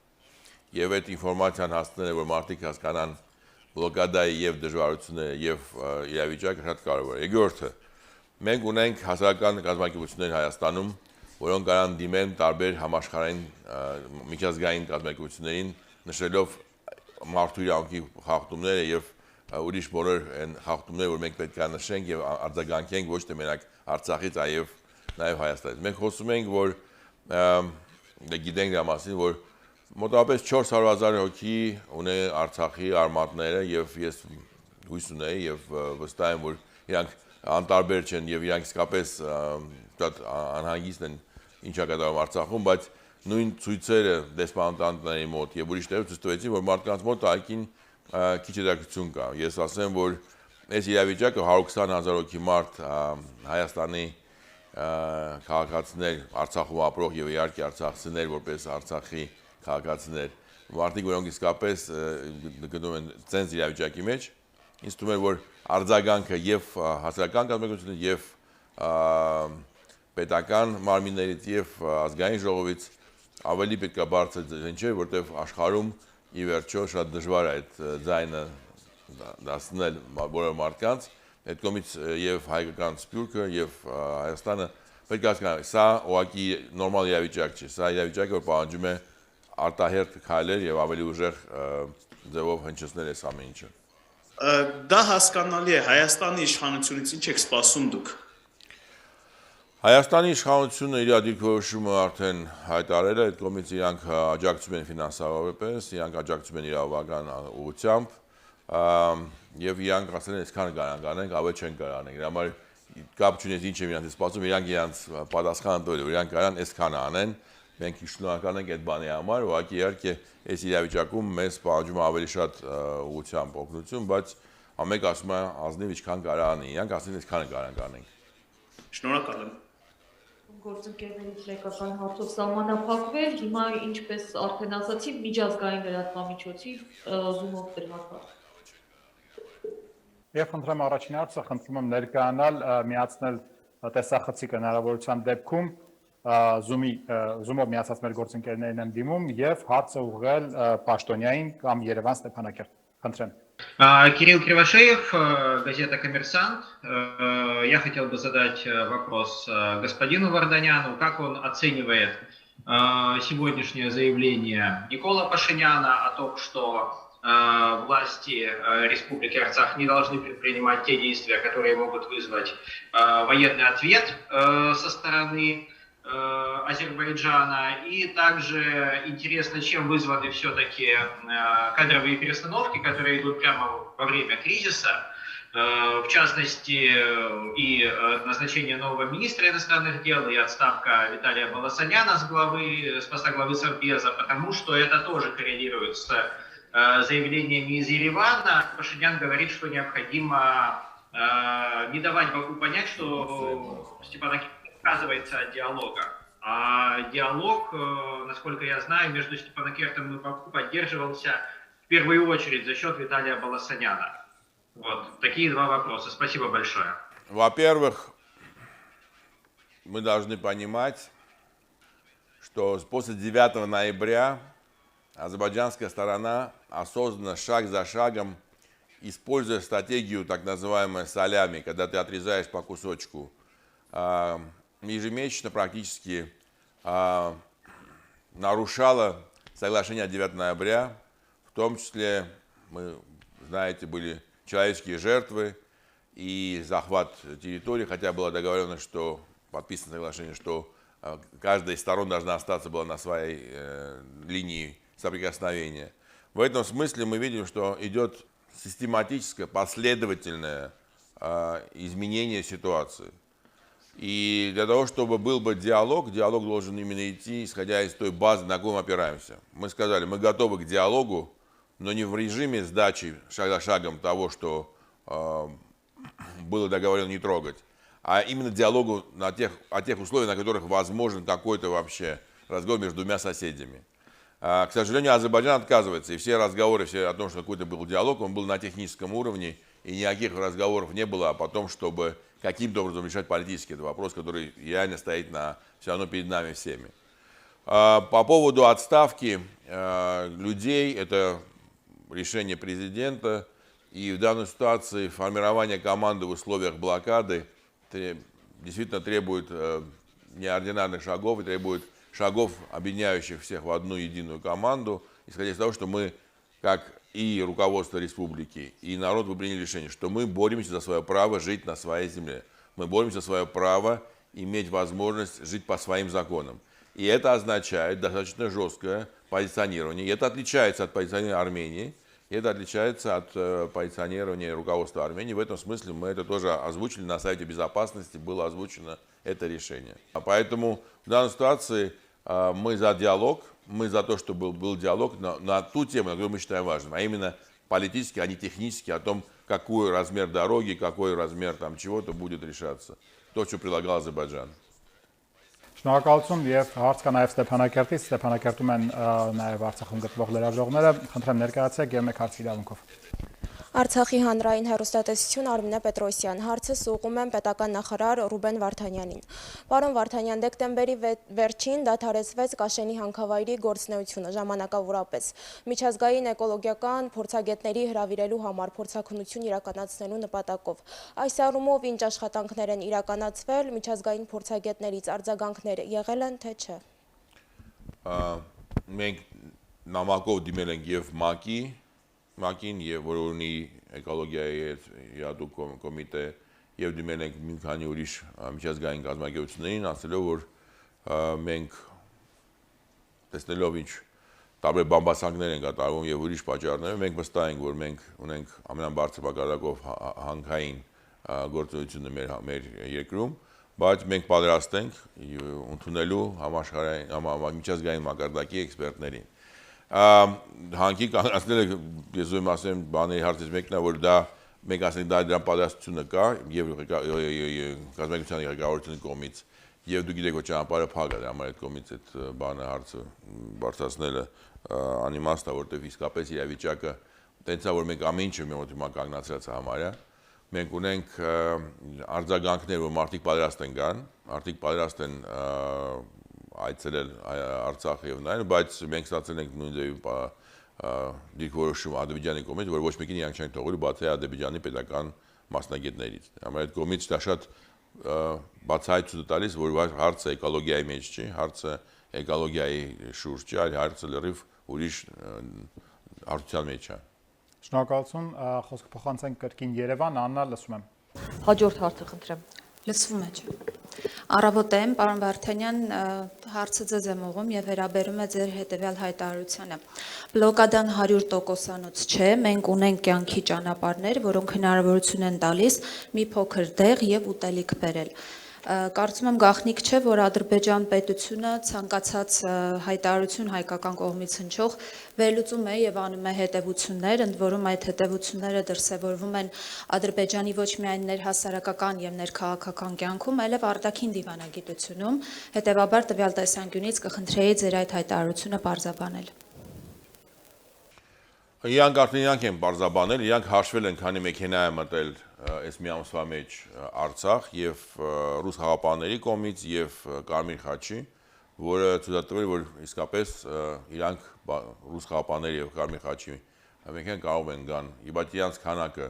[SPEAKER 4] Եվ այդ ինֆորմացիան հասցնելը, որ մարդիկ հասկանան բլոկադայի եւ դժվարությունները եւ իրավիճակը շատ կարևոր է։ Երկրորդը, մենք ունենք հասարակական կազմակերպություններ Հայաստանում, որոնք կարող դիմեն տարբեր համաշխարհային միջազգային կազմակերպություններին, նշելով մարդու իրավունքի խախտումները եւ ուրիշ բոլոր այն խախտումները, որ մենք պետք է նշենք եւ արձագանքենք ոչ թե մենակ Արցախից, այլ նաեւ Հայաստանից։ Մենք խոսում ենք, որ գիտենք դրա մասին, որ մոտավորապես 400,000 հոգի ունի Արցախի արմատները եւ ես հույս ունեի եւ վստահ եմ, որ իրանք անտարբեր չեն եւ իրանք իսկապես շատ անհանգիստ են ինչա կատարվում Արցախում, բայց նույն ցույցերը դեսպանատների մոտ եւ ուրիշ տեղերից ցույց տվեցին, որ մարդկանց մոտ այքին քիչ հետաքրքրություն կա։ Ես ասեմ, որ այս իրավիճակը 120,000 հոգի մարդ Հայաստանի քաղաքացիներ, Արցախում ապրող եւ իհարկե արցախցիներ, որպես Արցախի քաղաքացիներ, մարդիկ, որոնք իսկապես գտնվում են ցենց իրավիճակի մեջ, ինձ թվում է, որ արձագանքը եւ հասարակական կազմակերպությունից եւ պետական մարմիններից եւ ազգային ժողովից ավելի պետք է բարձր ձայն, որտեղ աշխարհում ի վերջո շատ դժվար է այդ ձայնը դասնել բոլոր մարդկանց, այդ կողմից եւ հայկական սփյուռքը եւ Հայաստանը պետք է հասկանան, սա ուղղակի նորմալ իրավիճակ չէ, սա իրավիճակ, որ պահանջում է արտահերթ քայլեր եւ ավելի ուժեղ ձևով հնչեցնել այս ամեն ինչը։
[SPEAKER 6] Դա հասկանալի է, Հայաստանի իշխանությունից ինչ եք սպասում դուք։
[SPEAKER 4] Հայաստանի իշխանությունը իր դիրքորոշումը արդեն հայտարարել է, այդ կողմից իրանք աջակցում են ֆինանսավորապես, իրանք աջակցում են իրավական ուղղությամբ եւ իրանք ասել են այսքան կարող անենք, ավելի չեն կարող անենք։ Դրա համար կապ չունի ինչ է իրանք սպասում, իրանք իրանք պատասխան տվել, իրանք կարան այսքան անեն, մենք շնորհակալ ենք այդ բանի համար, ուղղակի իհարկե այս իրավիճակում մեզ պահանջում է ավելի շատ ուղղությամբ օգնություն, բայց ամեն ասում է ազնիվ ինչքան կարող անի, իրանք ասել են այսքան կարող անենք։
[SPEAKER 6] Շնորհակալ եմ։
[SPEAKER 2] Գործընկերներից լեկական հարցով սահմանափակվել, հիմա ինչպես արդեն ասացի, միջազգային լրատվամիջոցի Zoom-ով դրված։
[SPEAKER 1] Եվ խնդրեմ առաջին հարցը, խնդրում եմ ներկայանալ, միացնել տեսախցիկը հնարավորության դեպքում Zoom-ով միացած մեր գործընկերներին եմ դիմում եւ հարցը ուղղել Պաշտոնյային կամ Երևան Ստեփանակերտ։ Խնդրեմ։
[SPEAKER 11] Кирилл Кривошеев, газета «Коммерсант». Я хотел бы задать вопрос господину Варданяну. Как он оценивает сегодняшнее заявление Никола Пашиняна о том, что власти Республики Арцах не должны предпринимать те действия, которые могут вызвать военный ответ со стороны Азербайджана, и также интересно, чем вызваны все-таки кадровые перестановки, которые идут прямо во время кризиса, в частности и назначение нового министра иностранных дел и отставка Виталия Баласаняна с поста главы Совбеза, потому что это тоже коррелирует с заявлениями из Еревана. Пашинян говорит, что необходимо не давать Баку понять, что Степанакерт отказывается от диалога. А диалог, насколько я знаю, между Степанакертом и Баку поддерживался в первую очередь за счет Виталия Баласаняна. Вот, такие два вопроса. Спасибо большое.
[SPEAKER 4] Во-первых, мы должны понимать, что после 9 ноября азербайджанская сторона осознанно, шаг за шагом, используя стратегию так называемой солями, когда ты отрезаешь по кусочку, ежемесячно практически нарушала соглашение 9 ноября, в том числе, мы, знаете, были человеческие жертвы и захват территории, хотя было договорено, что подписано соглашение, что каждая из сторон должна остаться была на своей линии соприкосновения. В этом смысле мы видим, что идет систематическое, последовательное изменение ситуации. И для того, чтобы был бы диалог должен именно идти, исходя из той базы, на какую мы опираемся. Мы сказали, мы готовы к диалогу, но не в режиме сдачи шаг за шагом того, что было договорено не трогать, а именно диалогу о тех условиях, на которых возможен какой-то вообще разговор между двумя соседями. К сожалению, Азербайджан отказывается, и все разговоры о том, что какой-то был диалог, он был на техническом уровне, и никаких разговоров не было о том, чтобы каким-то образом решать политический этот вопрос, который реально стоит все равно перед нами всеми. По поводу отставки людей, это решение президента, и в данной ситуации формирование команды в условиях блокады действительно требует неординарных шагов и требует шагов, объединяющих всех в одну единую команду, исходя из того, что мы, как и руководство республики, и народ, вы приняли решение, что мы боремся за свое право жить на своей земле. Мы боремся за свое право иметь возможность жить по своим законам. И это означает достаточно жесткое позиционирование. И это отличается от позиционирования Армении, и это отличается от позиционирования руководства Армении. В этом смысле мы это тоже озвучили на Совете Безопасности, было озвучено это решение. Поэтому в данной ситуации мы за диалог, мы за то, чтобы был диалог на ту тему, которую мы считаем важным, а именно политически, а не технически, о том, какой размер дороги, какой размер там чего-то будет решаться. То, что предлагал Азербайджан.
[SPEAKER 1] Շնորհակալություն եւ հարց կա նաեւ Ստեփանակերտից, Ստեփանակերտում են նաեւ Արցախում գտնվող լրագրողները, խնդրեմ ներկայացեք եւ մեկ հարցի իրավունքով։
[SPEAKER 5] Արցախի հանրային հեռուստատեսություն Արմինե Պետրոսյան, հարցը ուղղում եմ պետական նախարար Ռուբեն Վարդանյանին։ Պարոն Վարդանյան, դեկտեմբերի վերջին դադարեցվեց Կաշենի հանքավայրի գործունեությունը ժամանակավորապես։ Միջազգային էկոլոգիական փորձագետների հրավիրելու համար փորձաքննություն իրականացնելու նպատակով։ Այս առումով ինչ աշխատանքներ են իրականացվել, միջազգային փորձագետներից արձագանքներ եղել են, թե չէ։
[SPEAKER 4] Մենք նամակով դիմել ենք եւ ՄԱԿ-ին եւ որ ունի էկոլոգիայի յադու կոմիտե եւ դիմել ենք մի քանի ուրիշ միջազգային կազմակերպություններին, ասելով որ մենք տեսնելով ինչ տարբեր բամբասանքներ են կատարվում եւ ուրիշ պատճառներ, մենք վստահ ենք որ մենք ունենք ամենաբարձր բակարակով հանքային գործունեությունը մեր երկրում, բայց մենք պատրաստ ենք ընդունելու համաշխարհային միջազգային մակարդակի էքսպերտներին։ Հանքի կանգնացնելը ես ուզում ասեմ բաների հարցից մեկն է որ դա մենք ասենք դա դրան պատրաստությունը կա եւ կազմակերպության ղեկավարության կողմից եւ դու գիտեք որ ճանապարհը փակ է դրա համար այդ կողմից այդ բանը հարցը բարձրացնելը անիմաստ է որտեղ իսկապես իրավիճակը տենց է որ մենք ամեն ինչը մի մոտ հիմա կանգնացրած համարյա մենք ունենք արձագանքներ որ մարդիկ պատրաստ են գան մարդիկ պատրաստ են այցելել Արցախ եւ նայել, բայց մենք ստացել ենք նույն ձեւի դիրքորոշում Ադրբեջանի կողմից, որ ոչ մեկին իրանք չեն թողելու բացի Ադրբեջանի պետական մասնագետներից։ Համար այդ կողմից դա շատ բացահայտություն տալիս, որ հարցը էկոլոգիայի մեջ չի, հարցը էկոլոգիայի շուրջ չի, այլ հարցը լրիվ ուրիշ հարցության մեջ է։
[SPEAKER 1] Շնորհակալություն, խոսքը փոխանցենք կրկին Երևան, Աննա, լսում եմ։
[SPEAKER 2] Հաջորդ հարցը խնդրեմ։
[SPEAKER 13] Լսվում է չէ։ Առավոտեմ, պարոն Վարդանյան, հարցը ձեզ եմ ուղղում եւ վերաբերում է ձեր հետեւյալ հայտարարությանը։ Բլոկադան 100%-անոց չէ, մենք ունենք կյանքի ճանապարհներ, որոնք հնարավորություն են տալիս մի փոքր դեղ եւ ուտելիք բերել։ Կարծում եմ գաղտնիք չէ, որ Ադրբեջան պետությունը ցանկացած հայտարարություն հայկական կողմից հնչող վերլուծում է եւ անում է հետեւություններ, ընդ որում այդ հետեւությունները դրսեւորվում են Ադրբեջանի ոչ միայն ներհասարակական եւ ներքաղաքական կյանքում, այլև արտաքին դիվանագիտությունում, հետեւաբար տվյալ տեսանկյունից կխնդրեի ձեր այդ հայտարարությունը պարզաբանել։
[SPEAKER 4] Իրանք արդեն իրանք են պարզաբանել, իրանք հաշվել են, քանի մեքենա է մտել այս մի ամսվա մեջ Արցախ եւ ռուս խաղապանների կողմից եւ Կարմիր խաչի, որը ցույց որ իսկապես իրանք ռուս խաղապանների եւ Կարմիր խաչի մեքենան կարող են գան, բայց իրանք քանակը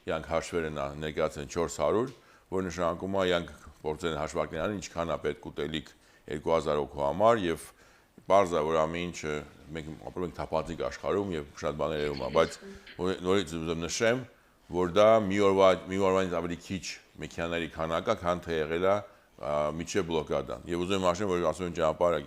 [SPEAKER 4] իրանք հաշվել են ներկայացրել 400, որ նշանակում է իրանք փորձել են հաշվարկներ անել, ինչքան է պետք ուտելիք 2000 հոգու համար եւ Պարզ է, որ ամեն ինչը մենք ապրում ենք թափանցիկ աշխարհում եւ շատ բաներ եղում է, բայց նորից ուզում նշեմ, որ դա մի օրվանից ավելի քիչ մեքենաների քանակը, քան թե եղել է միջև բլոկադան։ Եվ ուզում եմ ասեմ, որ ասում են ճանապարհը,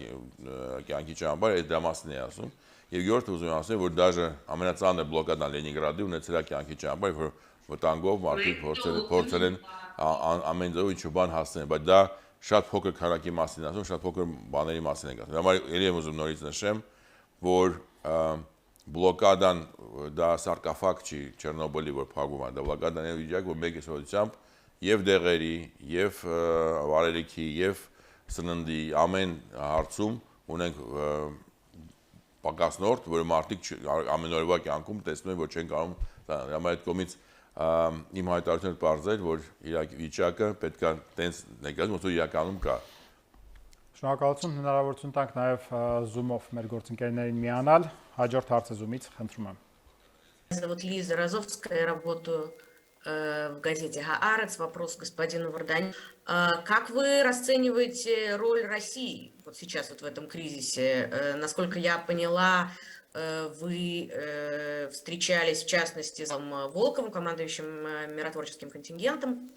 [SPEAKER 4] կյանքի ճանապարհը, այդ դրա մասն է ասում։ Եվ երկրորդը ուզում եմ ասել, որ դաժե ամենածանր բլոկադան Լենինգրադի ունեցել է կյանքի ճանապարհը, որ վտանգով մարդիկ փորձել են ամեն ձևով ինչ-որ բան հասնել, բայց դա շատ փոքր քանակի մասին ասում, շատ փոքր բաների մասին ենք ասում։ Համար ելի եմ ուզում նորից նշեմ, որ բլոկադան դա սարկաֆակ չի Չեռնոբիլի, որ փակվում է, դա բլոկադան է վիճակ, որ մեկ հսկողությամբ եւ դեղերի, եւ վարելիքի, եւ սննդի ամեն հարցում ունենք պակասնորդ, որ մարդիկ ամենօրվա կյանքում տեսնում են, որ չեն կարող համար այդ կողմից իմ հայտարարությունը բարձր, որ վիճակը պետք է տենց ներկայացում, ոնց որ իրականում կա։
[SPEAKER 1] Շնորհակալություն, հնարավորություն տանք նաև Zoom-ով մեր գործընկերներին միանալ, հաջորդ հարցը Zoom-ից խնդրում եմ։
[SPEAKER 12] Зовут Лиза Розовская, работаю в газете «Хаарец». Вопрос господину Варданяну. Как вы расцениваете роль России вот сейчас вот в этом кризисе? Насколько я поняла, вы встречались, в частности, с Волковым, командующим миротворческим контингентом,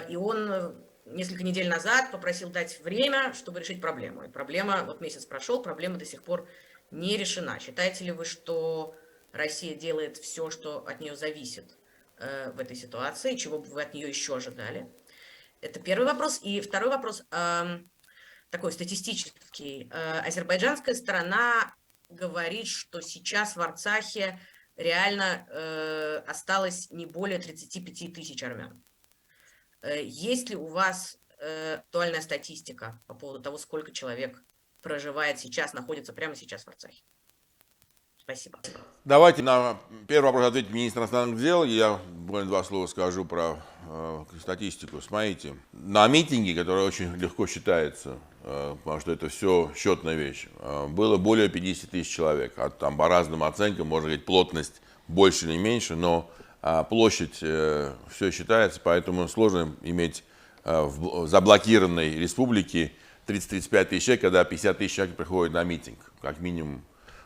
[SPEAKER 12] и он несколько недель назад попросил дать время, чтобы решить проблему. И проблема, вот месяц прошел, проблема до сих пор не решена. Считаете ли вы, что Россия делает все, что от нее зависит в этой ситуации, чего бы вы от нее еще ожидали? Это первый вопрос. И второй вопрос, такой статистический. Азербайджанская сторона говорит, что сейчас в Арцахе реально осталось не более 35 тысяч армян. Есть ли у вас актуальная статистика по поводу того, сколько человек проживает сейчас, находится прямо сейчас в Арцахе? Спасибо.
[SPEAKER 4] Давайте на первый вопрос ответит министр иностранных дел. Я буквально два слова скажу про статистику. Смотрите, на митинге, который очень легко считается, потому что это все счетная вещь, было более 50 тысяч человек. Там по разным оценкам, можно говорить, плотность больше или меньше, но площадь все считается, поэтому сложно иметь в заблокированной республике 30-35 тысяч человек, когда 50 тысяч человек приходят на митинг, как минимум.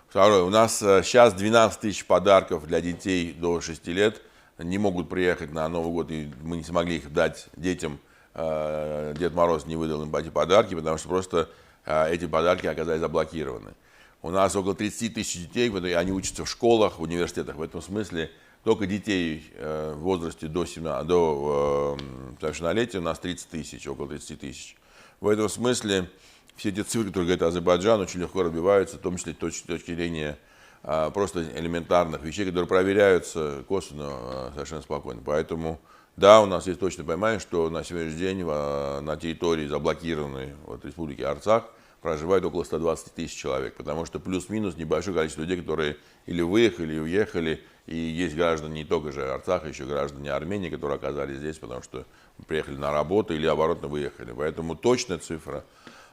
[SPEAKER 4] Второе, у нас сейчас 12 тысяч подарков для детей до 6 лет не могут приехать на Новый год, и мы не смогли их дать детям, Дед Мороз не выдал им эти подарки, потому что просто эти подарки оказались заблокированы. У нас около 30 тысяч детей, они учатся в школах, в университетах, в этом смысле только детей в возрасте до совершеннолетия у нас 30 тысяч, около 30 тысяч. В этом смысле все эти цифры, которые говорит Азербайджан, очень легко разбиваются, в том числе с точки зрения просто элементарных вещей, которые проверяются косвенно совершенно спокойно. Поэтому, да, у нас есть точное понимание, что на сегодняшний день на территории заблокированной республики Арцах проживает около 120 тысяч человек, потому что плюс-минус небольшое количество людей, которые или выехали, или уехали, и есть граждане не только же Арцаха, еще граждане Армении, которые оказались здесь, потому что приехали на работу или оборотно выехали. Поэтому точная цифра,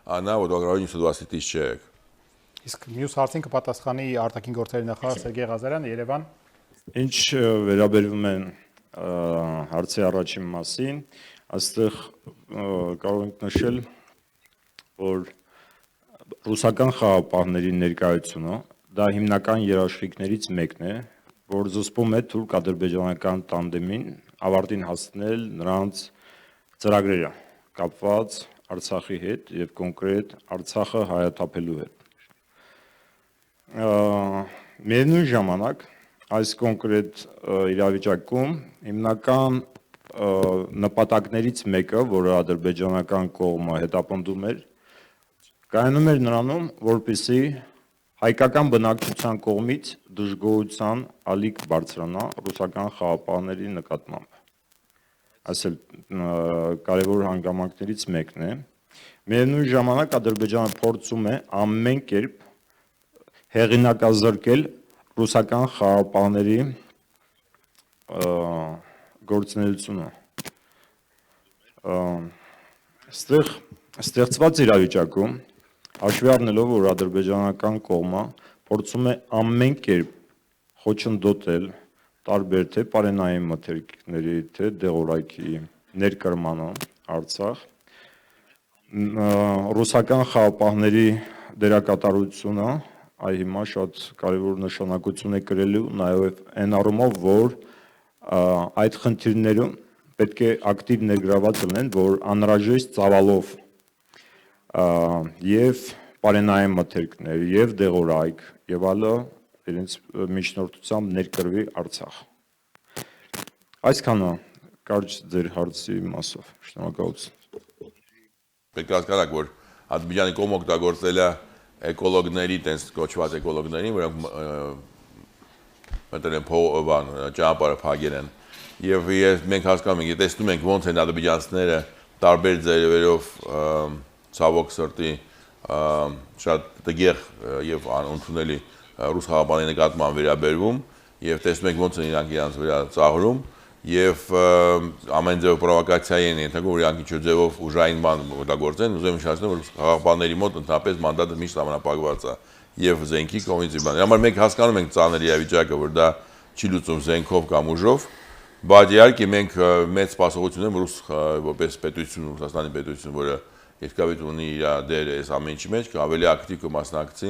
[SPEAKER 4] она вот в районе 120 тысяч человек.
[SPEAKER 1] Իսկ մյուս հարցին կպատասխանի արտաքին գործերի նախարար Սերգեյ Ղազարյանը, Երևան։
[SPEAKER 14] Ինչ վերաբերվում է հարցի առաջին մասին, այստեղ կարող ենք նշել, որ ռուսական խաղապահների ներկայությունը դա հիմնական երաշխիքներից մեկն է, որ զսպում է թուրք-ադրբեջանական տանդեմին ավարտին հասնել նրանց ծրագրերը կապված Արցախի հետ եւ կոնկրետ Արցախը հայաթափելու հետ։ Միևնույն ժամանակ այս կոնկրետ իրավիճակում հիմնական նպատակներից մեկը, որը ադրբեջանական կողմը հետապնդում էր, կայանում էր նրանում, որպեսզի հայկական բնակչության կողմից դժգոհության ալիք բարձրանա ռուսական խաղապահների նկատմամբ։ Այս էլ կարևոր հանգամանքներից մեկն է։ Միևնույն ժամանակ Ադրբեջանը փորձում է ամեն կերպ հեղինակազրկել ռուսական խաղապահների գործունեությունը։ Այստեղ ստեղծված իրավիճակում հաշվի առնելով, որ ադրբեջանական կողմը փորձում է ամեն կերպ խոչընդոտել տարբեր թե պարենային մթերքների, թե դեղորայքի ներկրմանը Արցախ, ռուսական խաղապահների դերակատարությունը այ հիմա շատ կարևոր նշանակություն է կրելու նաև այն առումով, որ այդ խնդիրներում պետք է ակտիվ ներգրաված լինեն, որ անհրաժեշտ ծավալով եւ պարենային մթերքներ, եւ դեղորայք, եւ այլը իրենց միջնորդությամբ ներկրվի Արցախ։ Այսքանը կարճ ձեր հարցի մասով։ Շնորհակալություն։
[SPEAKER 4] Պետք է հասկանաք, որ Ադրբեջանի կողմը օգտագործել է էկոլոգների, տենց կոչված էկոլոգներին, որոնք մտել են ճանապարհը փակել են։ Եվ մենք հասկանում ենք, տեսնում ենք ոնց են ադրբեջանցիները տարբեր ձևերով ցավոք սրտի շատ տգեղ եւ անընդունելի ռուս խաղապանի նկատմամբ վերաբերվում եւ տեսնում ենք ոնց են իրանք իրանց վրա ծաղրում եւ ամեն ձեւ պրովոկացիայի են ենթարկում, որ իրանք ինչ-որ ձևով ուժային բան օգտագործեն, ուզում եմ նշանակել, որ խաղապանների մոտ ընդհանրապես մանդատը միշտ համապարակված է եւ զենքի կողմից բան։ Համար մենք հասկանում ենք ծանր իրավիճակը, որ դա չի լուծում զենքով կամ ուժով, բայց իհարկե մենք մեծ սպասողություն ունենք ռուս որպես պետություն, Ռուսաստանի պետություն, որը երկավիճ ունի իր դերը այս ամեն ինչի մեջ, ավելի ակտիվ կմասնակցի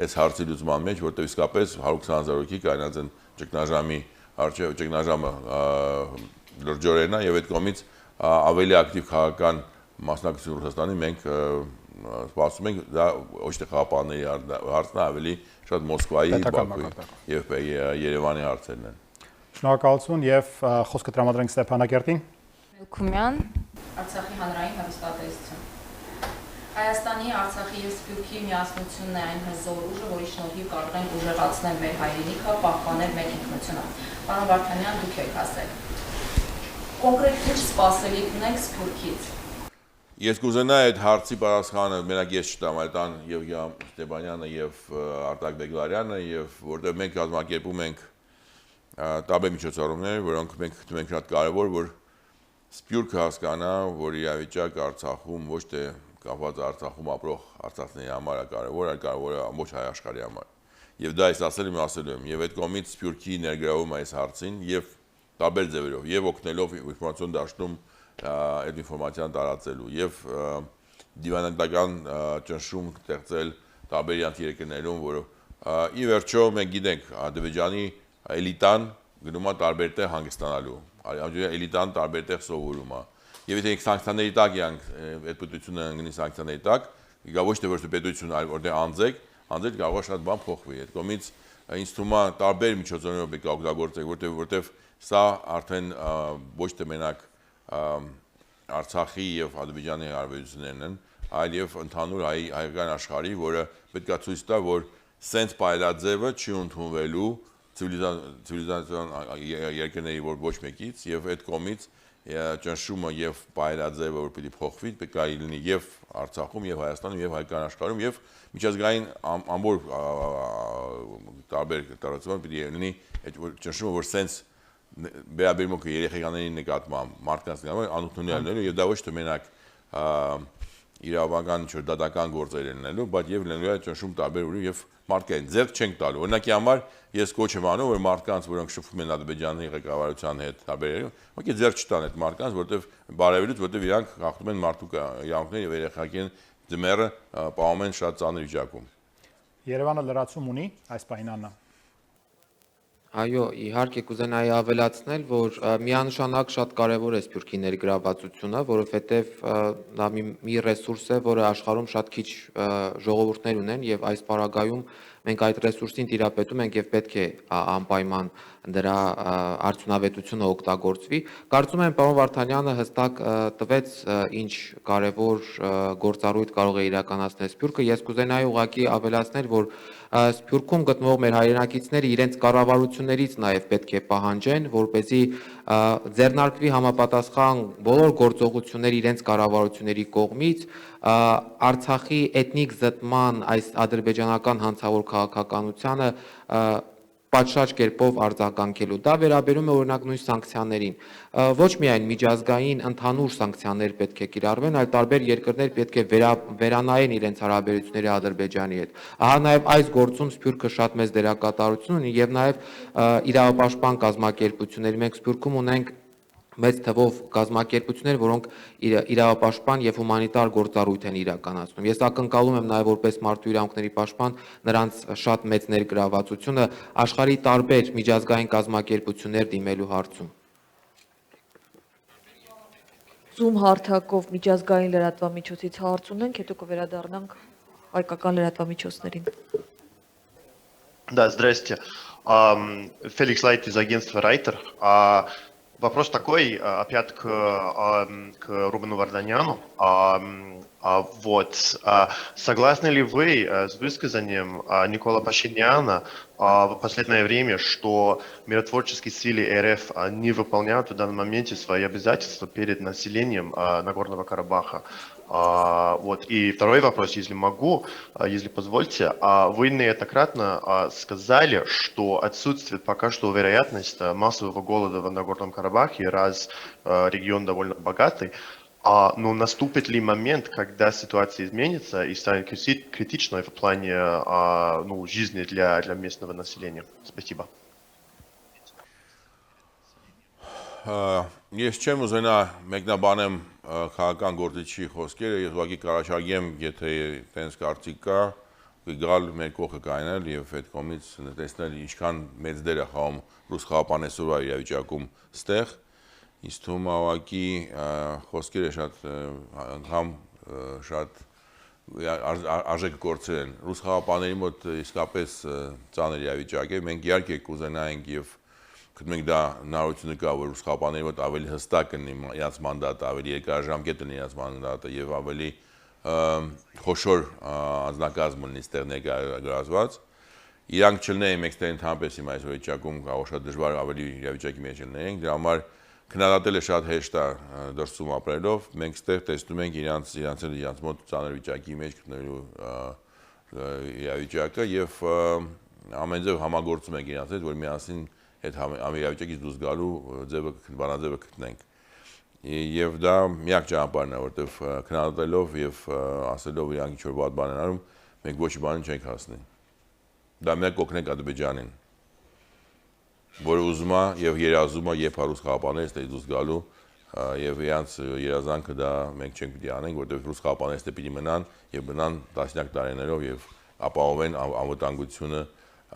[SPEAKER 4] այս հարցի լուծման մեջ, որտեղ իսկապես 120,000 հոգի կայնած են ճգնաժամի ճգնաժամը լրջորենն է եւ այդ կողմից ավելի ակտիվ քաղաքական մասնակցություն Ռուսաստանի մենք սպասում ենք, դա ոչ թե խաղապանների հարցն է, ավելի շատ Մոսկվայի, Բաքուի եւ Երևանի հարցերն են։
[SPEAKER 1] Շնորհակալություն եւ խոսքը տրամադրենք Ստեփանակերտին։
[SPEAKER 17] Քումյան, Արցախի հանրային հեռուստատեսություն։ Հայաստանի, Արցախի եւ Սփյուռքի միասնությունն է այն հզոր ուժը, որի շնորհիվ կարող ենք ուժեղացնել մեր հայրենիքը, պահպանել մեր ինքնությունը։ Պարոն Վարդանյան, դուք եք ասել։ Կոնկրետ ինչ սպասելիք ունենք Սփյուռքից։
[SPEAKER 4] Ես կուզենայի այդ հարցի պատասխանը մենակ ես չտամ, այլ տան Եվգեն Ստեփանյանը եւ Արտակ Բեգլարյանը, եւ որտեղ մենք կազմակերպում ենք տարբեր միջոցառումներ, որոնք մենք գտնում ենք շատ կարեւոր, որ Սփյուռքը հասկանա, որ իրավիճակը Արցախում ոչ թե կապված Արցախում ապրող արցախների համար է կարևոր, այլ կարևոր է ամբողջ հայ աշխարհի համար։ Եվ դա ես ասել եմ, եւ այդ կողմից Սփյուռքի ներգրավում այս հարցին եւ տարբեր ձևերով, եւ օգնելով ինֆորմացիոն դաշտում այդ ինֆորմացիան տարածելու եւ դիվանագիտական ճնշում ստեղծել տարբեր երկրներում, որը ի վերջո մենք գիտենք Ադրբեջանի էլիտան գնում է տարբեր տեղ հանգստանալու, էլիտան տարբեր տեղ սովորում է։ Եվ եթե սանկցիաների տակ ենք, այդ պետությունը ընկնի սանկցիաների տակ, գա ոչ թե որ պետություն, այլ որտեղ անձեք կարող է շատ բան փոխվի։ Այդ կողմից ինձ թվում է տարբեր միջոցառումներ պետք է օգտագործենք, որտեղ սա արդեն ոչ թե մենակ Արցախի եւ Ադրբեջանի հարաբերություններն են, այլ եւ ընդհանուր հայկական աշխարհի, որը պետք է ցույց տա, որ սենց պայլաձևը չի ընդունվելու ցիվիլիզացիոն երկրների ոչ մեկից եւ այդ կողմից ճնշումը եւ պայլաձևը որ պիտի փոխվի, պետք է լինի եւ Արցախում եւ Հայաստանում եւ հայկական աշխարհում եւ միջազգային ամբողջ տարբեր տարածքներում պիտի լինի այդ ճնշումը, որ սենց վերաբերմունքը երեխաների նկատմամբ մարդկանց նկատմամբ անընդունելի լինելու եւ դա ոչ թե մենակ իրավական ինչ-որ դատական գործեր լինելու, բայց եւ լինելու է ճնշում տարբեր ուղի եւ մարդկային ձեռք չենք տալու։ Օրինակի համար ես կոչ եմ անում, որ մարդկանց, որոնք շփվում են Ադրբեջանի ղեկավարության հետ տարբերերում, ոքի ձեռք չտան այդ մարդկանց, որտեվ բարևելուց, որտեվ իրանք խախտում են մարդու իրավունքները եւ երեխային ձմեռը պահում են շատ ծանր վիճակում։ Երևանը լրացում ունի այս պահին Աննա։
[SPEAKER 3] Այո, իհարկե կուզենայի ավելացնել, որ միանշանակ շատ կարևոր է Սփյուռքի ներգրավվածությունը, որովհետև դա մի ռեսուրս է, որը աշխարհում շատ քիչ ժողովուրդներ ունեն եւ այս պարագայում մենք այդ ռեսուրսին տիրապետում ենք եւ պետք է անպայման դրա արդյունավետությունը օգտագործվի։ Կարծում եմ պարոն Վարդանյանը հստակ տվեց ինչ կարևոր գործառույթ կարող է իրականացնել Սփյուռքը։ Ես կուզենայի ուղղակի ավելացնել, որ Սփյուռքում գտնվող մեր հայրենակիցները իրենց կառավարություններից նաև պետք է պահանջեն, որպեսզի ձեռնարկվի համապատասխան բոլոր գործողություններ իրենց կառավարությունների կողմից Արցախի էթնիկ զտման այս ադրբեջանական հանցավոր քաղաքականությանը պատշաճ կերպով արձագանքելու։ Դա վերաբերում է օրինակ նույն սանկցիաներին։ Ոչ միայն միջազգային ընդհանուր սանկցիաներ պետք է կիրառվեն, այլ տարբեր երկրներ պետք է վերանայեն իրենց հարաբերությունները Ադրբեջանի հետ։ Ահա նաև այս գործում Սփյուռքը շատ մեծ դերակատարություն ունի եւ նաև իրավապաշտպան կազմակերպությունների։ Մենք Սփյուռքում ունենք մեծ թվով կազմակերպություններ, որոնք իրավապաշտպան եւ հումանիտար գործառույթ են իրականացնում։ Ես ակնկալում եմ նաեւ որպես մարդու իրավունքների պաշտպան նրանց շատ մեծ ներգրավվածությունը աշխարհի տարբեր միջազգային կազմակերպություններ դիմելու հարցում։
[SPEAKER 2] Zoom հարթակով միջազգային լրատվամիջոցից հարց ունենք, հետո կվերադառնանք հայկական լրատվամիջոցներին։
[SPEAKER 15] Да, здрасте. Феликс Лайт из агентства Райтер. Вопрос такой, опять к Рубену Варданяну. Согласны ли вы с высказанием Никола Пашиняна в последнее время, что миротворческие силы РФ не выполняют в данном моменте свои обязательства перед населением Нагорного Карабаха? И второй вопрос, если могу, если позвольте. Вы неоднократно сказали, что отсутствует пока что вероятность массового голода в Нагорном Карабахе, раз регион довольно богатый. Но наступит ли момент, когда ситуация изменится и станет критичной в плане жизни для местного населения? Спасибо.
[SPEAKER 4] Ես չեմ ուզենա մեկնաբանեմ քաղաքական գործիչի խոսքերը, ես ուղղակի կառաջարկեմ, եթե տենց կարծիք կա, գալ մեր կողքը կայնել եւ այդ կողմից տեսնել ինչքան մեծ դեր է խաղում ռուս խաղապանեսորվա իրավիճակում ստեղ, ինձ թվում է ուղղակի խոսքերը շատ անգամ շատ արժեք գործեր են։ Ռուս խաղապաների մոտ իսկապես ծանր իրավիճակ է, մենք իհարկե կուզենայինք եւ գտնում ենք դա հնարավորությունը կա, որ ռուս խաղապաների մոտ ավելի հստակ կլինի իրաց մանդատը, ավելի երկարաժամկետ լինի իրաց մանդատը եւ ավելի խոշոր անձնակազմ լինի ստեղ ներկայացված։ Իրանք չլինեին մեկ ստեղ ընդհանրապես հիմա այս վիճակում կարող շատ դժվար ավելի իրավիճակի մեջ լինենք, դրա համար քննադատելը շատ հեշտ է դրսում ապրելով, մենք ստեղ տեսնում ենք իրանց մոտ ծանր վիճակի մեջ գտնելու իրավիճակը եւ ամենձև համագործում ենք իրանց հետ, որ միասին այդ ամիրավիճակից դուրս գալու բանաձևը գտնենք։ Եվ դա միակ ճանապարհն է, որտեղ քննադատելով եւ ասելով իրանք ինչ-որ վատ բան են արում, մենք ոչ մի բանի չենք հասնի։ Դա միակ օգնենք Ադրբեջանին, որը ուզում է եւ երազում է երբ ռուս խաղապանները ստե դուրս գալու եւ իրանց երազանքը դա մենք չենք պիտի անենք, որտեղ ռուս խաղապանները ստե պիտի մնան եւ մնան տասնյակ տարիներով եւ ապահովեն անվտանգությունը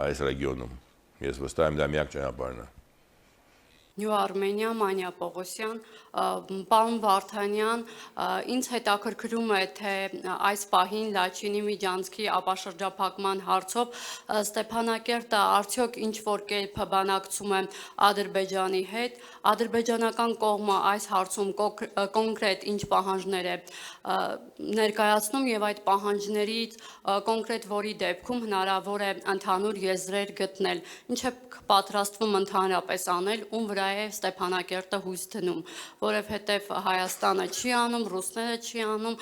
[SPEAKER 4] այս ռեգիոնում։ Ես վստահ եմ դա միակ ճանապարհն է։
[SPEAKER 18] Նյու Արմենիա, Մանյա Պողոսյան, պարոն Վարդանյան, ինձ հետաքրքրում է, թե այս պահին Լաչինի միջանցքի ապաշրջափակման հարցով Ստեփանակերտը արդյոք ինչ-որ կերպ բանակցում է Ադրբեջանի հետ, ադրբեջանական կողմը այս հարցում կոնկրետ ինչ պահանջներ է ներկայացնում եւ այդ պահանջներից կոնկրետ որի դեպքում հնարավոր է ընդհանուր եզրեր գտնել, ինչ է պատրաստվում ընդհանրապես անել, ում վրա է Ստեփանակերտը հույս դնում, որովհետև Հայաստանը չի անում, ռուսները չի անում,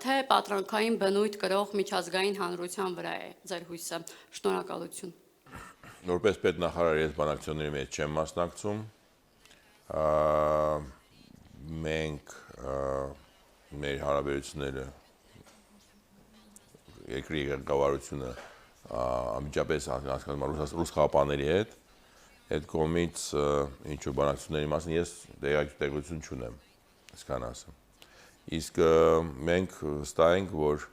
[SPEAKER 18] թե պատրանքային բնույթ կրող միջազգային հանրության վրա է ձեր հույսը։ Շնորհակալություն։
[SPEAKER 4] Որպես պետնախարար ես բանակցությունների մեջ չեմ մասնակցում։ Մենք մեր հարաբերությունները երկրի ղեկավարությունը անմիջապես հասկանում ռուս խաղապանների հետ, այդ կողմից ինչ-որ բանակցությունների մասին ես տեղեկություն չունեմ, այսքան ասեմ։ Իսկ մենք վստահ ենք, որ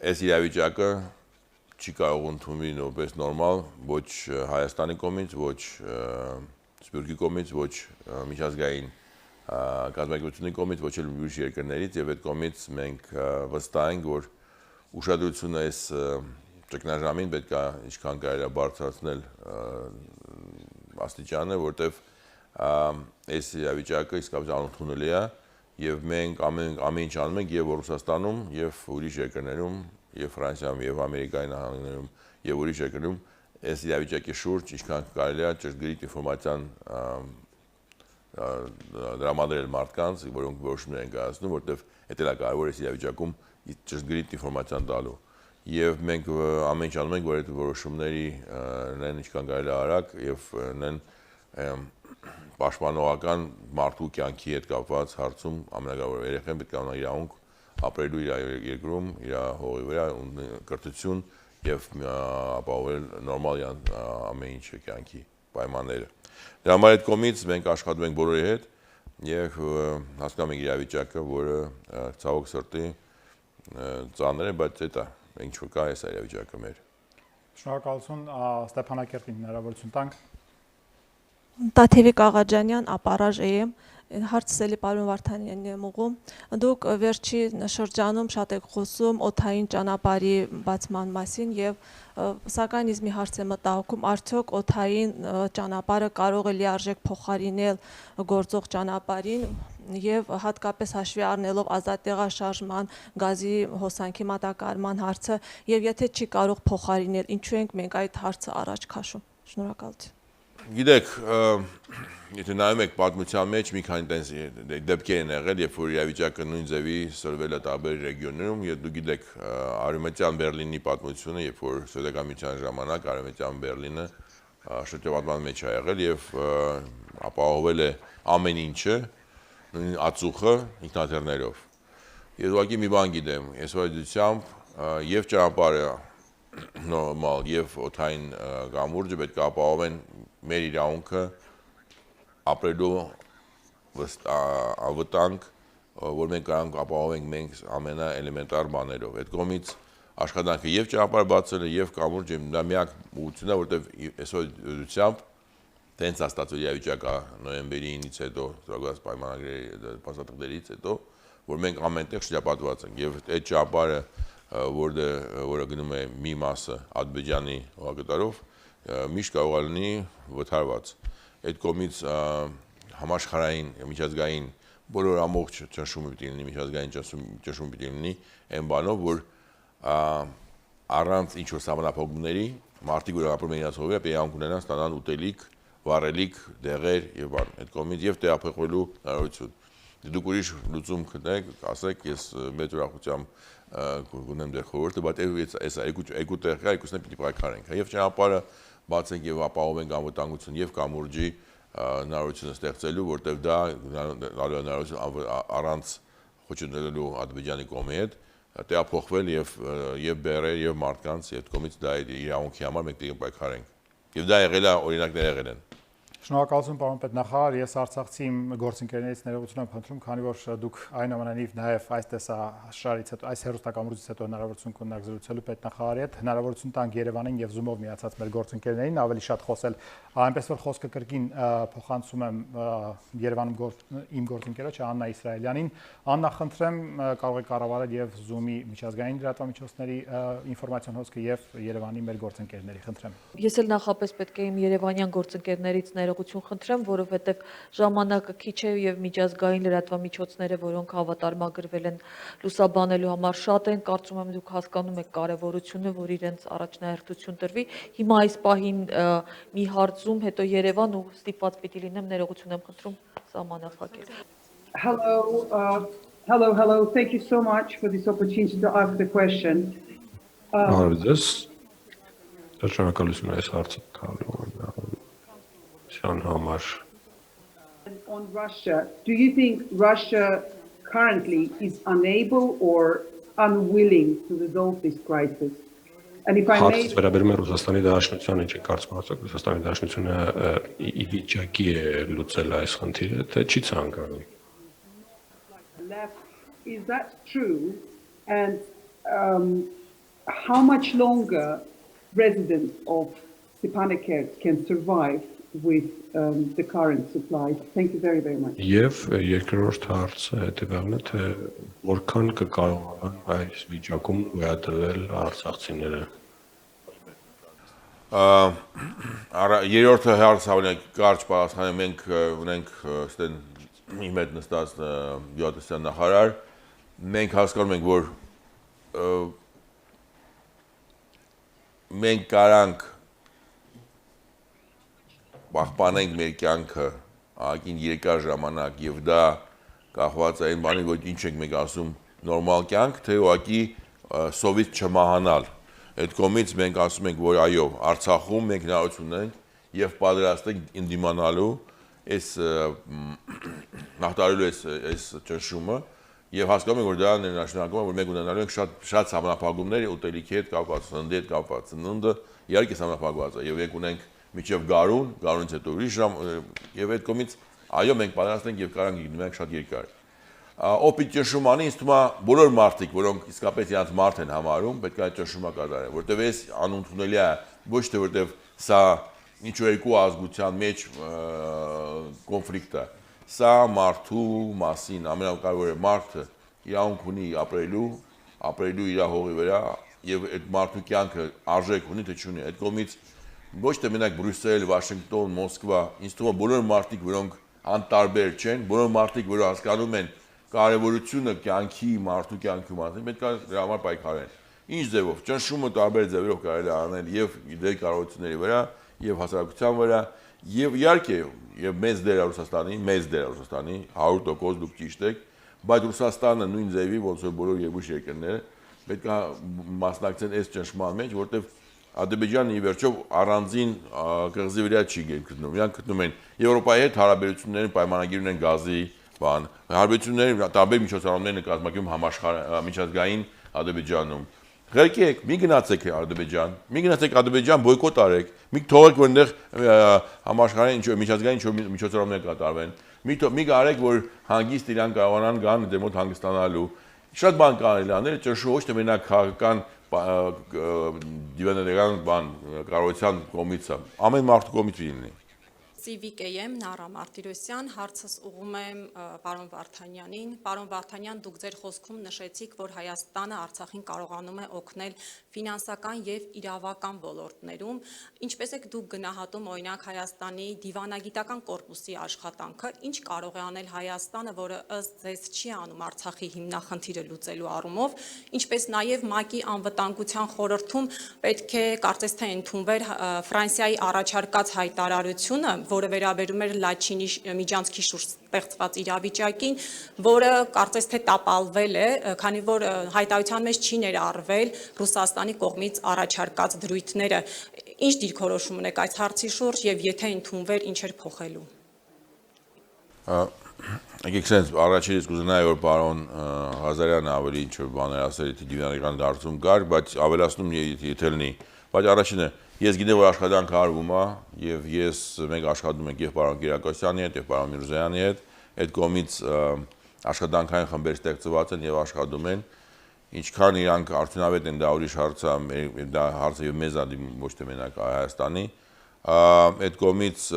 [SPEAKER 4] այս իրավիճակը չի կարող ընդունվի որպես նորմալ ոչ Հայաստանի կողմից, ոչ Սփյուռքի կողմից, ոչ միջազգային կազմակերպությունների կողմից, ոչ էլ ուրիշ երկրներից, եւ այդ կողմից մենք վստահ ենք, որ ուշադրությունը այս ճգնաժամին պետք է ինչքան կարելի է բարձրացնել աստիճանը, որտեվ այս իրավիճակը իսկապես անընդունելի է եւ մենք ամեն ինչ անում ենք եւ Ռուսաստանում եւ ուրիշ երկրներում եւ Ֆրանսիայում եւ Ամերիկայի նահանգներում եւ ուրիշ երկրներում այս իրավիճակի շուրջ ինչքան կարելի է ճշգրիտ ինֆորմացիան դրամադրել մարդկանց, որոնք որոշումներ են կայացնում, որտեվ դա էլ է կարևոր այս իրավիճակում ճշգրիտ ինֆորմացիան տալու։ Եվ մենք ամեն ինչ անում ենք, որ այդ որոշումների նեն ինչքան կարելի արագ եւ նեն պաշտպանողական մարդու կյանքի հետ կապված հարցում ամենակարևորը երեխան պետք է ունենա իրավունք ապրելու իր երկրում, իր հողի վրա կրթություն եւ ապահովել նորմալ ամեն ինչ կյանքի պայմանները։ Դրա համար այդ կողմից մենք աշխատում ենք բոլորի հետ եւ հասկանում ենք իրավիճակը, որը ցավոք սրտի ծանր է, բայց դա ինչ որ կա այս իրավիճակը մեր։
[SPEAKER 1] Շնորհակալություն Ստեփանակերտին հնարավորություն տանք։
[SPEAKER 23] Տաթևիկ Աղաջանյան, Ապարաժ եմ,
[SPEAKER 8] Հարցս էլի պարոն Վարդանյանին եմ ուղղում։ Դուք վերջի շրջանում շատ եք խոսում օդային ճանապարհի բացման մասին եւ սակայն ինձ մի հարց է մտահոգում, արդյոք օդային ճանապարհը կարող է լիարժեք փոխարինել գործող ճանապարհին եւ հատկապես հաշվի առնելով ազատեղաշարժման, գազի հոսանքի մատակարարման հարցը եւ եթե չի կարող փոխարինել, ինչու ենք մենք այդ հարցը առաջ քաշում։ Շնորհակալություն։
[SPEAKER 4] Գիտեք, եթե նայում եք պատմության մեջ մի քանի տենց դեպքեր են եղել, երբ որ իրավիճակը նույն ձևի սրվել է տարբեր ռեգիոններում, եւ դու գիտեք Արևմտյան Բերլինի պատմությունը, երբ որ Սովետական միության ժամանակ Արևմտյան Բերլինը շրջապատման մեջ է եղել եւ ապահովել է ամեն ինչը, նույն ածուխը ինքնաթիռներով։ Ես ուղղակի մի բան գիտեմ, այսօրությամբ եւ ճանապարհը նորմալ եւ օդային կամուրջը պետք է ապահովեն մեր իրավունքը ապրելու անվտանգ, որ մենք կարող ապահովենք մենք ամենաէլեմենտար բաներով։ Այդ կողմից աշխատանքը եւ ճանապարհ բացելը եւ կամուրջ դա միակ ուղղությունն է, որտեղ այսօրությամբ տենց ստացվել իրավիճակը նոյեմբերի 9-ից հետո, ծրագրված պայմանագրերի փաստաթղթերից հետո, որ մենք ամենտեղ շրջապատված ենք եւ այդ ճանապարհը որը գնում է մի մասը Ադրբեջանի հողագտարով, միշտ կարող է լինի վթարված։ Այդ կողմից համաշխարհային միջազգային բոլոր ամբողջ ճնշումը պիտի լինի, միջազգային ճնշումը պիտի լինի այն բանով, որ առանց ինչ-որ սահմանափակումների մարդիկ, որ ապրում են իրենց հողերը, պետք է ունենան ստանան ուտելիք, վառելիք, դեղեր եւ բան։ Այդ կողմից եւ տեղափոխվելու հնարավորություն։ Դուք ուրիշ լուծում գտնեք, ասեք, ես մեծ ուրախությամբ կունեմ դեր խորհուրդը, բայց այս երկու տեղը երկուսն պիտի պայքարենք։ Եվ ճանապարհը բացենք եւ ապահովենք անվտանգություն եւ կամուրջի հնարավորությունը ստեղծելու, որտեղ դա հնարավորություն առանց խոչընդոտելու Ադրբեջանի կողմի հետ տեղափոխվել եւ բերել եւ մարդկանց եւ կողմից դա իրավունքի համար մենք պետք է պայքարենք։ Եվ դա եղել է օրինակներ եղել են։
[SPEAKER 1] Շնորհակալություն պարոն պետնախարար, ես արցախցի իմ գործընկերներից ներողություն եմ խնդրում, քանի որ դուք այնուամենայնիվ նաև այս տեսաշարից հետո, այս հերոստակամուրջից հետո հնարավորություն կունենաք զրուցելու պետնախարարի հետ, հնարավորություն տանք Երևանին եւ Zoom-ով միացած մեր գործընկերներին ավելի շատ խոսել, այնպես որ խոսքը կրկին փոխանցում եմ Երևանում իմ գործընկերոջը Աննա Իսրայելյանին։ Աննա, խնդրեմ, կարող եք կառավարել եւ Zoom-ի միջազգային լրատվամիջոցների ինֆորմացիոն հոսքը եւ Երևանի մեր գործընկերների, խնդրեմ։
[SPEAKER 2] Ես էլ նախապես պետք է իմ երևանյան գործընկերներից ներողություն խնդրեմ, որովհետև ժամանակը քիչ է եւ միջազգային լրատվամիջոցները, որոնք հավատարմագրվել են լուսաբանելու համար, շատ են, կարծում եմ դուք հասկանում եք կարեւորությունը, որ իրենց առաջնահերթություն տրվի։ Հիմա այս պահին մի հարցում, հետո Երևան ու ստիպված պիտի լինեմ, ներողություն եմ խնդրում սահմանափակել։
[SPEAKER 19] Hello. Thank you so much for this opportunity to ask the question. On Russia, do you think Russia currently is unable or unwilling to resolve this crisis? And if I may...
[SPEAKER 23] Վերաբերում է Ռուսաստանի Դաշնությանը, ինչ կարծում ասեք, Ռուսաստանի Դաշնությունը ի վիճակի է լուծել այս խնդիրը, թե չի ցանկանում։
[SPEAKER 19] Is that true? And how much longer residents of Stepanakert can survive with the current supplies? Thank you very, very much.
[SPEAKER 23] Եվ երկրորդ հարցը հետևյալն է, թե որքան կկարողանան այս վիճակում վերադրվել արցախցիները։
[SPEAKER 4] Երրորդը հարցը ավելի կարճ պատասխանը մենք ունենք ստեն իմ հետ նստած գյուղատնտեսության նախարար, մենք հասկանում ենք, որ մենք կարանք պահպանենք մեր կյանքը ակին երկար ժամանակ եւ դա կախված է այն բանի, որ ինչ ենք մենք ասում նորմալ կյանք, թե ուղղակի սովից չմահանալ։ Այդ կողմից մենք ասում ենք, որ այո, Արցախում մենք հնարավորություն ունենք եւ պատրաստ ենք ընդդիմանալու այս հաղթահարելու այս ճնշումը եւ հասկանում ենք, որ դա նշանակում է, որ մենք ունենալու ենք շատ համապատասխաններ ուտելիքի հետ կապված, սննդի հետ կապված, սնունդը իհարկե համապատասխանված է եւ մենք ունենք միջև գարունից հետո ուրիշ ժամ եւ այդ կողմից այո մենք պատրաստ ենք եւ կարանք գնանք շատ երկար։ Օպիտ ճնշումանի ինձ թվում է բոլոր մարդիկ, որոնք իսկապես իրանց մարդ են համարում, պետք է այդ ճնշումը կատարեն, որտեվ այս անընդունելի է ոչ թե որտեվ սա ինչ-որ երկու ազգության մեջ կոնֆլիկտ է, Սա մարդու մասին ամենակարևորը մարդը իրավունք ունի ապրելու իր հողի վրա եւ այդ մարդու կյանքը արժեք ունի թե չունի։ Այդ կողմից ոչ թե մենակ Բրյուսել, Վաշինգտոն, Մոսկվա, ինձ թվում է բոլոր մարդիկ, որոնք անտարբեր չեն, բոլոր մարդիկ, որ հասկանում են կարևորությունը կյանքի, մարդու կյանքի մասին, պետք է դրա համար պայքարեն։ Ինչ ձևով, ճնշումը տարբեր ձևերով կարելի է անել եւ դեր կառավարությունների վրա, եւ հասարակության վրա, եւ իհարկե եւ մեծ դեր Ռուսաստանի 100% դուք ճիշտ եք, բայց Ռուսաստանը նույն ձևի ոնց որ բոլոր երկու երկրները պետք է մասնակցեն այս ճնշման մեջ, որտեղ Ադրբեջանը ի վերջո առանձին կղզի վրա չի գտնում։ Իրանք գտնում են Եվրոպայի հետ հարաբերությունների պայմանագիր ունեն գազի բան։ Հարաբերությունները տարբեր միջոցառումներ են կազմակերպում միջազգային Ադրբեջանում։ Ղեկեք, մի գնացեք Ադրբեջան, բոյկոտ արեք, մի թողեք, որ այնտեղ համաշխարհային միջազգային միջոցառումներ կատարվեն։ Մի կարեք, որ հանգիստ իրան կարողանան գան դե մոտ հանգստանալու։ Շատ բան կարելի անել, ճնշումը ոչ թե մենակ քաղաքական դիվանագիտական բան կառավարության կողմից է, ամեն մարդու կողմից լինի։
[SPEAKER 9] Civic AM Նարա Մարտիրոսյան, հարցս ուղղում եմ պարոն Վարդանյանին։ Պարոն Վարդանյան, դուք ձեր խոսքում նշեցիք, որ Հայաստանը Արցախին կարողանում է օգնել ֆինանսական եւ իրավական ոլորտներում։ Ինչպես եք դուք գնահատում օրինակ Հայաստանի դիվանագիտական կորպուսի աշխատանքը, ինչ կարող է անել Հայաստանը, որը ըստ ձեզ չի անում Արցախի հիմնախնդիրը լուծելու առումով, ինչպես նաեւ ՄԱԿ-ի անվտանգության խորհրդում պետք է կարծես թե ընդունվեր Ֆրանսիայի առաջարկած հայտարարությունը, որը վերաբերում էր Լաչինի միջանցքի շուրջ ստեղծված իրավիճակին, որը կարծես թե տապալվել է, քանի որ հայտարարության մեջ չի ներառվել Ռուսաստանի կողմից առաջարկած դրույթները։ Ինչ դիրքորոշում ունեք այս հարցի շուրջ եւ եթե ընդունվեր, ինչ էր փոխելու։
[SPEAKER 4] Եկեք sense առաջինից կուզենայի որ պարոն Ղազարյանը ավելի ինչ որ բաներ ասել իդի դիվանագիտական դարձում կար, բայց ավելացնում եթե լինի, բայց առաջինը Ես գիտեմ, որ աշխատանքը արվում է եւ ես մենք աշխատում ենք եւ պարոն Կիրակոսյանի հետ եւ պարոն Միրզոյանի հետ, այդ կողմից աշխատանքային խմբեր ստեղծված են եւ աշխատում են, ինչքան իրանք արդյունավետ են դա ուրիշ հարց է, դա հարցը եւ մեզ ադի ոչ թե մենակ Հայաստանի, այդ կողմից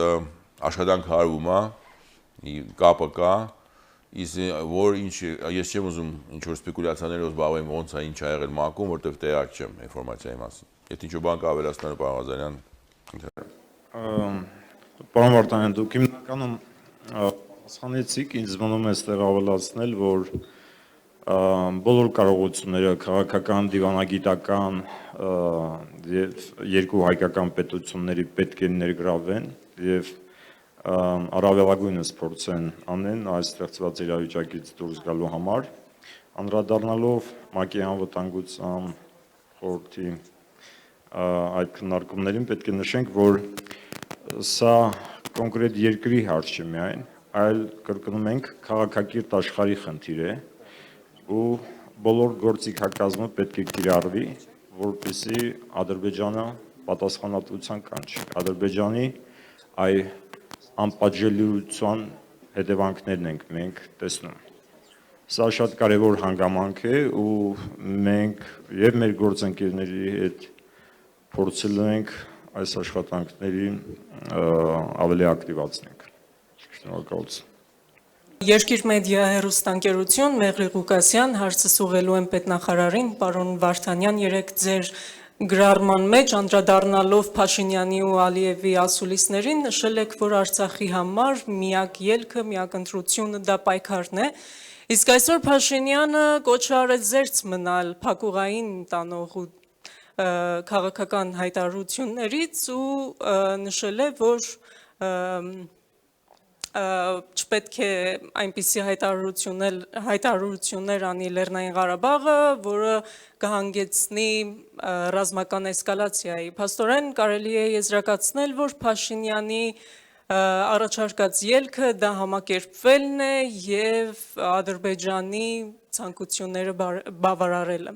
[SPEAKER 4] աշխատանքը արվում է, կապը կա, որ ինչ ես չեմ ուզում ինչ որ սպեկուլյացիաներով զբաղվեմ ոնց է ինչ ա եղել ՄԱԿ-ում, որտեղ տեղյակ չեմ ինֆորմացիայի մասին։ Եթե ինչ-որ բան կա ավելացնել պարոն Ղազարյան։
[SPEAKER 14] Պարոն Վարդանյան, դուք հիմնականում հասկանեցիք, ինձ մնում է այստեղ ավելացնել, որ բոլոր կարողությունները քաղաքական, դիվանագիտական եւ երկու հայկական պետությունների պետք է ներգրավեն եւ առավելագույնս փորձեն անեն այս ստեղծված իրավիճակից դուրս գալու համար, անդրադառնալով ՄԱԿ-ի անվտանգության խորհրդի այդ քննարկումներին պետք է նշենք, որ սա կոնկրետ երկրի հարց չէ միայն, այլ կրկնում ենք քաղաքակիրթ աշխարհի խնդիր է ու բոլոր գործիքակազմը պետք է կիրառվի, որպեսզի Ադրբեջանը պատասխանատվության կանչի։ Ադրբեջանի այ անպատժելիության հետևանքներն ենք մենք տեսնում։ Սա շատ կարևոր հանգամանք է ու մենք եւ մեր գործընկերների հետ փորձել ենք այս աշխատանքների ավելի ակտիվացնենք։ Շնորհակալություն։
[SPEAKER 20] Երկիր մեդիա հեռուստաընկերություն Մեղրի Ղուկասյան, հարցս ուղղելու եմ պետնախարարին, պարոն Վարդանյան, երեք ձեր գրառման մեջ անդրադառնալով Փաշինյանի ու Ալիևի ասուլիսներին նշել եք, որ Արցախի համար միակ ելքը, միակ ընտրությունը դա պայքարն է։ Իսկ այսօր Փաշինյանը կոչ արեց զերծ մնալ փակուղային տանող ու քաղաքական հայտարարություններից ու նշել է, որ չպետք է այնպիսի հայտարարություններ անի Լեռնային Ղարաբաղը, որը կհանգեցնի ռազմական էսկալացիայի։ Փաստորեն կարելի է եզրակացնել, որ Փաշինյանի առաջարկած ելքը դա համակերպվելն է եւ Ադրբեջանի ցանկությունները բավարարելը։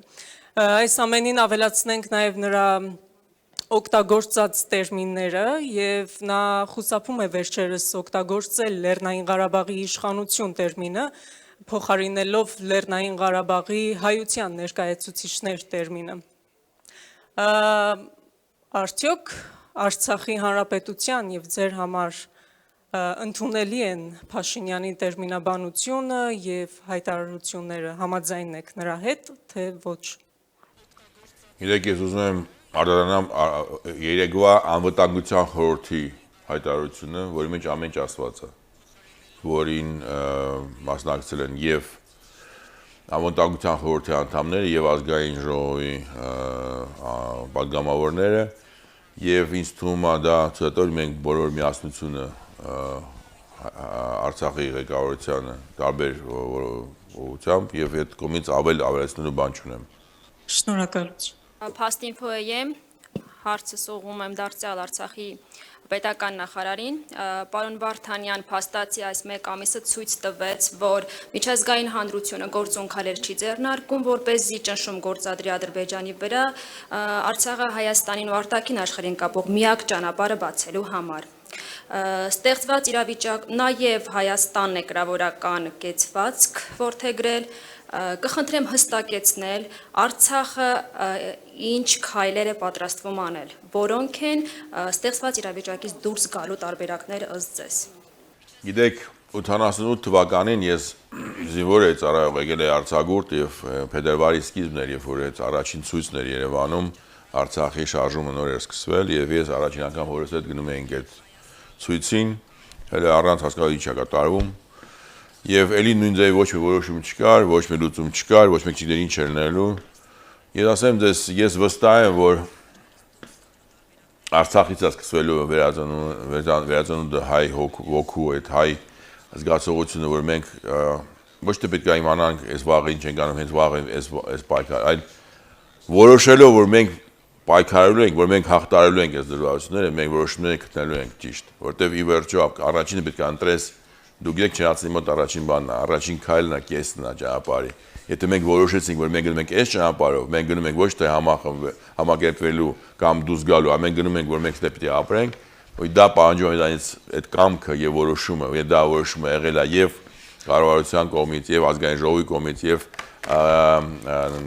[SPEAKER 20] Այս ամենին ավելացնենք նաեւ նրա օգտագործած տերմինները եւ նա խուսափում է վերջերս օգտագործել Լեռնային Ղարաբաղի իշխանություն տերմինը, փոխարինելով Լեռնային Ղարաբաղի հայության ներկայացուցիչներ տերմինը։ Արդյոք Արցախի հանրապետության եւ ձեր համար ընդունելի են Փաշինյանի տերմինաբանությունը եւ հայտարարությունները, համաձայն եք նրա հետ, թե ոչ։
[SPEAKER 4] Գիտեք, ես ուզում եմ արտահայտեմ երեկվա անվտանգության խորհրդի հայտարարությունը, որի մեջ ամեն ինչ ասված է, որին մասնակցել են եւ անվտանգության խորհրդի անդամները եւ ազգային ժողովի պատգամավորները եւ ինձ թվում է դա ցույց մենք բոլոր միասնությունը Արցախի ղեկավարությանը տարբեր ուղղությամբ եւ այդ կողմից ավելացնելու բան չունեմ։
[SPEAKER 20] Շնորհակալություն։
[SPEAKER 5] Փաստինֆոյեմ հարցս ուղղում եմ դարձյալ Արցախի պետական նախարարին, պարոն Վարդանյան փաստացի այս մեկ ամիսը ցույց տվեց, որ միջազգային հանրությունը գործուն քայլեր չի ձեռնարկում, որպեսզի ճնշում գործադրի Ադրբեջանի վրա Արցախը Հայաստանին ու արտաքին աշխարհին կապող միակ ճանապարհը բացելու համար։ Ստեղծված իրավիճակ նաև Հայաստանն է կրավորական կեցվածք որդեգրել, կխնդրեմ հստակեցնել Արցախը ինչ քայլեր է պատրաստվում անել, որոնք են ստեղծված իրավիճակից դուրս գալու տարբերակները ըստ ձեզ։
[SPEAKER 4] Գիտեք, 88 թվականին ես զինվոր էի ծառայող եկել էի արձակուրդ եւ փետրվարի սկիզբն էր, երբ որ այդ առաջին ցույցն էր Երևանում, Արցախի շարժումը նոր էր սկսվել եւ ես առաջին անգամ հորս հետ գնում էինք այդ ցույցին, հələ առանց հասկանալու ինչ է կատարվում։ Եվ էլի նույն ձեւ ոչ մի որոշում չկար, ոչ մի լուծում չկար, ոչ մեկ չգիտեր ինչ էր նելու։ Ես ասեմ ձեզ, ես վստահ եմ, որ Արցախից է սկսվելու վերածնունդը հայ հոգու, այդ հայ զգացողությունը, որ մենք ոչ թե պետք է իմանանք այս վաղը ինչ ենք անում, հենց վաղը այս պայքարը, այլ որոշելով, որ մենք պայքարելու ենք, որ մենք հաղթարելու ենք այս դժվարությունները, մենք որոշումներ գտնելու ենք ճիշտ, որտեվ ի վերջո առաջինը պետք է ընտրես, դուք եք չհացնի մոտ առաջին բանն է, առաջին քայլն է, կեսն է ճանապարհի։ Եթե մենք որոշեցինք, որ մենք գնում ենք այս ճանապարհով, մենք գնում ենք ոչ թե համակերպվելու կամ դուրս գալու, այլ մենք գնում ենք, որ մենք պետք է ապրենք, ու դա պահանջում է դրանից այդ կամքը եւ որոշումը, եւ դա որոշումը եղել է եւ կառավարության կողմից, եւ ազգային ժողովի կողմից, եւ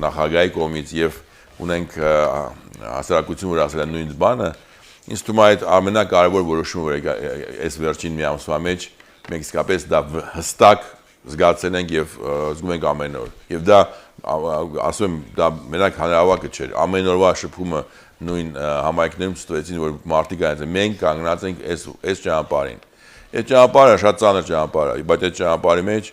[SPEAKER 4] նախագահի կողմից, եւ ունենք հասարակություն, որ ասել է նույն բանը, ինձ թվում է այդ ամենակարևոր որոշումը, որ այս վերջին մի ամսվա մեջ մենք իսկապես դա հստակ զգացել ենք եւ զգում ենք ամեն օր։ Եվ դա ասում եմ, դա մենակ հանրահավաքը չէր, ամեն օրվա շփումը նույն համայնքներում ստվեցին, որ մարդիկ այնց մենք կանգնած ենք այս ճանապարհին։ Այդ ճանապարհը շատ ծանր ճանապարհ է, բայց այդ ճանապարհի մեջ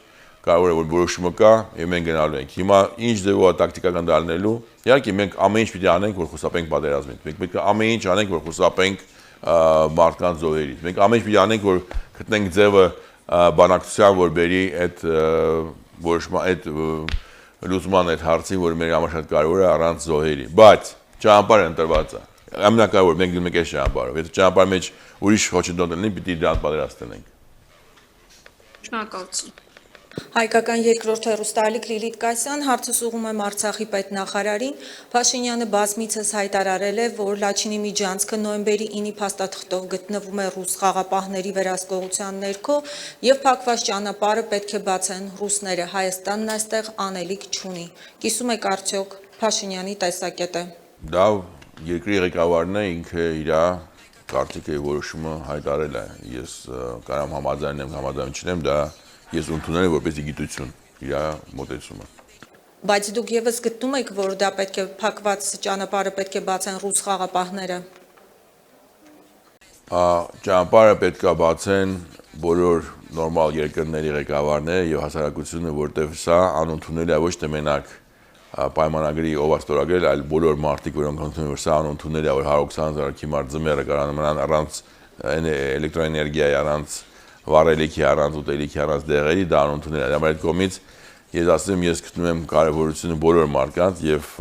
[SPEAKER 4] կարող է որ որոշումը կա եւ մենք գնալու ենք։ Հիմա ինչ ձևով է տակտիկական դառնելու։ Իհարկե մենք ամեն ինչ պիտի անենք, որ խուսափենք պատերազմից։ Մենք պետք է ամեն ինչ անենք, որ խուսափենք մարդկանց զոհերից։ Մենք ամեն ինչ պիտի անենք, որ գտնենք ձևը բանակցության, որ բերի այդ որոշման այդ լուծման այդ հարցին, որ մեր համար շատ կարևոր է առանց զոհերի։ Բայց ճանապարհը ընտրված է։ Ամենակարևորը մենք գնում ենք այս ճանապարհով։ Եթե ճանապարհի մեջ ուրիշ խոչընդոտ լինի, պիտի դրան պատերազմենք։
[SPEAKER 17] Շնորհակալություն։
[SPEAKER 13] Հայկական երկրորդ հեռուստաալիք Լիլիթ Կասյան, հարցս ուղղում եմ Արցախի պետնախարարին։ Փաշինյանը բազմիցս հայտարարել է, որ Լաչինի միջանցքը նոյեմբերի 9-ի փաստաթղթով գտնվում է ռուս խաղապահների վերահսկողության ներքո եւ փակված ճանապարհը պետք է բացեն ռուսները։ Հայաստանն այստեղ անելիք չունի։ Կիսում եք արդյոք Փաշինյանի տեսակետը։
[SPEAKER 4] Դա երկրի ղեկավարն է, ինքը իր կարծիքի որոշումը հայտարարել է։ Ես կարամ համաձայնեմ, համաձայն չնեմ, դա ես ընդունել եմ որպես գիտություն իր մոտեցումը։
[SPEAKER 13] Բայց դուք եւս գտնում եք, որ դա պետք է փակված ճանապարհը պետք է բացեն ռուս խաղապահները։
[SPEAKER 4] Ճանապարհը պետք է բացեն բոլոր նորմալ երկրների ղեկավարները եւ հասարակությունը, որտեղ սա անընդունելի է ոչ թե մենակ պայմանագրի ով ստորագրել, այլ բոլոր մարդիկ, որոնք ընդունում են, որ սա անընդունելի է, որ 120,000 քիմար ձմեռը կարողանան առանց էլեկտրոէներգիայի, առանց վառելիքի, առանց ուտելիքի, առանց դեղերի, դա անընդունելի է։ Այդ կողմից ես ասեմ, ես գտնում եմ կարևորությունը բոլոր մարդկանց եւ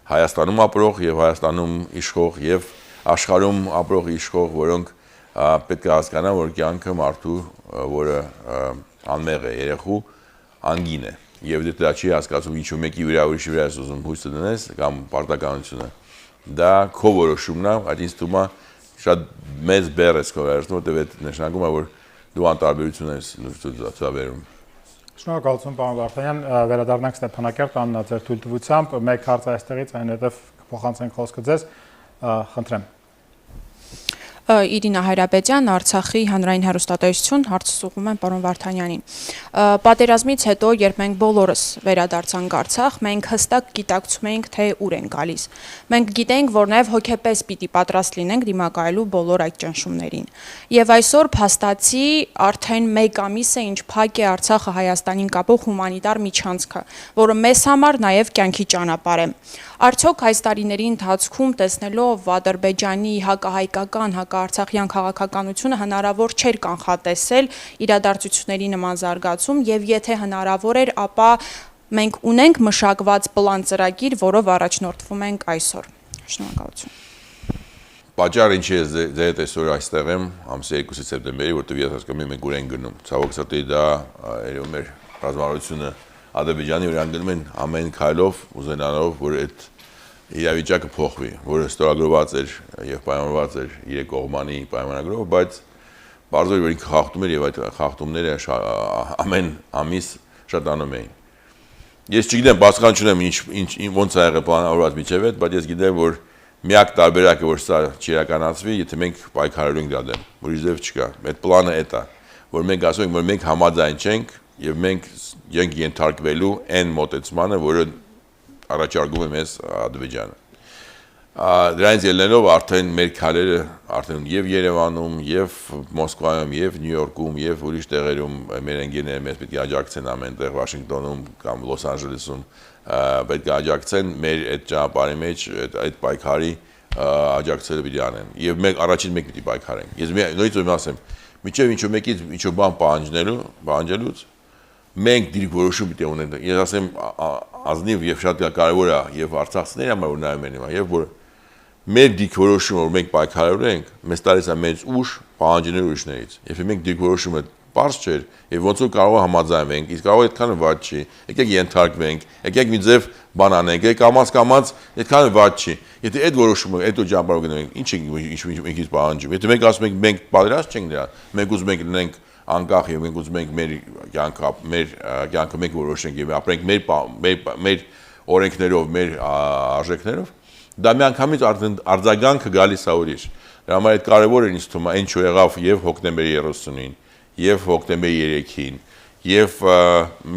[SPEAKER 4] Հայաստանում ապրող եւ Հայաստանում իշխող եւ աշխարհում ապրող իշխող, որոնք պետք է հասկանան, որ կյանքը մարդու, որը անմեղ է, երեխու անգին է։ Եվ դե դա չի հասկացում ինչու մեկի վրա ուրիշի վրա ես ուզում հույսը դնես կամ պարտականությունը։ Դա քո որոշումն է, այդ ինձ թվում է շատ մեծ բեռ ես քո վերջում, որտեղ այդ նշանակում է, որ դու անտարբերություն ես ցուցաբերում։
[SPEAKER 1] Շնորհակալություն, պարոն Վարդանյան, վերադառնանք Ստեփանակերտ, Աննա, ձեր թույլտվությամբ, մեկ հարց այստեղից, այնուհետև փոխանցենք խոսքը ձեզ, խնդրեմ։
[SPEAKER 7] Իրինա Հայրապետյան, Արցախի հանրային հեռուստատեսություն, հարցս ուղղում եմ պարոն Վարդանյանին։ Պատերազմից հետո, երբ մենք բոլորս վերադարձանք Արցախ, մենք հստակ գիտակցում էինք, թե ուր ենք գալիս։ Մենք գիտենք, որ նաև հոգեպես պիտի պատրաստ լինենք դիմակայելու բոլոր այդ ճնշումներին։ Եվ այսօր փաստացի արդեն 1 ամիս է, ինչ փակ է Արցախը Հայաստանին կապող հումանիտար միջանցքը, որը մեզ համար նաև կյանքի ճանապարհ է։ Արդյոք այս տարիների ընթացքում տեսնելով Ադրբեջանի հակահայկական, հակաարցախյան քաղաքականությունը հնարավոր չէր կանխատեսել իրադարձությունների նման զարգացում եւ եթե հնարավոր էր, ապա մենք ունենք մշակված պլան ծրագիր, որով առաջնորդվում ենք այսօր։ Շնորհակալություն։
[SPEAKER 4] Պատճառը ինչի է ձեր այսօր այստեղ եմ, ամսի 2 սեպտեմբերի, որտեղ ես հասկանում եմ մենք ուր ենք գնում։ Ցավոք սրտի դա երևում է ռազմավարությունը Ադրբեջանի վրա գնում են ամեն քայլով ուզենալով, որ այդ իրավիճակը փոխվի, որը ստորագրված էր եւ պայմանավորված էր 3 կողմանի պայմանագրով, բայց բարձր որ ինքը խախտում էր եւ այդ խախտումները ամեն ամիս շատանում էին։ Ես չգիտեմ, բացական չունեմ ինչ ոնց է եղել պլանավորված միջև այդ, բայց ես գիտեմ, որ միակ տարբերակը որ սա չիրականացվի, եթե մենք պայքարելու ենք դրա դեմ, ուրիշ ձև չկա։ Այդ պլանը է դա, որ մենք ասում ենք, որ մենք համաձայն չենք եւ մենք ենք ենթարկվելու այն մոտեցմանը, որը առաջարկում է մեզ Ադրբեջանը։ Դրանից ելնելով արդեն մեր քայլերը արդեն եւ Երևանում, եւ Մոսկվայում, եւ Նյու Յորքում, եւ ուրիշ տեղերում մեր ընկերները մեզ պետք է աջակցեն ամենտեղ Վաշինգտոնում կամ Լոս Անջելեսում պետք է աջակցեն մեր այդ ճանապարհի մեջ այդ պայքարի աջակցելը պիտի անեն։ Եվ մենք առաջին մենք պիտի պայքարենք։ Ես նույնիսկ ուզում ասեմ, միջև ինչ-որ մեկից ինչ-որ բան պահանջելուց մենք դիրքորոշում պիտի ունենք։ Ես ասեմ ազնիվ եւ շատ կարեւոր է եւ արցախցիների համար որ նայում են հիմա եւ որ մեր դիրքորոշումը որ մենք պայքարելու ենք, մեզ տալիս է մեծ ուժ պահանջներ ուրիշներից։ Եթե մենք դիրքորոշումը պարզ չէր եւ ոնց որ կարող է համաձայնվենք, իսկ կարող է այդքանը վատ չի։ Եկեք ենթարկվենք, եկեք մի ձև բան անենք, եկեք կամաց այդքանը վատ չի։ Եթե այդ որոշումը այդ ճանապարհով գնանք, ինչ ինքից պահանջում։ Եթե մենք ասում ենք մենք պատրաստ չենք դրա, մենք ուզում ենք լինենք անկախ եւ մենք ուզում ենք մեր կյանքը մենք որոշենք եւ ապրենք մեր օրենքներով, մեր արժեքներով, դա միանգամից արձագանքը գալիս է ուրիշ։ Դրա համար այդ կարևոր է ինձ թվում է, ինչ որ եղավ եւ հոկտեմբերի 30-ին, եւ հոկտեմբերի 3-ին, եւ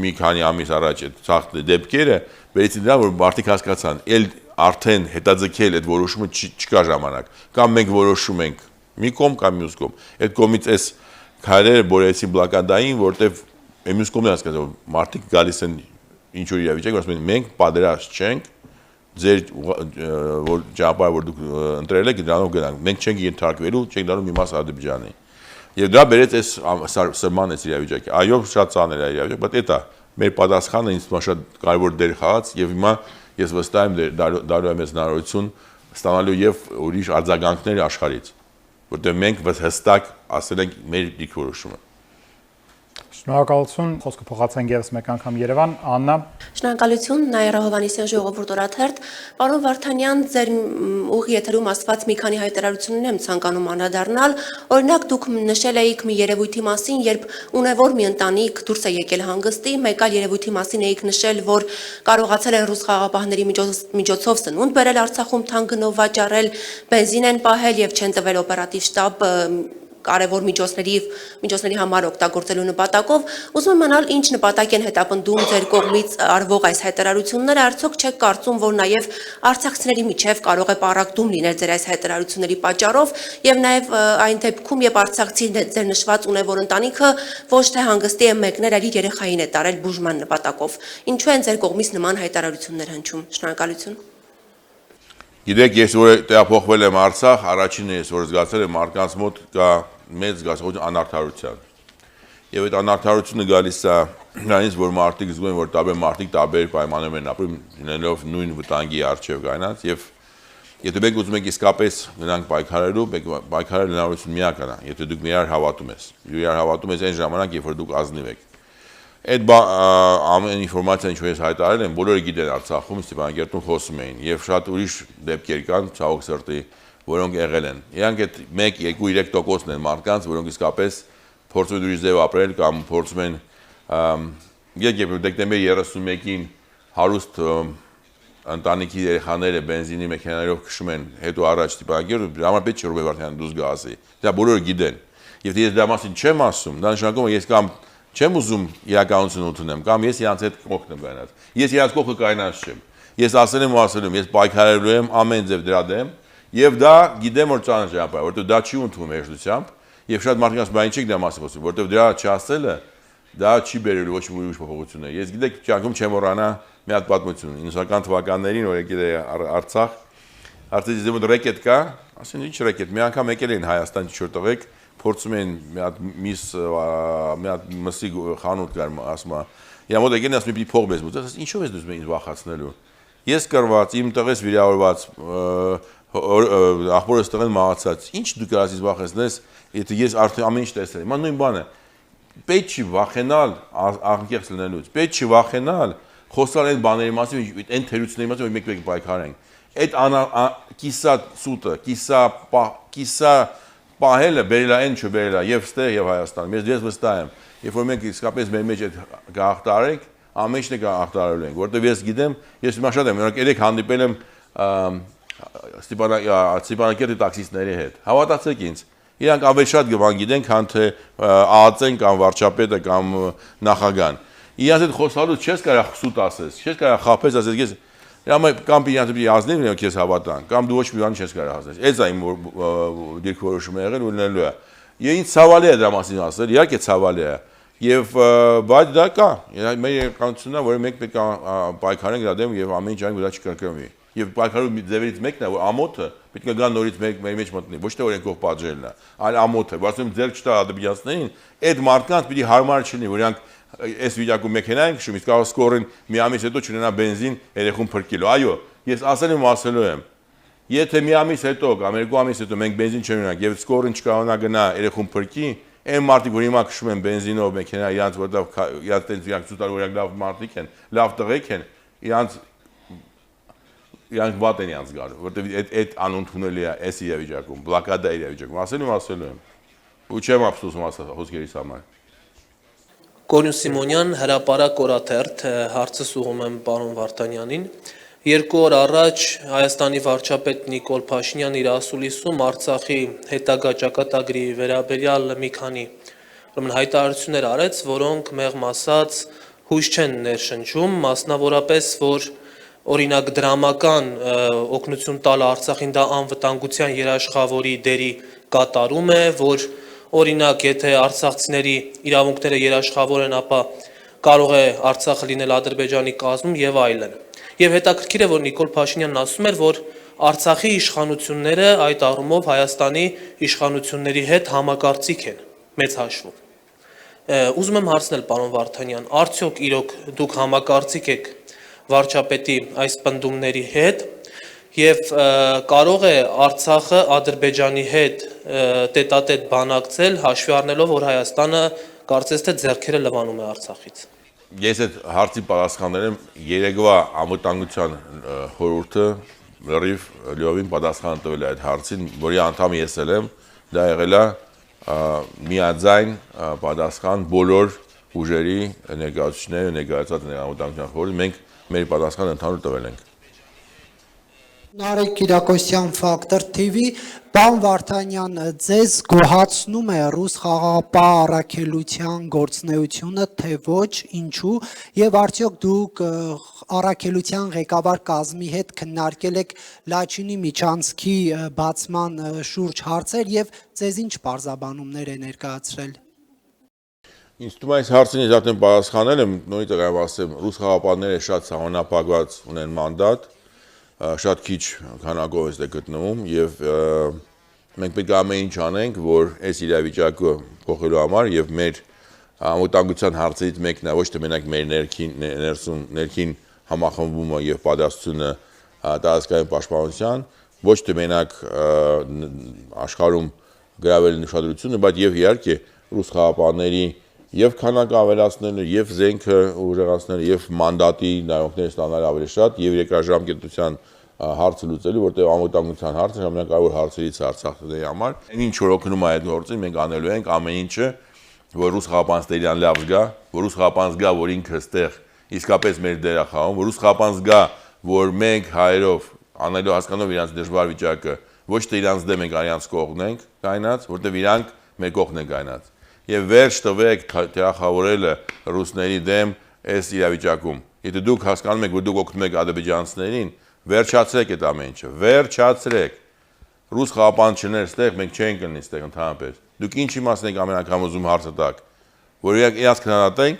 [SPEAKER 4] մի քանի ամիս առաջ այդ ցախտ դեպքերը բերեցին դրա, որ մարդիկ հասկացան, ել արդեն հետաձգել այդ որոշումը չկա ժամանակ։ Կամ մենք որոշում ենք մի կողմ կամ մյուս կողմ։ Այդ կողմից էս քայլերը բերեցին բլոկադային, որտեվ մյուս կողմն հասկացավ, որ մարդիկ գալիս են ինչ որ իրավիճակ, ասում են մենք պատերազմ չենք, ձեր որ ճանապարհը որ դուք ընտրել եք, դրանով գնանք։ Մենք չենք ենթարկվելու, չենք դառնում մի մաս Ադրբեջանի։ Եվ դա բերեց այս սրման այս իրավիճակը։ Այո, շատ ծանր է իրավիճակը, բայց դա մեր պատասխանը ինձ թվում է շատ կարևոր դեր խաղաց եւ հիմա ես վստահ եմ դարու մեծ հնարավորություն ստանալու եւ ուրիշ արձագանքներ աշխարհից, որտեղ մենք հստակ ասել ենք մեր դիրքորոշումը։
[SPEAKER 1] Շնորհակալություն, խոսքը փոխացենք եւս մեկ անգամ Երևան, Աննա։
[SPEAKER 16] Շնորհակալություն, Նաիրա Հովհաննիսյան, Ժողովուրդ օրաթերթ։ Պարոն Վարդանյան, ձեր ուղի եթերում ասված մի քանի հայտարարություններ եմ ցանկանում անդրադառնալ։ Օրինակ, դուք նշել էիք մի երևույթի մասին, երբ ունևոր մի ընտանիք դուրս է եկել հանգստի, մեկ այլ երևույթի մասին էիք նշել, որ կարողացել են ռուս խաղաղապահների միջոցով սնունդ բերել Արցախում թանկ գնով վաճառել, բենզին են պահել եւ չեն տվել օպերատիվ շտաբ կարևոր միջոցների համար օգտագործելու նպատակով, ուզում եմ իմանալ ինչ նպատակ են հետապնդում ձեր կողմից արվող այս հայտարարությունները, արդյոք չեք կարծում, որ նաև արցախցիների միջև կարող է պառակտում լինել ձեր այս հայտարարությունների պատճառով եւ նաև այն դեպքում, երբ արցախցի ձեր նշված ունևոր ընտանիքը ոչ թե հանգստի է մեկներ, այլ երեխային է տարել բուժման նպատակով։ Ինչու են ձեր կողմից նման հայտարարություններ հնչում։ Շնորհակալություն։
[SPEAKER 4] Գիտեք, ես որ տեղափոխվել եմ Արցախ, առաջինը ես որ զգացել եմ մարդկանց մոտ կա մեծ զգացողություն անարդարության։ Եվ այդ անարդարությունը գալիս է նրանից, որ մարդիկ զգում են, որ տարբեր մարդիկ տարբեր պայմաններում են ապրում, լինելով նույն վտանգի առջև կայնած, եւ եթե մենք ուզում ենք իսկապես գնանք պայքարելու, պայքարել հնարավորություն միակն է, եթե դուք իրար հավատում եք։ Իրար հավատում եք այն ժամանակ, երբ որ դուք ազնիվ եք։ Այդ ամեն ինֆորմացիան ինչ որ ես հայտարարել եմ, բոլորը գիտեն Արցախում, Ստեփանակերտում խոսում էին եւ շատ ուրիշ դեպքեր կան, ցավոք սրտի, որոնք եղել են։ Իրանք այդ 1-2-3%-ն են մարդկանց, որոնք իսկապես փորձում են ուրիշ ձև ապրել կամ փորձում են երբ դեկտեմբերի 31-ին հարուստ ընտանիքի երեխաները բենզինի մեքենաներով քշում են, հետո առաջ տիպակերով, համար պետք չէ Ռուբեն Վարդանյանը դուրս գա ասի։ Դա բոլորը գիտեն։ Եվ ես դա մասին չեմ ասում, դա նշանակում է ես կամ չեմ ուզում իրականություն ընդունեմ, կամ ես իրանց հետ կողքն եմ գնաց։ Ես իրանց կողքը կայնած չեմ։ Ես ասել եմ ու ասել եմ, ես պայքարելու եմ ամեն ձև դրա դեմ, եւ դա գիտեմ որ ծանր ճանապարհ, որովհետեւ դա չի ընդունում հեշտությամբ, եւ շատ մարդիկ ասում են, ինչի՞ դա մասը խոսում, որովհետեւ դրա չասելը դա չի բերելու ոչ մի ուրիշ փոփոխություններ։ Ես գիտեք, ճանկում չեմ մոռանա մի հատ պատմություն 90-ական թվականներին, որ եկել է Արցախ, արդեն դեպի ռեկետ կա, ասեն ինչ ռեկետ, մի անգամ եկել են Հայաստան ինչ-որ տղեկ, փորձում են մի հատ մսի խանութ կար, ասում է, իա մոտ եկել են ասում մի փող մեզ մոտ, ասես ինչով ես դուք ինձ վախացնելու։ Ես կրված, իմ տղես վիրավորված, ախորս տղեն մահացած, ինչ դու կարաս ինձ վախեցնես, եթե ես արդեն ամեն ինչ տեսել եմ, նույն բանը։ Պետք չի վախենալ անկեղծ լինելուց, պետք չի վախենալ խոսալ այն բաների մասին, այն թերությունների մասին, որ մեկ-մեկ պայքարենք։ Այդ կիսա սուտը, կիսա պահելը բերելա այն չբերելա եւ ստեղ եւ Հայաստանում։ Ես վստահ եմ, երբ որ մենք իսկապես մեր մեջ այդ գաղթարենք, ամեն ինչն է գաղթարելու ենք, որովհետեւ ես գիտեմ, ես հիմա շատ եմ, օրինակ երեք հանդիպել եմ Ստեփանակերտի տաքսիստների հետ։ Հավատացեք ինձ, իրանք ավելի շատ բան գիտեն, քան թե ԱԱՑ-ն կամ վարչապետը կամ նախագահան։ Իրանց հետ խոսալուց չես կարող սուտ ասես, չես կարող խաբես ասես, ես կամ իրանց դեպի ազնիվ լինել քեզ հավատան, կամ դու ոչ մի բան չես կարող ասես։ Այդ է իմ դիրքորոշումը եղել ու լինելու է։ Եվ ինձ ցավալի է դրա մասին ասել, իհարկե ցավալի է։ Եվ բայց դա կա, մեր երեխանությունն է, որ մենք պետք է պայքարենք դրա դեմ եւ ամեն ինչ անենք, որ դա չկրկնվի։ Եվ պայքարելու ձևերից մեկն է, որ ամոթը պետք է գա նորից մեր մեջ մտնի, ոչ թե օրենքով պատժելն է, այլ ամոթը, որ ասում ձեր չտա ադրբեջանցիներին, այդ մարդկանց պիտի հարմար չլինի, որ իրանք այս վիճակում մեքենա են քշում, իսկ կարող սկորեն մի ամիս հետո չունենա բենզին երեխուն փրկելու։ Այո, ես ասել եմ ու ասելու եմ։ Եթե մի ամիս հետո կամ երկու ամիս հետո մենք բենզին չունենանք եւ սկորեն չկարողանա գնա երեխուն փրկի, այն մարդիկ, որ հիմա քշում են բենզինով մեքենա, իրանց որտեղ իրանց ցուցարարորակ լավ մարդիկ են, լավ տղեկ են, իրանք վատ են իրանց գալ, որտեղ այդ անընդունելի է այս իրավիճակում, բլոկադա իրավիճակում, ասելու եմ, ու չեմ ափսոսում ասած խոսքերիս համար։
[SPEAKER 10] Կորյուն Սիմոնյան, հրապարակ օրաթերթ, հարցս ուղղում եմ պարոն Վարդանյանին։ 2 օր առաջ Հայաստանի վարչապետ Նիկոլ Փաշինյանը իր ասուլիսում Արցախի հետագա ճակատագրի վերաբերյալ մի քանի հայտարարություններ արեց, որոնք մեղմ ասած հույս չեն ներշնչում, մասնավորապես, որ օրինակ դրամական օգնություն տալ Արցախին դա անվտանգության երաշխավորի դերի կատարում է, որ օրինակ եթե արցախցիների իրավունքները երաշխավոր են, ապա կարող է Արցախը լինել Ադրբեջանի կազմում եւ այլն։ Եվ հետաքրքիր է, որ Նիկոլ Փաշինյանն ասում էր, որ Արցախի իշխանությունները այդ առումով Հայաստանի իշխանությունների հետ համակարծիք են, մեծ հաշվով։ Ուզում եմ հարցնել պարոն Վարդանյան, արդյոք իրոք դուք համակարծիք եք վարչապետի այս պնդումների հետ եւ կարող է Արցախը Ադրբեջանի հետ տետատետ բանակցել, հաշվի առնելով, որ Հայաստանը կարծես թե ձեռքերը լվանում է Արցախից։
[SPEAKER 4] Ես այդ հարցի պատասխանել եմ երեկվա անվտանգության խորհուրդը լրիվ պատասխան տվել է այդ հարցին, որի անդամ ես եմ, դա եղել է միաձայն պատասխան բոլոր ուժերի ներկայացուցիչների ներկայացած անվտանգության խորհուրդը, մենք մեր պատասխանը ընդհանուր տվել ենք։
[SPEAKER 21] Նարեկ Կիրակոսյան, Ֆակտոր TV, պարոն Վարդանյան, ձեզ գոհացնում է ռուս խաղաղապահ առաքելության գործունեությունը, թե ոչ, ինչու, եւ արդյոք դուք առաքելության ղեկավար կազմի հետ քննարկել եք Լաչինի միջանցքի բացման շուրջ հարցեր եւ ձեզ ինչ պարզաբանումներ է ներկայացրել։
[SPEAKER 4] Ինձ թվում է այս հարցին ես արդեն պատասխանել եմ, նորից կարող ասեմ, ռուս խաղաղապահները շատ սահմանափակված ունեն մանդատ, շատ քիչ քանակով է գտնվում եւ մենք պետք է ամեն ինչ անենք, որ այս իրավիճակը փոխելու համար եւ մեր անվտանգության հարցերից մեկն է ոչ թե մենակ մեր ներքին համախմբումը եւ պատասխանությունը տարածքային պաշտպանության, ոչ թե մենակ աշխարհում գրավել ուշադրությունը, բայց եւ իհարկե ռուս խաղաղապահների եւ քանակը ավելացնելը, եւ զենքը ուժեղացնելը, եւ մանդատի նայողներ ստանալ ավելի շատ, եւ երկրաժամկետության հարցը լուծելու, որտեղ անվտանգության հարցը ամենակարևոր հարցերից է Արցախի համար։ Ինչ որ օգնում է այդ գործին, մենք անելու ենք ամեն ինչը, որ ռուս խաղաղապահները լավ զգա, որ ռուս խաղաղապահը զգա, որ ինքը ստեղ իսկապես մեր դերը խաղում, որ ռուս խաղաղապահը զգա, որ մենք հայերով անելու հասկանով իրանց դժվար վիճակը ոչ թե իրանց դեմ ենք իրանց կողմն ենք կայնած, որտեղ իրանք մեր կողմն են կայնած։ Եվ վերջ տվեք թիրախավորելը ռուսների դեմ այս իրավիճակում։ Եթե դուք հասկանում եք, որ դուք օգնում եք ադրբեջանցիներին, վերջացրեք այդ ամեն ինչը, վերջացրեք։ Ռուս խաղապանություններ ստեղ մենք չենք կլինի ստեղ ընդհանրապես։ Դուք ինչ իմաստ եք ամեն անգամ ուզում հարցը տակ, որ իրանց քննադատենք,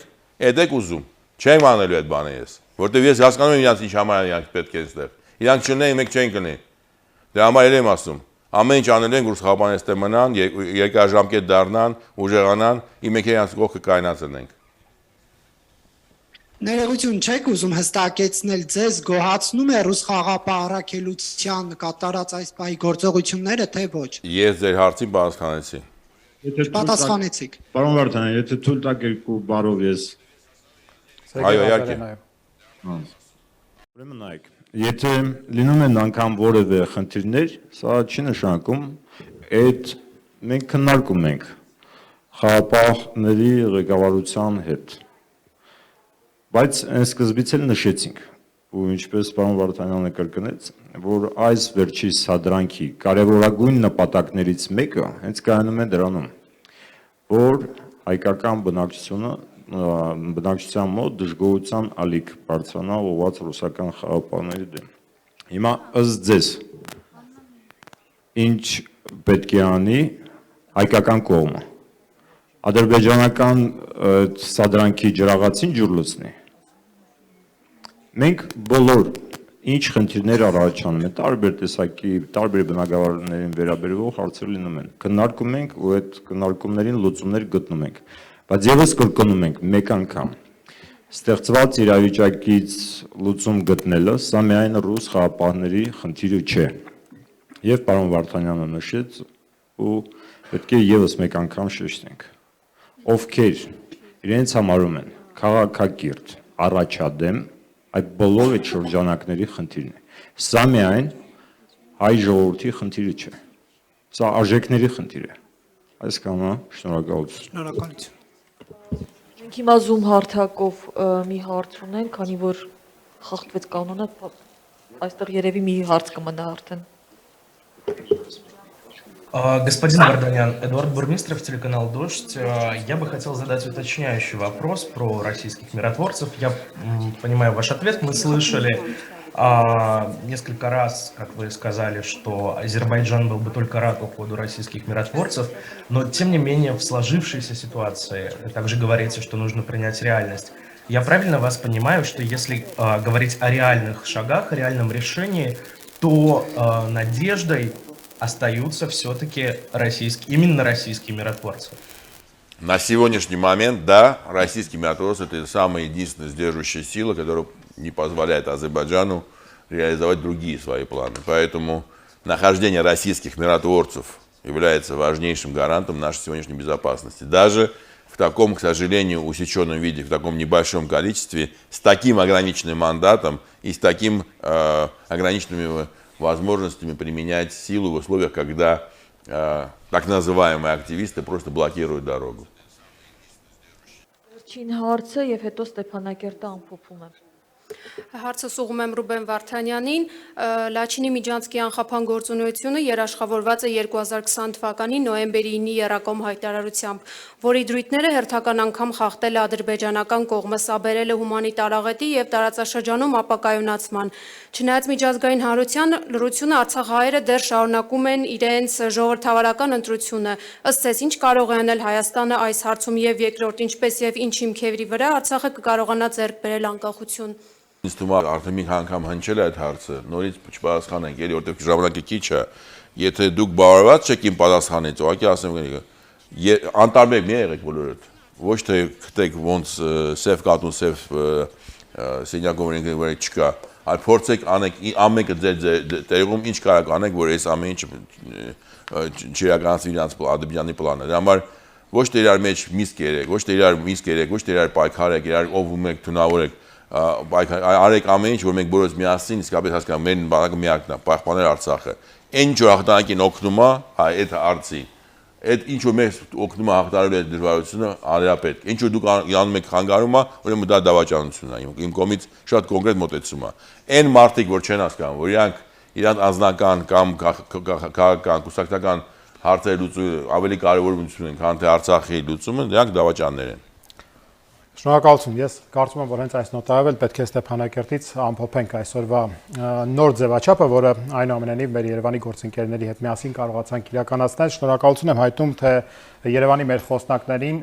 [SPEAKER 4] այդ եք ուզում։ Չենք անելու այդ բանը ես, որտեղ ես հասկանում եմ իրանց ինչ համար իրանք պետք է ստեղ։ Իրանք չունեն, մենք չենք կլինի։ Դե համար եմ ասում, ամեն ինչ անելու ենք, որ խաղապանները ստեղ մնան, երկարաժամկետ դառնան, ուժեղանան, մենք իրանց կողքը կայնացնենք։
[SPEAKER 21] Ներողություն չեք ուզում հստակեցնել ձեզ գոհացնում է ռուս խաղապահ առաքելության կատարած այս պահի գործողությունները, թե ոչ։
[SPEAKER 4] Ես ձեր հարցին պատասխանեցի։
[SPEAKER 21] Պատասխանեցիք։
[SPEAKER 14] Պարոն Վարդանյան, եթե թույլ տաք երկու բառով ես։
[SPEAKER 4] Այո, իհարկե։
[SPEAKER 14] Ուրեմն նայեք, եթե լինում են անգամ որևէ խնդիրներ, սա չի նշանակում, այդ մենք քննարկում ենք խաղապահների ղեկավարության հետ։ Բայց այն սկզբից էլ նշեցինք, ու ինչպես պարոն Վարդանյանը կրկնեց, որ այս վերջի սադրանքի կարևորագույն նպատակներից մեկը հենց կայանում է դրանում, որ հայկական բնակչության մոտ դժգոհության ալիք բարձրանա ուղղված ռուսական խաղապահների դեմ։ Հիմա ըստ ձեզ ինչ պետք է անի հայկական կողմը։ Ադրբեջանական սադրանքի ջրաղացին ջուր լցնի։ Մենք բոլոր ինչ խնդիրներ առաջանում են, տարբեր տեսակի, տարբեր բնակավարներին վերաբերող հարցեր լինում են։ Քննարկում ենք ու այդ քննարկումներին լուծումներ գտնում ենք։ Բայց եւս կրկնում ենք մեկ անգամ, ստեղծված իրավիճակից լուծում գտնելը սա միայն ռուս խաղապահների խնդիրը չէ։ Եվ պարոն Վարդանյանը նշեց ու պետք է եւս մեկ անգամ շեշտենք։ Ովքեր իրենց համարում են քաղաքակիրթ, առաջադեմ, այդ բոլոր այդ շրջանակների խնդիրն է։ Սա միայն հայ ժողովրդի խնդիրը չէ։ Սա արժեքների խնդիր է։ Այսքանը, շնորհակալություն։
[SPEAKER 21] Շնորհակալություն։
[SPEAKER 2] Մենք հիմա Zoom հարթակով մի հարց ունենք, քանի որ խախտվեց կանոնը, այստեղ երևի մի հարց կմնա արդեն։
[SPEAKER 6] Господин Варданян, Эдуард Бурмистров, телеканал «Дождь». Я бы хотел задать уточняющий вопрос про российских миротворцев. Я понимаю ваш ответ. Мы слышали несколько раз, как вы сказали, что Азербайджан был бы только рад уходу российских миротворцев, но тем не менее в сложившейся ситуации вы также говорите, что нужно принять реальность. Я правильно вас понимаю, что если говорить о реальных шагах, о реальном решении, то надеждой остаются все-таки именно российские миротворцы?
[SPEAKER 4] На сегодняшний момент, да, российские миротворцы — это самая единственная сдерживающая сила, которая не позволяет Азербайджану реализовать другие свои планы. Поэтому нахождение российских миротворцев является важнейшим гарантом нашей сегодняшней безопасности. Даже в таком, к сожалению, усеченном виде, в таком небольшом количестве, с таким ограниченным мандатом и с таким ограниченными возможностями применять силу в условиях, когда так называемые активисты просто блокируют дорогу.
[SPEAKER 5] Հարցս ուղղում եմ Ռուբեն Վարդանյանին, Լաչինի միջանցքի անխափան գործունեությունը երաշխավորված է 2020 թվականի նոյեմբերի 9-ի եռակոմ հայտարարությամբ, որի դրույթները հերթական անգամ խախտել է ադրբեջանական կողմը, սա բերել է հումանիտար աղետի եւ տարածաշրջանում ապակայունացման։ Չնայած միջազգային հանրությունը արցախահայերը դեռ շարունակում են իրենց ժողովրդավարական ընտրությունը, ըստ ձեզ ինչ կարող է անել Հայաստանը այս հարցում եւ երկրորդ ինչպես եւ ինչ հիմքերի վրա Արցախը կկարողանա ձեռք բերել անկախություն։
[SPEAKER 4] Ինձ թվում է արդեն մի անգամ հնչել է այդ հարցը, նորից չպատասխանենք, էլի որտեղ ժամանակը քիչ է, եթե դուք բավարարված չեք իմ պատասխանից, ուղղակի ասեմ, անտարբեր մի եղեք բոլորդ, ոչ թե գտեք ոնց սև կատուն, սև սենյակում վրա չկա, այլ փորձեք անեք ամեն մեկը ձեր տեղում ինչ կարող անեք, որ այս ամեն ինչը չիրականացվի իրանց Ադրբեջանի պլանը։ Դրա համար ոչ թե իրար մեջ միսկ երեք, ոչ թե իրար պայքարեք, իրար ովում եք, թունավորեք, արեք ամեն ինչ, որ մենք բոլորս միասին իսկապես հասկանանք, մեր բանակը միակն է, պահպանել Արցախը։ Այն ինչ որ հաղթանակին օգնում է, այդ արծի, այդ ինչ որ մեզ օգնում է հաղթարելու այդ դժվարությունը անհրապետք։ Ինչ որ դուք անում եք խանգարումը, ուրեմն դա դավաճանությունն է։ Իմ կողմից շատ կոնկրետ մոտեցում է։ Այն մարդիկ, որ չեն հասկանում, որ իրանք անձնական կամ քաղաքական, կուսակցական հարցերի լուծումը ավելի կարևորություն են, քան թե Արցախի լուծումը, դրանք դավաճաններ են։
[SPEAKER 1] Շնորհակալություն։ Ես կարծում եմ, որ հենց այս նոտայով էլ պետք է Ստեփանակերտից ամփոփենք այսօրվա նոր ձևաչափը, որը այնուամենայնիվ մեր Երևանի գործընկերների հետ միասին կարողացանք իրականացնել։ Շնորհակալություն եմ հայտնում թե Երևանի մեր խոսնակներին,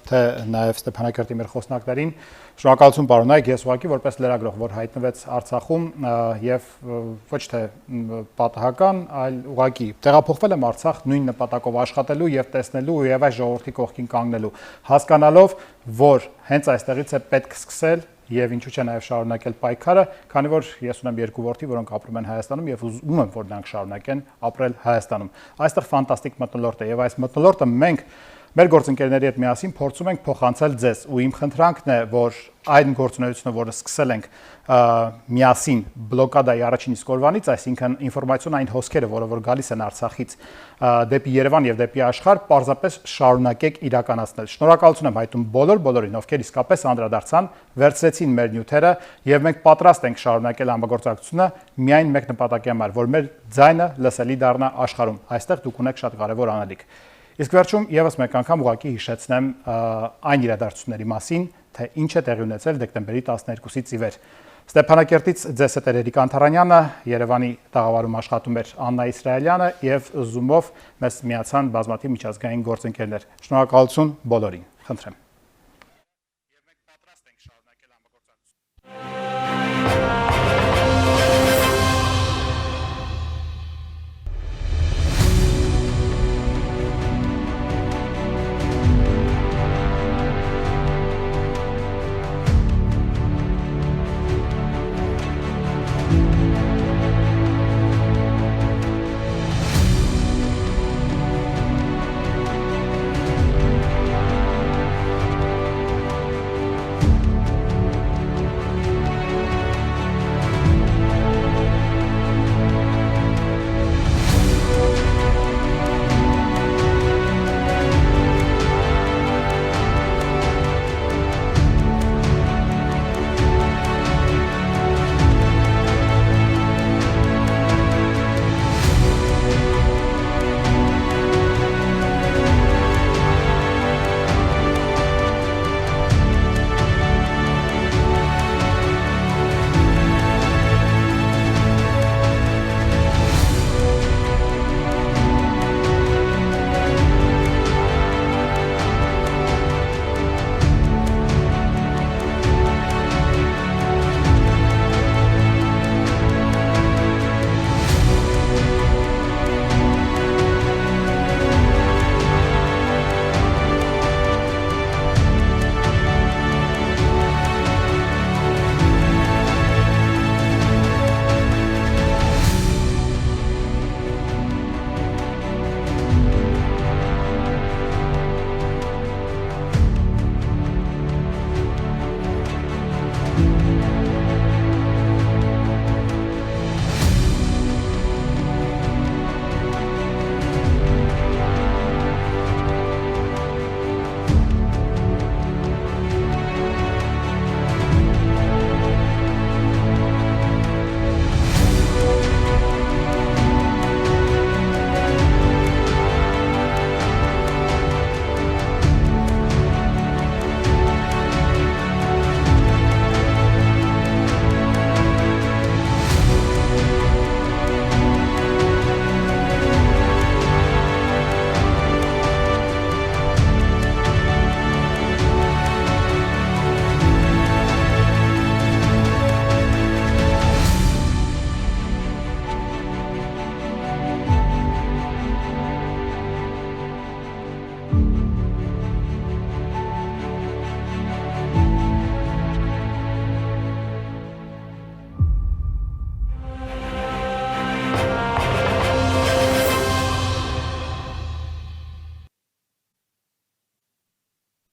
[SPEAKER 1] թե նաև Ստեփանակերտի մեր խոսնակներին։ Շնորհակալություն պարոն Նայք, ես ուղղակի որպես լրագրող, որ հայտնվեց Արցախում եւ ոչ թե պատահական, այլ ուղղակի տեղափոխվել եմ Արցախ նույն նպատակով աշխատելու եւ տեսնելու եւ այս ժողովրդի կողքին կանգնելու, հասկանալով, որ հենց այստեղից է պետք սկսել եւ ինչու՞ չէ նաեւ շարունակել պայքարը, քանի որ ես ունեմ երկու որդի, որոնք ապրում են Հայաստանում եւ ուզում եմ, որ նրանք շարունակեն ապրել Հայաստանում։ Այստեղ ֆանտաստիկ մթնոլորտ է եւ այս մթնոլորտը մենք մեր գործընկերների հետ միասին փորձում ենք փոխանցել ձեզ ու իմ խնդրանքն է, որ այն գործունեությունը, որը սկսել ենք միասին բլոկադայի առաջին իսկ օրվանից, այսինքն ինֆորմացիոն այն հոսքերը, որը գալիս են Արցախից դեպի Երևան եւ դեպի աշխարհ, պարզապես շարունակեք իրականացնել։ Շնորհակալություն եմ հայտնում բոլորին, ովքեր իսկապես անդրադարձան, վերցրեցին մեր նյութերը եւ մենք պատրաստ ենք շարունակել համագործակցությունը միայն մեկ նպատակի համար, որ մեր ձայնը լսելի դառնա աշխարհում։ Այստեղ դուք ունեք շատ կարեւոր անելիք։ Իսկ վերջում եւս մեկ անգամ ուղղակի հիշեցնեմ այն իրադարձությունների մասին, թե ինչ է տեղի ունեցել դեկտեմբերի 12-ից ի վեր։ Ստեփանակերտից ձեզ հետ Էրիկ Անթարանյանը, Երևանի տաղավարում աշխատում էր Աննա Իսրայելյանը եւ Zoom-ով մեզ միացան բազմաթիվ միջազգային գործընկերներ։ Շնորհակալություն բոլորին։ Խնդրեմ։